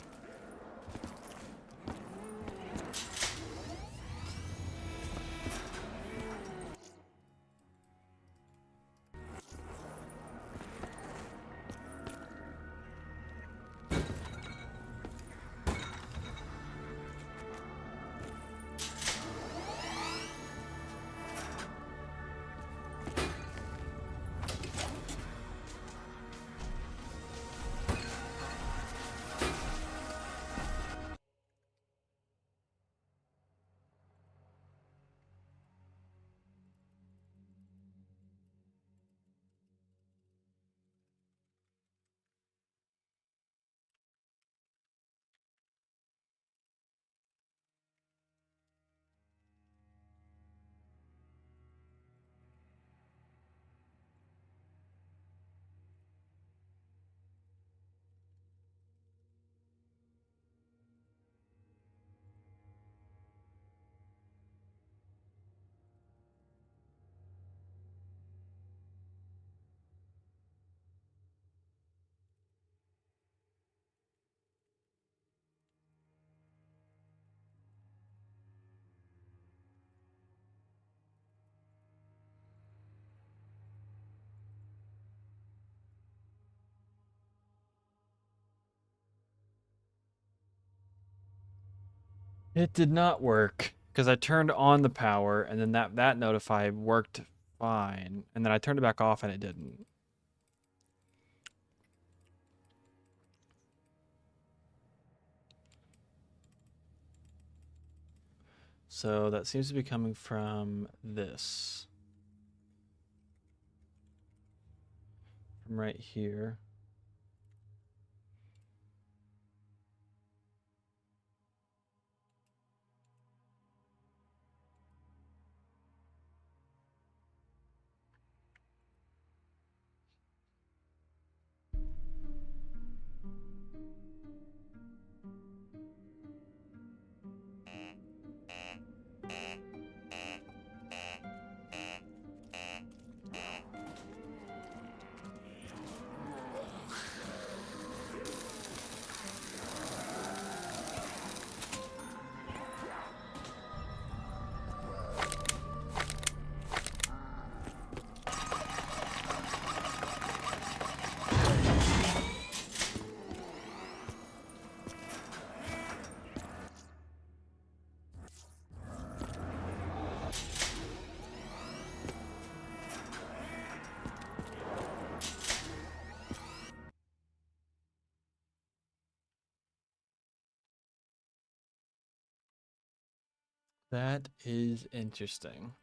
It did not work because I turned on the power and then that notify worked fine, and then I turned it back off and it didn't. So that seems to be coming from this. From right here. That is interesting.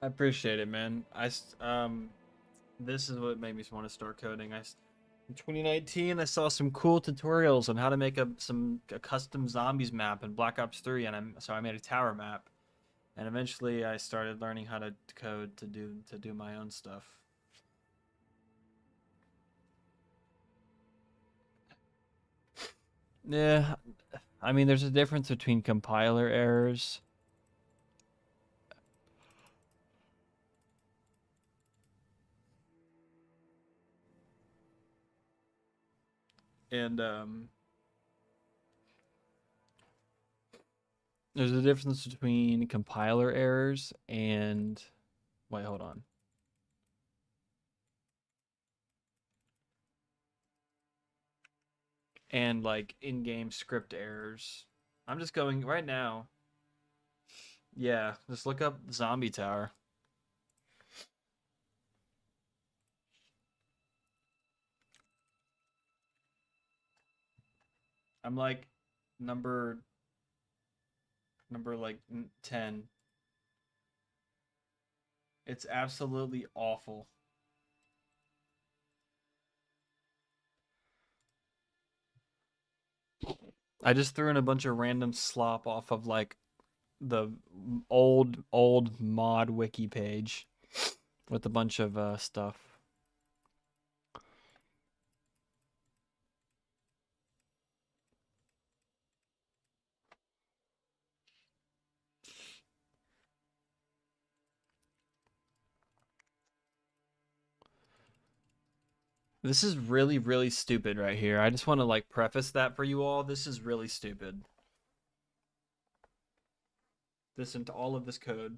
I appreciate it, man. This is what made me want to start coding. In 2019, I saw some cool tutorials on how to make a custom zombies map in Black Ops 3, and so I made a tower map. And eventually, I started learning how to code to do my own stuff. Yeah, I mean, there's a difference between compiler errors and there's a difference between compiler errors and wait, hold on. And like in-game script errors. I'm just going right now. Yeah, just look up Zombie Tower. I'm like number like 10. It's absolutely awful. I just threw in a bunch of random slop off of like the old mod wiki page with a bunch of stuff. This is really, really stupid right here. I just want to like preface that for you all. This is really stupid. Listen to all of this code.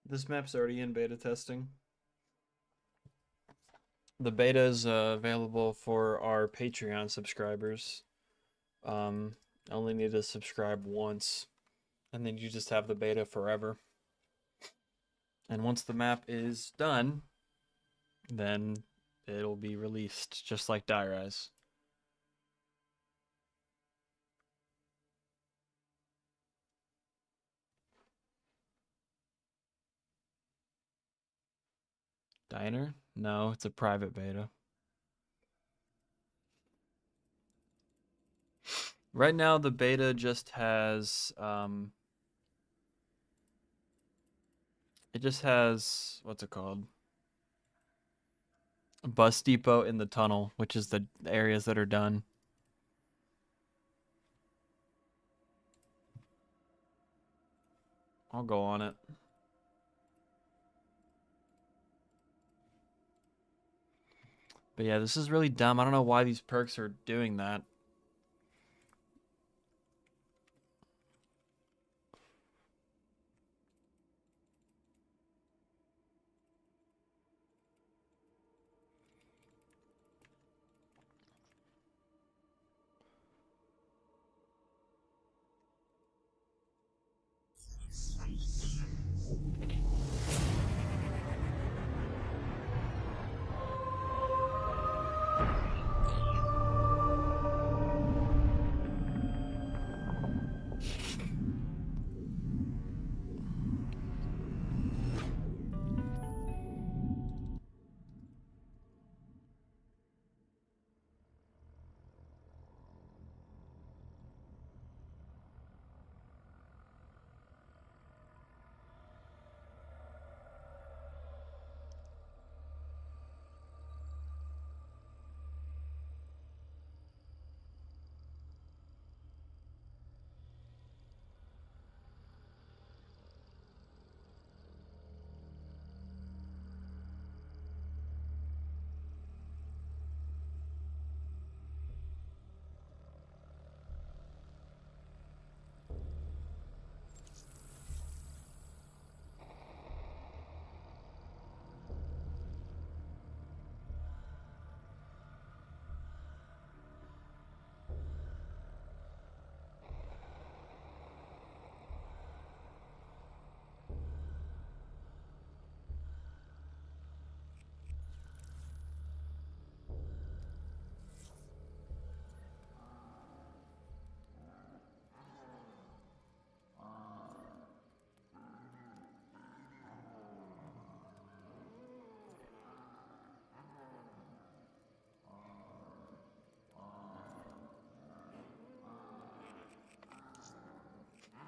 This map's already in beta testing. The beta is available for our Patreon subscribers. I only need to subscribe once, and then you just have the beta forever. And once the map is done, then it'll be released, just like Die Rise. Diner? No, it's a private beta. Right now, the beta just has, it just has, what's it called? Bus depot in the tunnel, which is the areas that are done. I'll go on it. But yeah, this is really dumb. I don't know why these perks are doing that.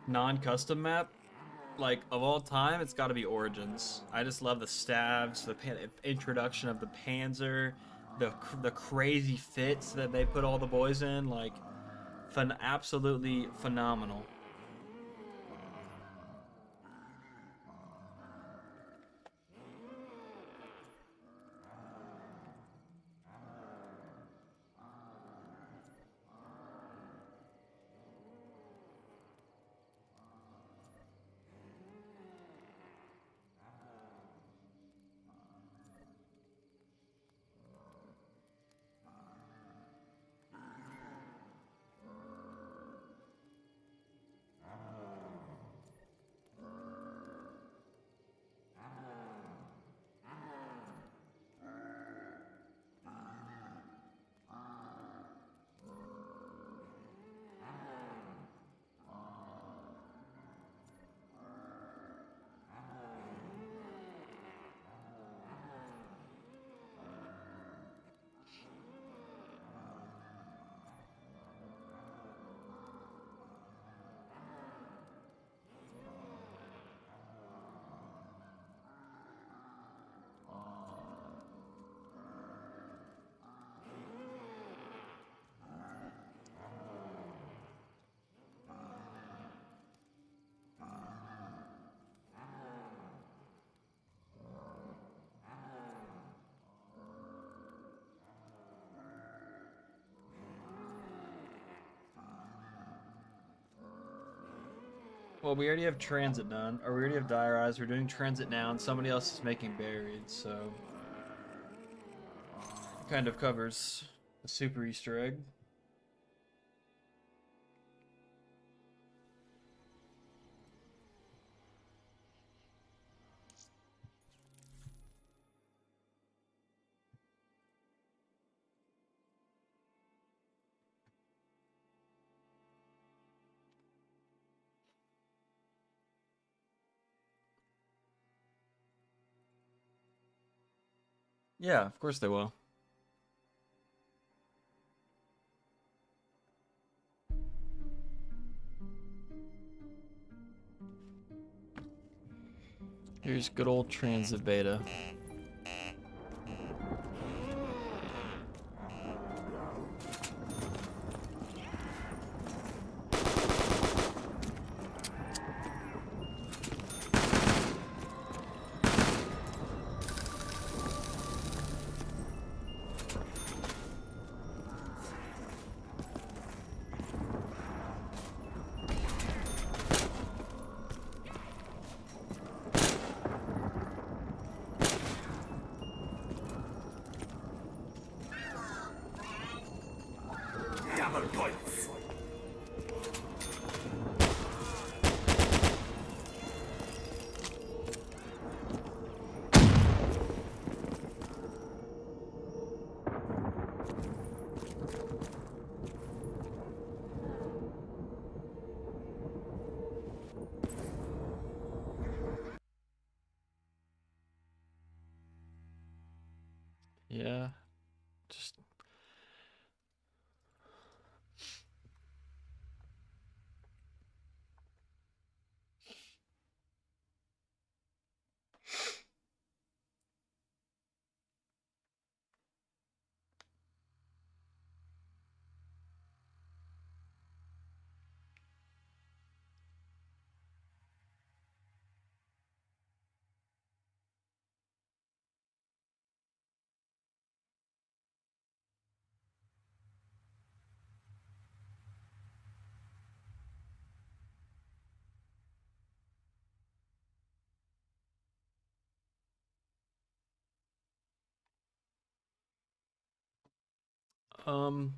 non-custom map, like of all time, it's got to be Origins. I just love the stabs, the introduction of the Panzer, the crazy fits that they put all the boys in, like absolutely phenomenal. Well, we already have TranZit done, or we already have Diarize. We're doing TranZit now, and somebody else is making Buried, so it kind of covers the super Easter egg. Yeah, of course they will. Here's good old TranZit beta. Yeah, just um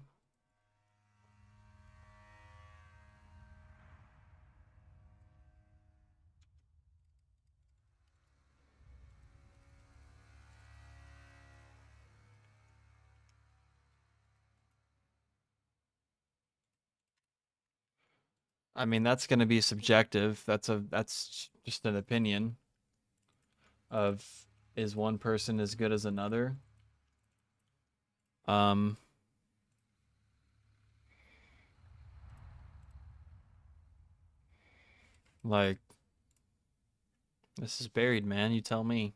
I mean that's going to be subjective. That's just an opinion of is one person as good as another. Um Like, this is buried, man. You tell me.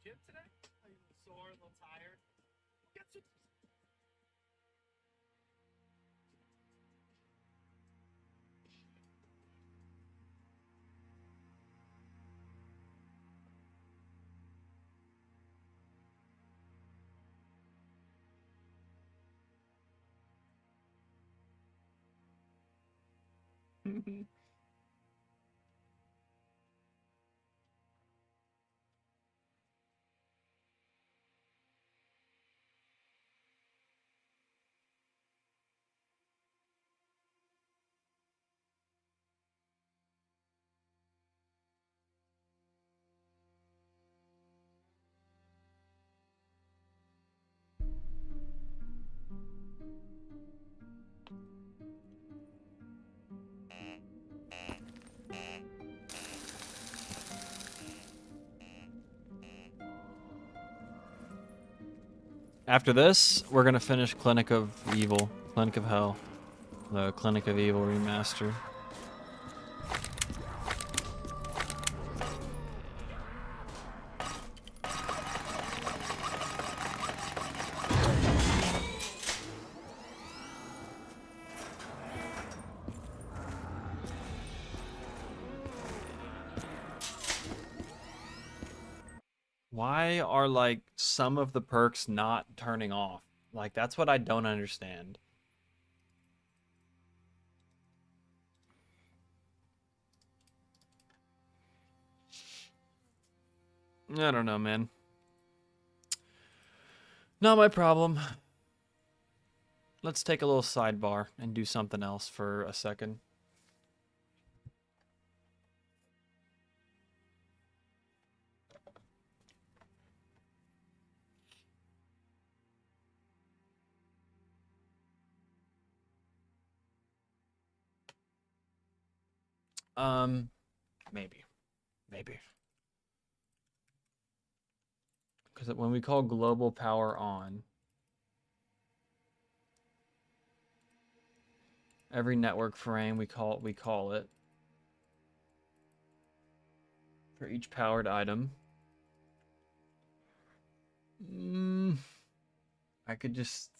Gym today? Are you a little sore, a little tired? Get some. After this, we're gonna finish Clinic of Evil, Clinic of Hell, the Clinic of Evil remaster. Why are like some of the perks not turning off? Like that's what I don't understand. I don't know, man. Not my problem. Let's take a little sidebar and do something else for a second. Maybe. Because when we call global power on, every network frame we call it for each powered item. I could just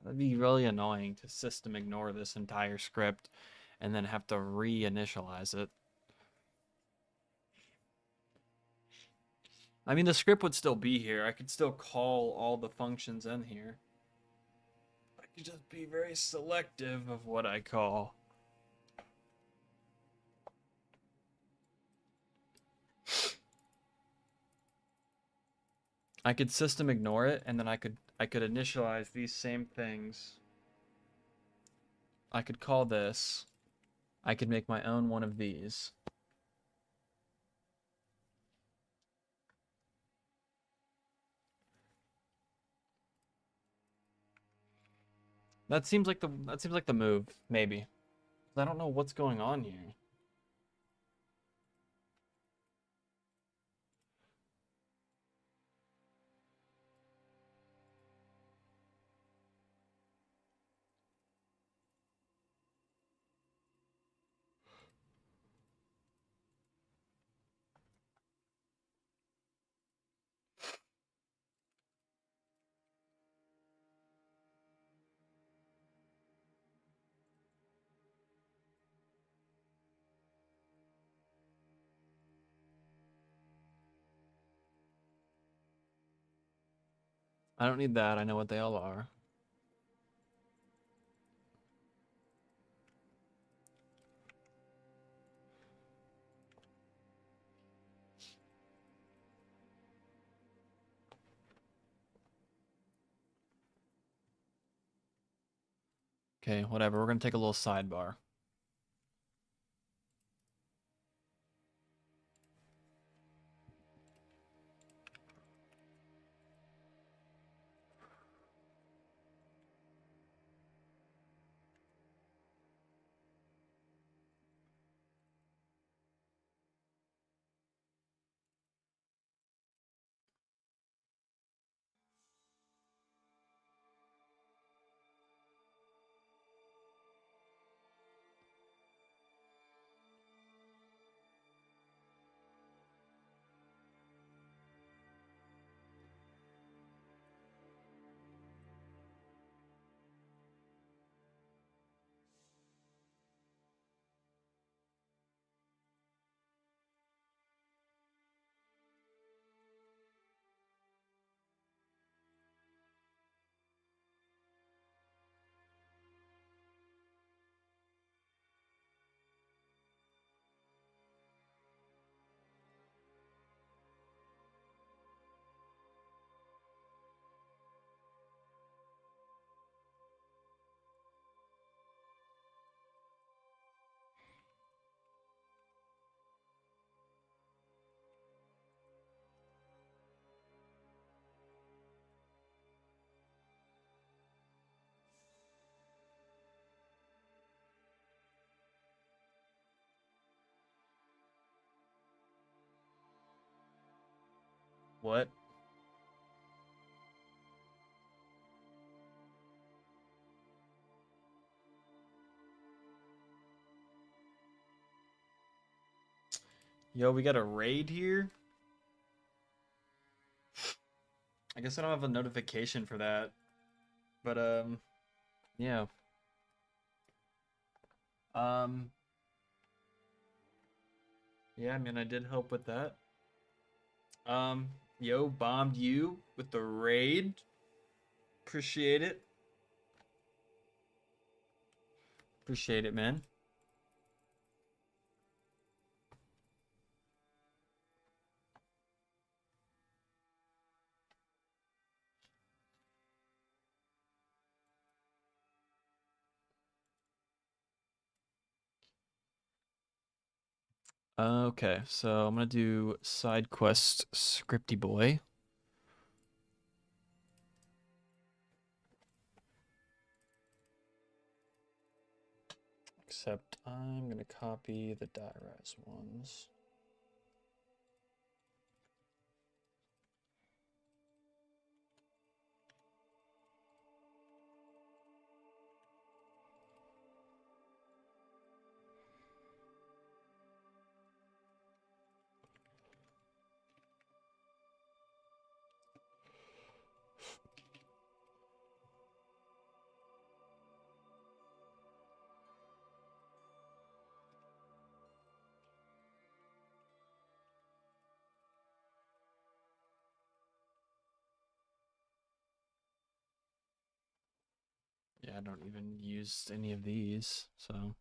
that'd be really annoying to system ignore this entire script and then have to reinitialize it. I mean, the script would still be here. I could still call all the functions in here. I could just be very selective of what I call. I could system ignore it, and then I could initialize these same things. I could call this. I could make my own one of these. That seems like the move, maybe. I don't know what's going on here. I don't need that. I know what they all are. Okay, whatever. We're going to take a little sidebar. What? Yo, we got a raid here? I guess I don't have a notification for that. But, yeah. Yeah, I mean, I did help with that. Yo, bombed you with the raid. Appreciate it. Appreciate it, man. Okay, so I'm gonna do side quest Scripty Boy. Except I'm gonna copy the die-rise ones. Yeah, I don't even use any of these, so.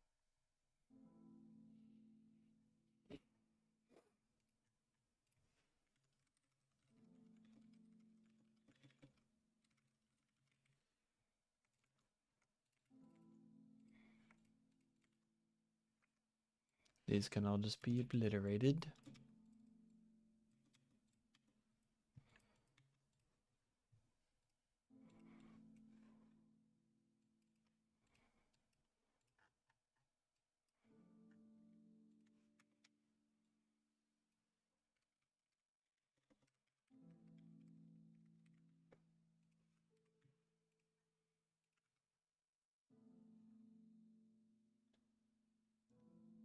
These can all just be obliterated.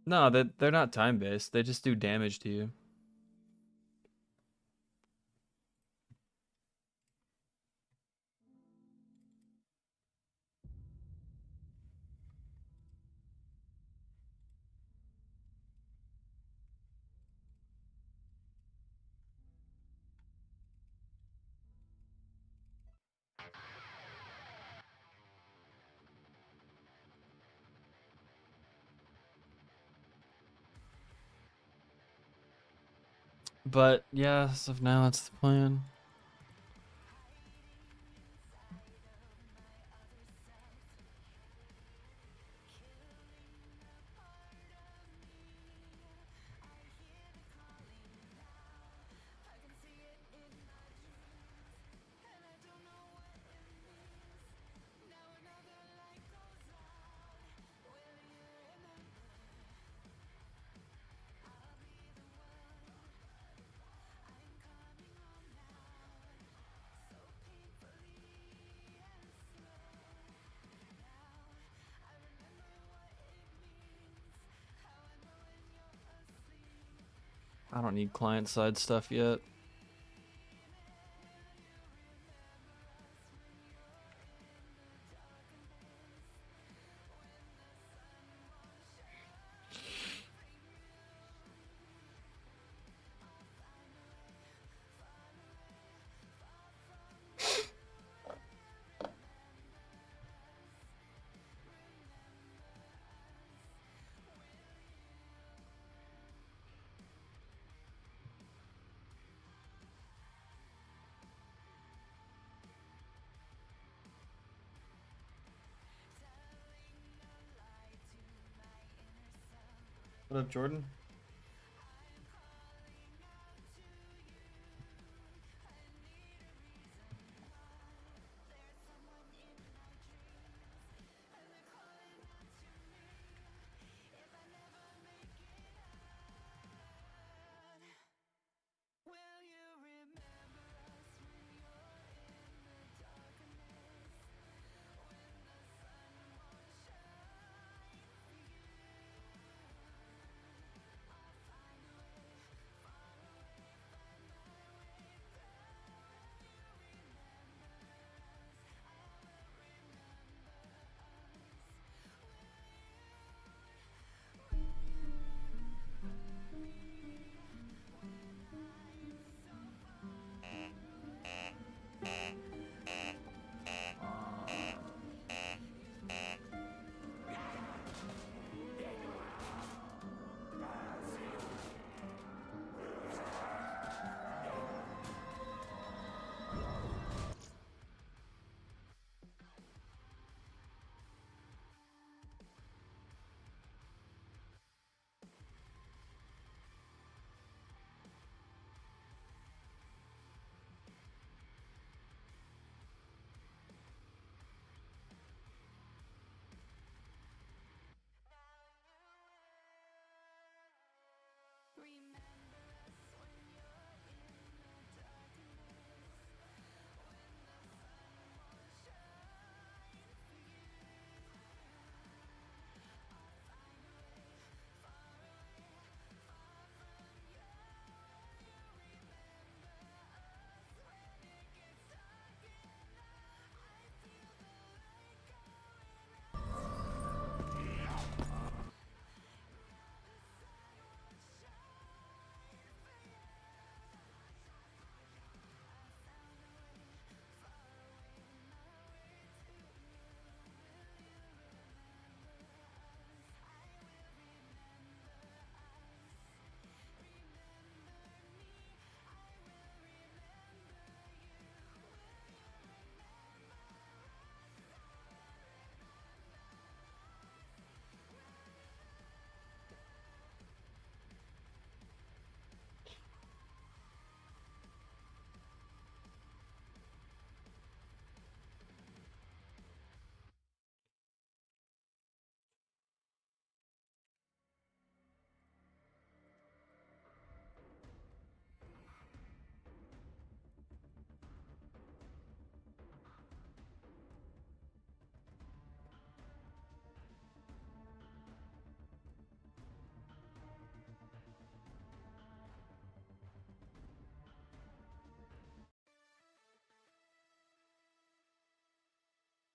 No, they're not time-based. They just do damage to you. But yeah, as of now, that's the plan. I don't need client-side stuff yet. What up, Jordan?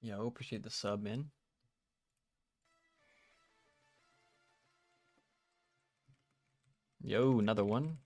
Yo, appreciate the sub, man. Yo, another one.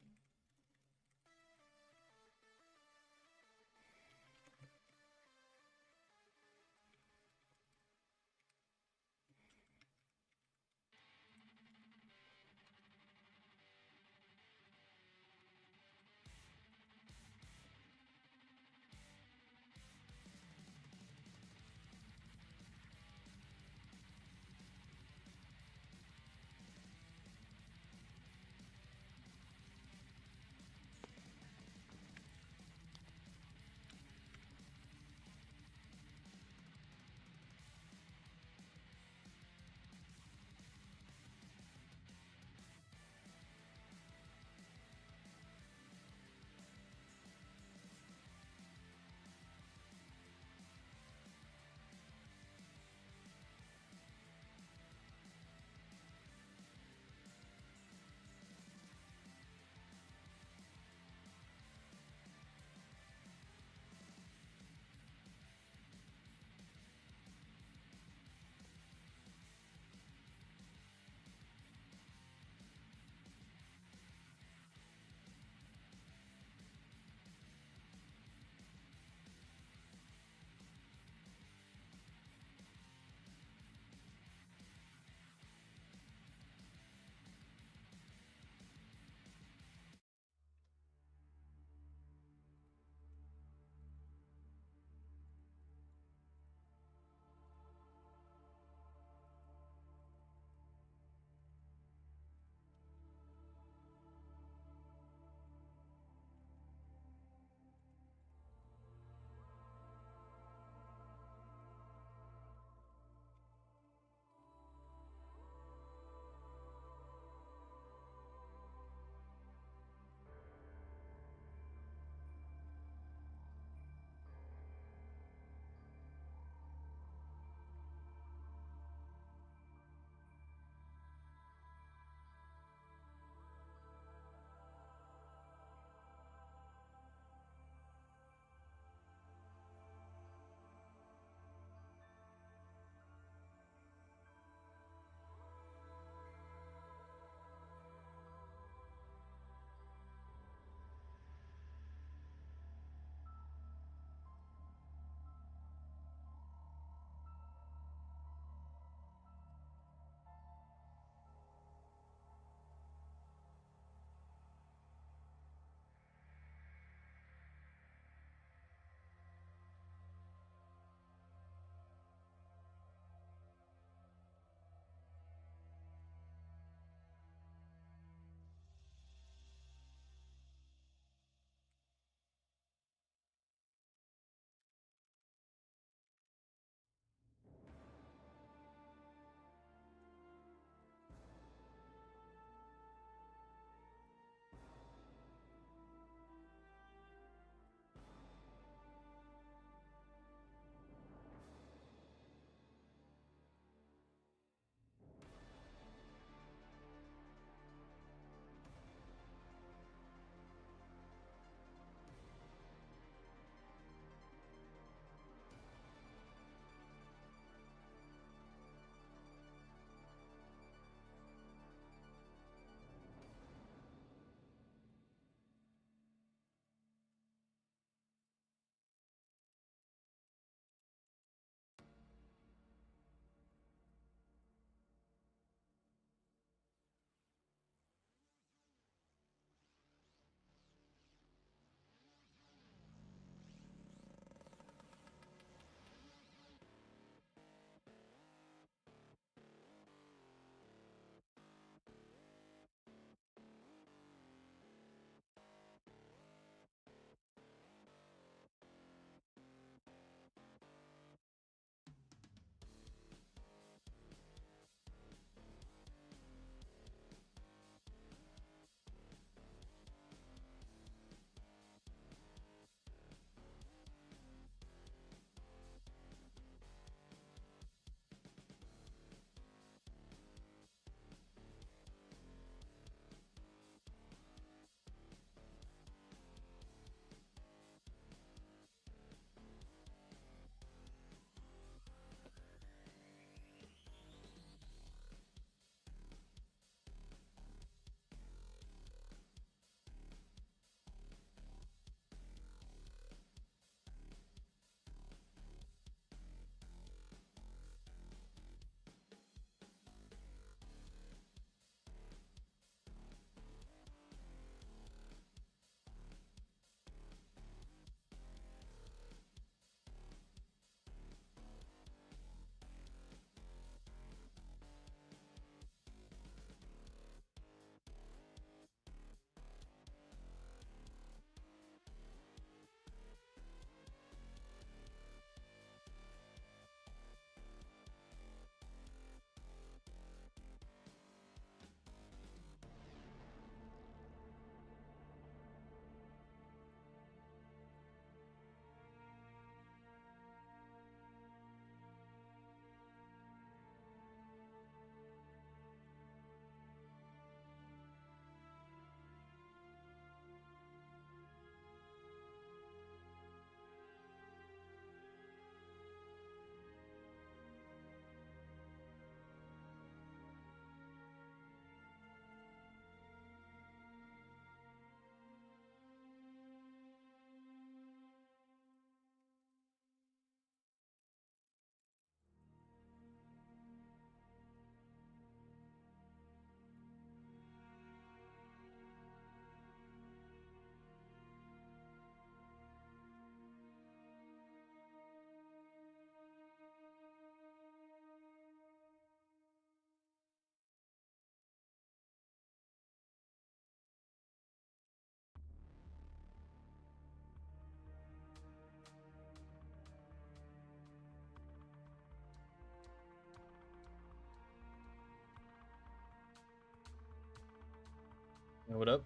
What up?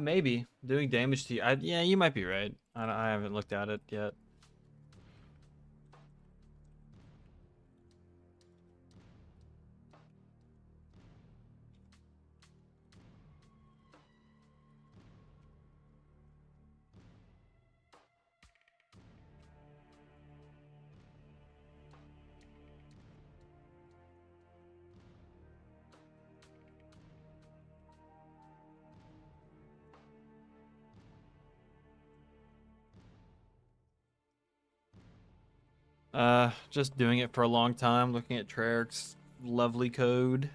Maybe doing damage to you. Yeah, you might be right. I haven't looked at it yet. Just doing it for a long time, looking at Treyarch's lovely code.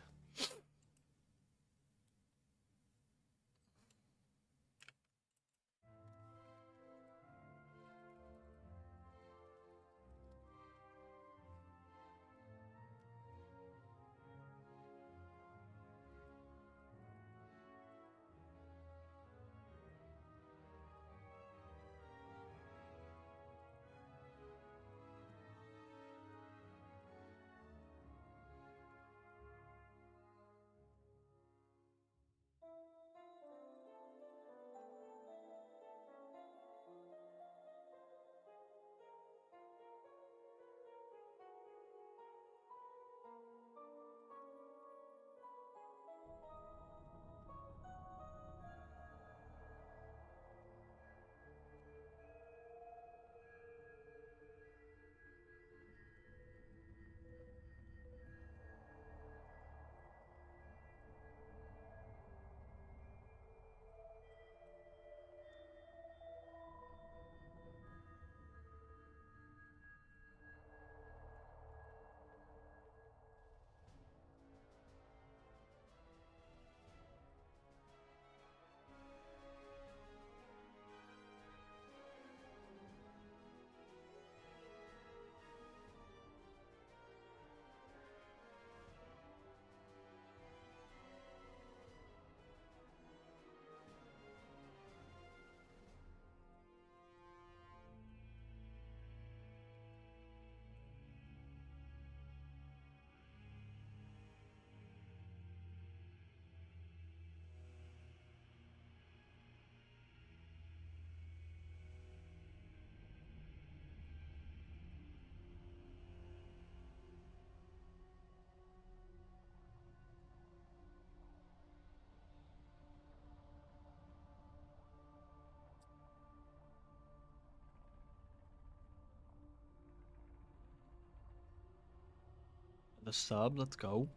The sub, let's go.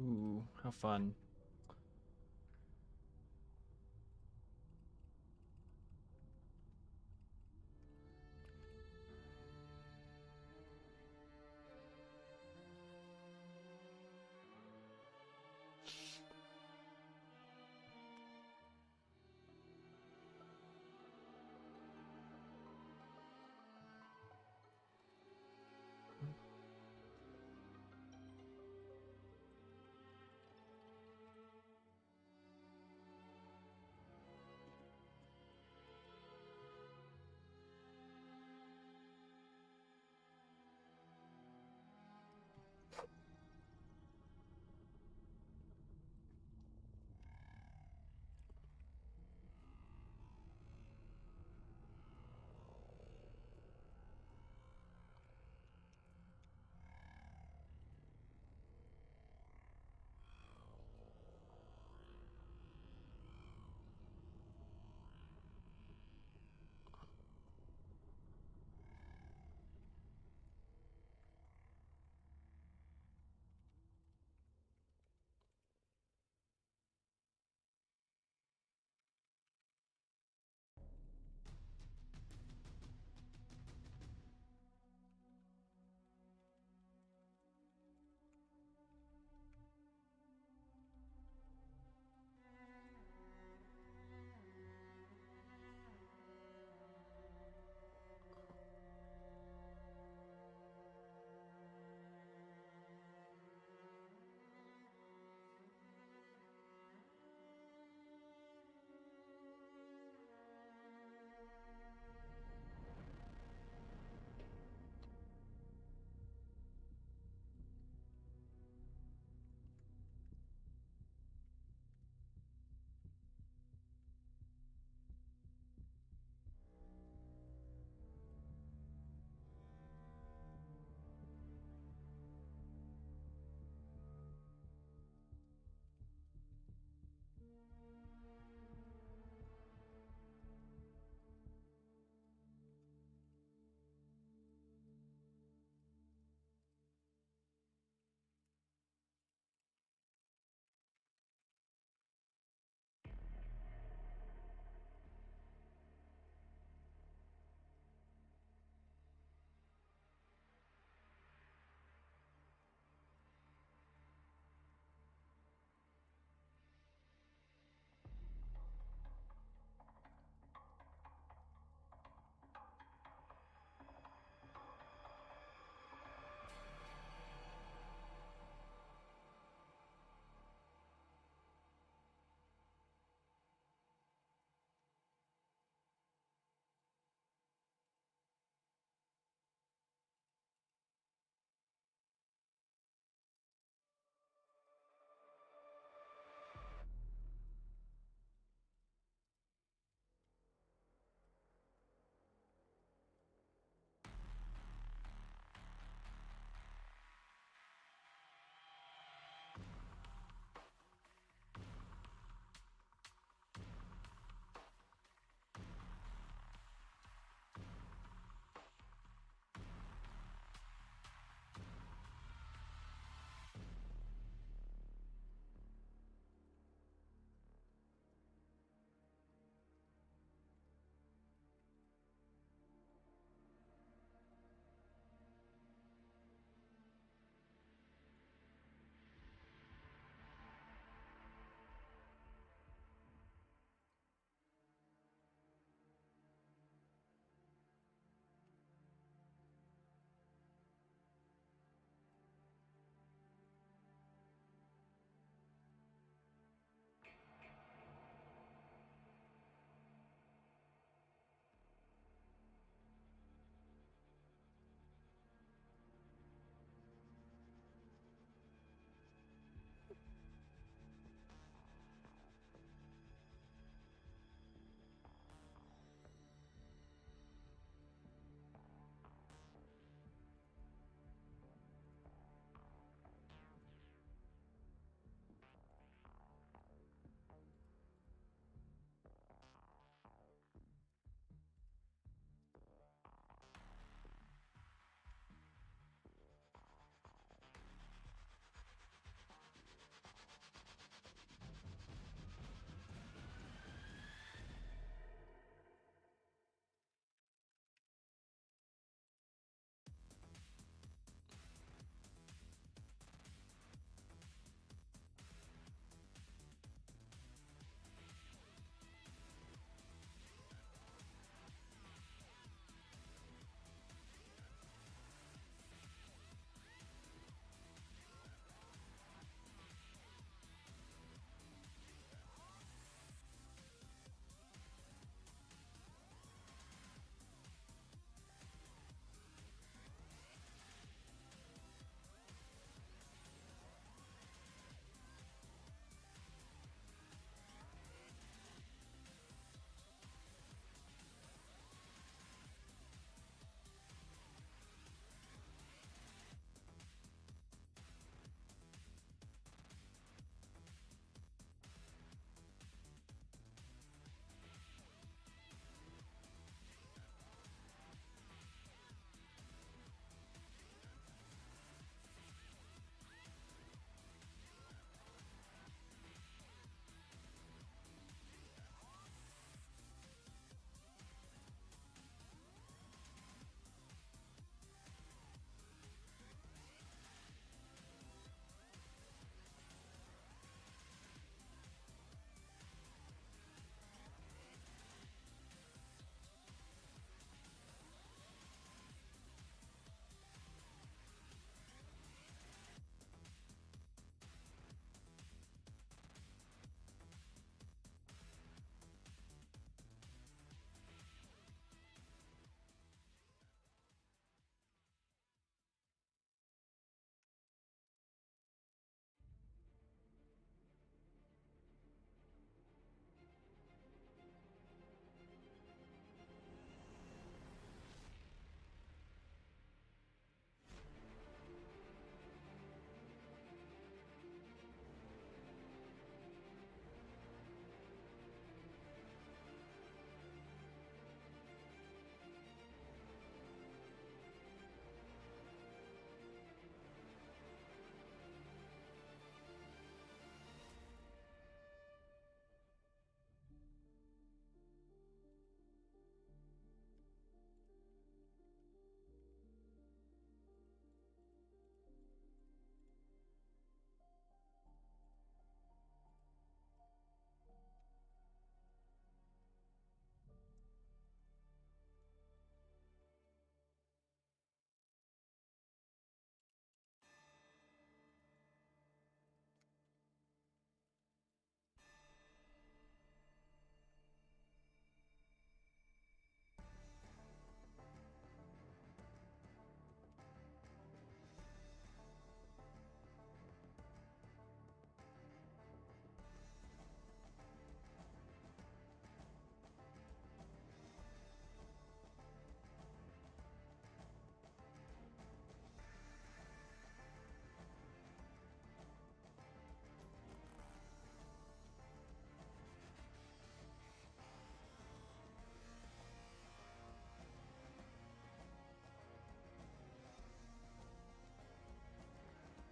Ooh, how fun.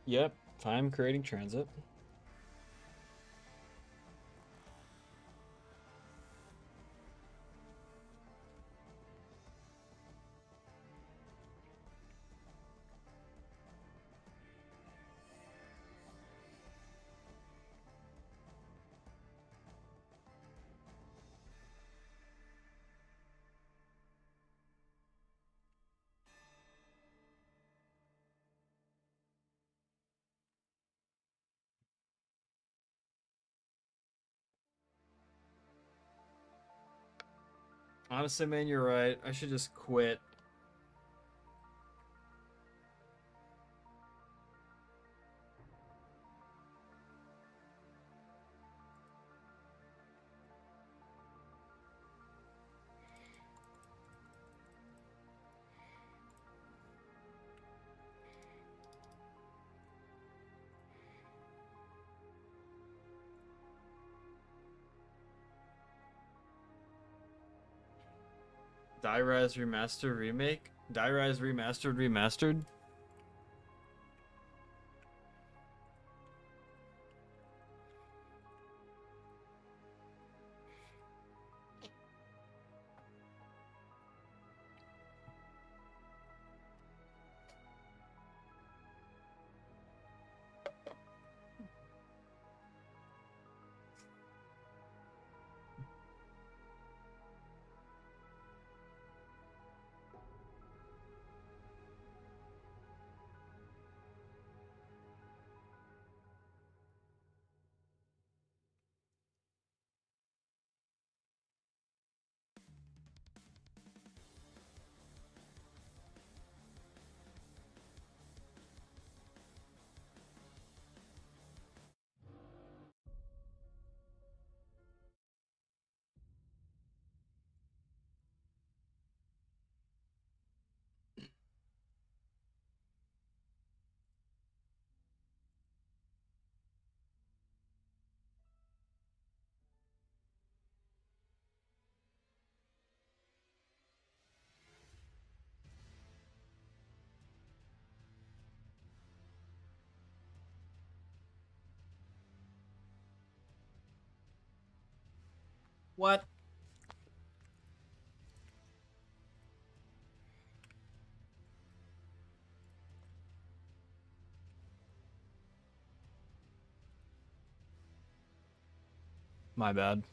Yep, I'm creating TranZit. Honestly, man, you're right. I should just quit. Die-Rise Remastered Remake? Die-Rise Remastered Remastered? What? My bad.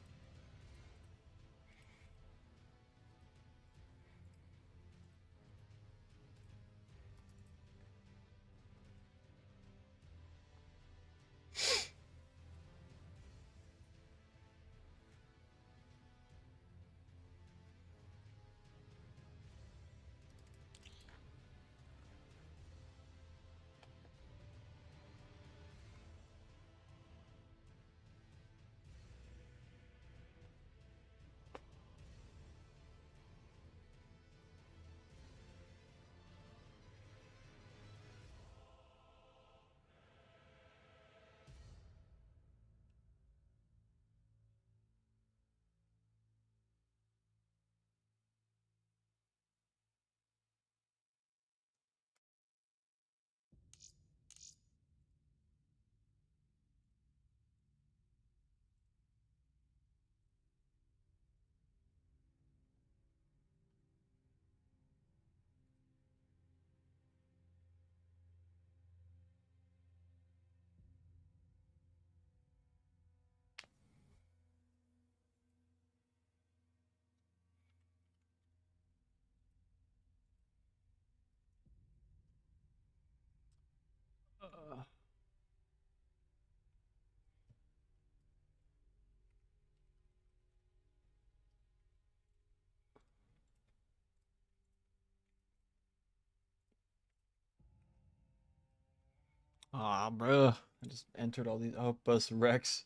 Ah, bruh. I just entered all these. Oh, bus wrecks.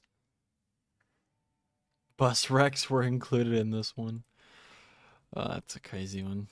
Bus wrecks were included in this one. That's a crazy one.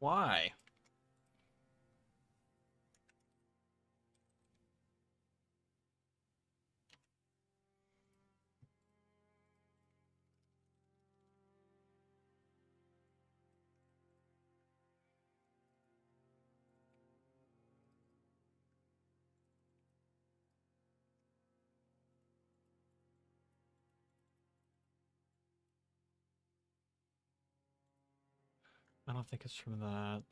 Why? I don't think it's from that.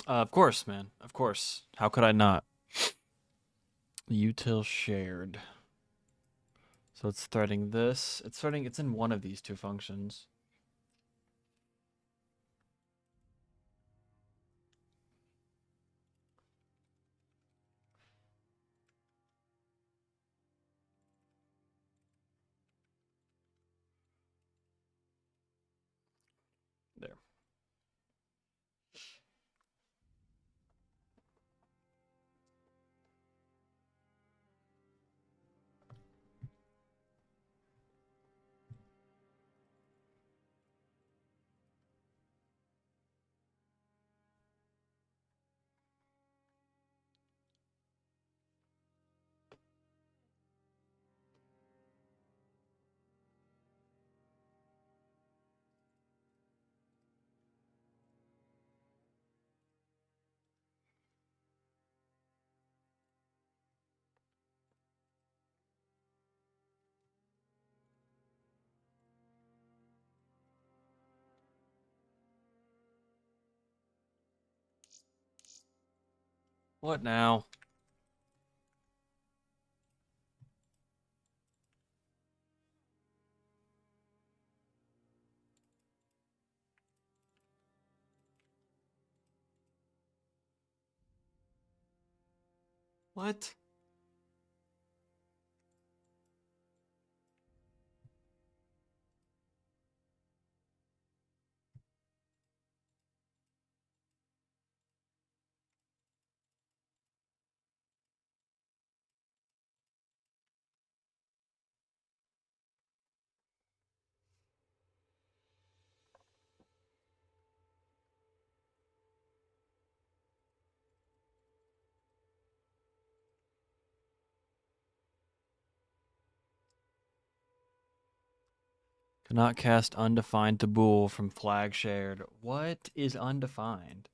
Of course, man. Of course. How could I not? Util shared. So it's threading this. It's in one of these two functions. There. What now? What? Cannot cast undefined taboo from flag shared. What is undefined?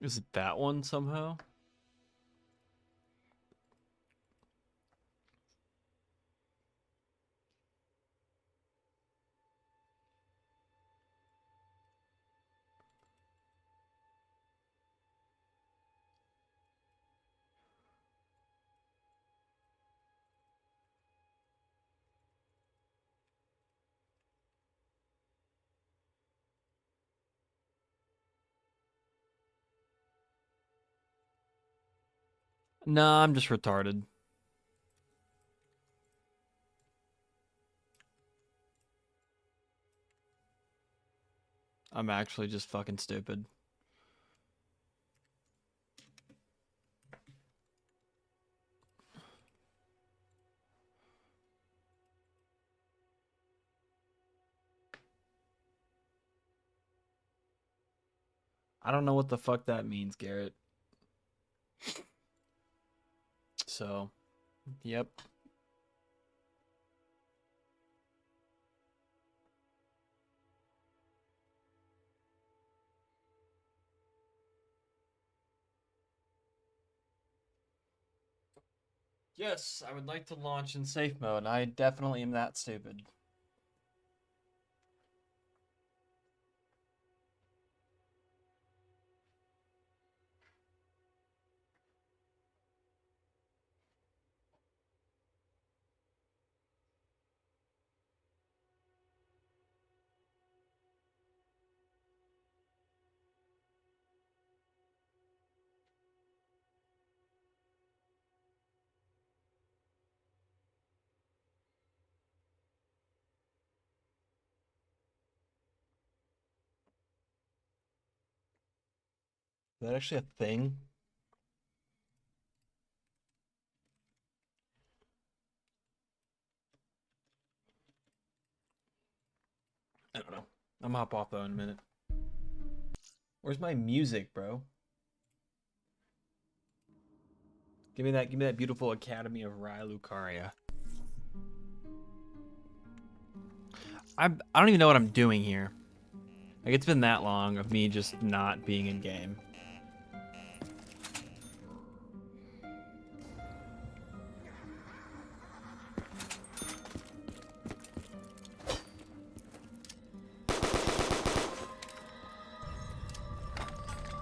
Is it that one somehow? Nah, I'm just retarded. I'm actually just fucking stupid. I don't know what the fuck that means, Garrett. So, yep. Yes, I would like to launch in safe mode. I definitely am that stupid. Is that actually a thing? I don't know. I'm gonna hop off though in a minute. Where's my music, bro? Give me that beautiful Academy of Rai Lucaria. I don't even know what I'm doing here. Like, it's been that long of me just not being in game.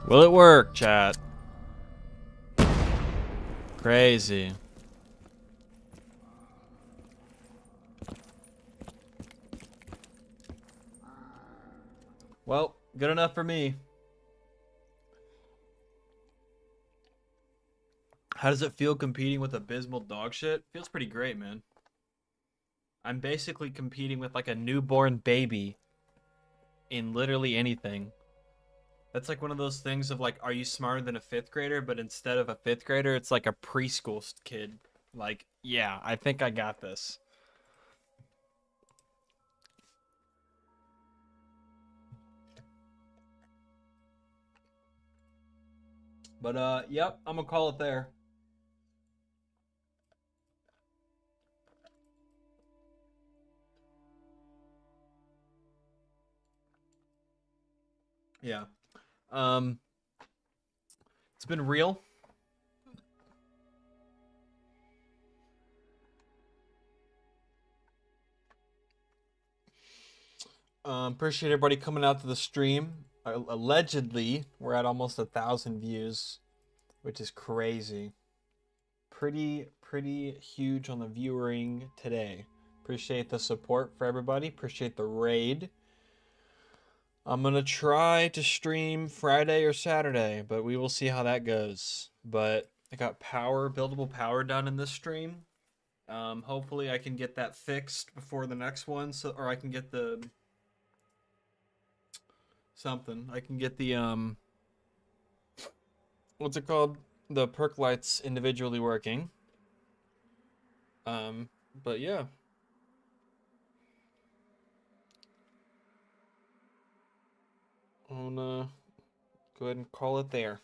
Will it work, chat? Crazy. Well, good enough for me. How does it feel competing with abysmal dog shit? Feels pretty great, man. I'm basically competing with like a newborn baby in literally anything. That's like one of those things of like, are you smarter than a fifth grader? But instead of a fifth grader, it's like a preschool kid. Like, yeah, I think I got this. But yep, I'm gonna call it there. Yeah. Um, it's been real. Appreciate everybody coming out to the stream. Allegedly, we're at almost 1,000 views, which is crazy. Pretty huge on the viewing today. Appreciate the support for everybody. Appreciate the raid. I'm gonna try to stream Friday or Saturday, but we will see how that goes. But I got buildable power done in this stream. Hopefully I can get that fixed before the next one, or I can get the something. I can get the what's it called? The perk lights individually working. But yeah. I'm gonna go ahead and call it there.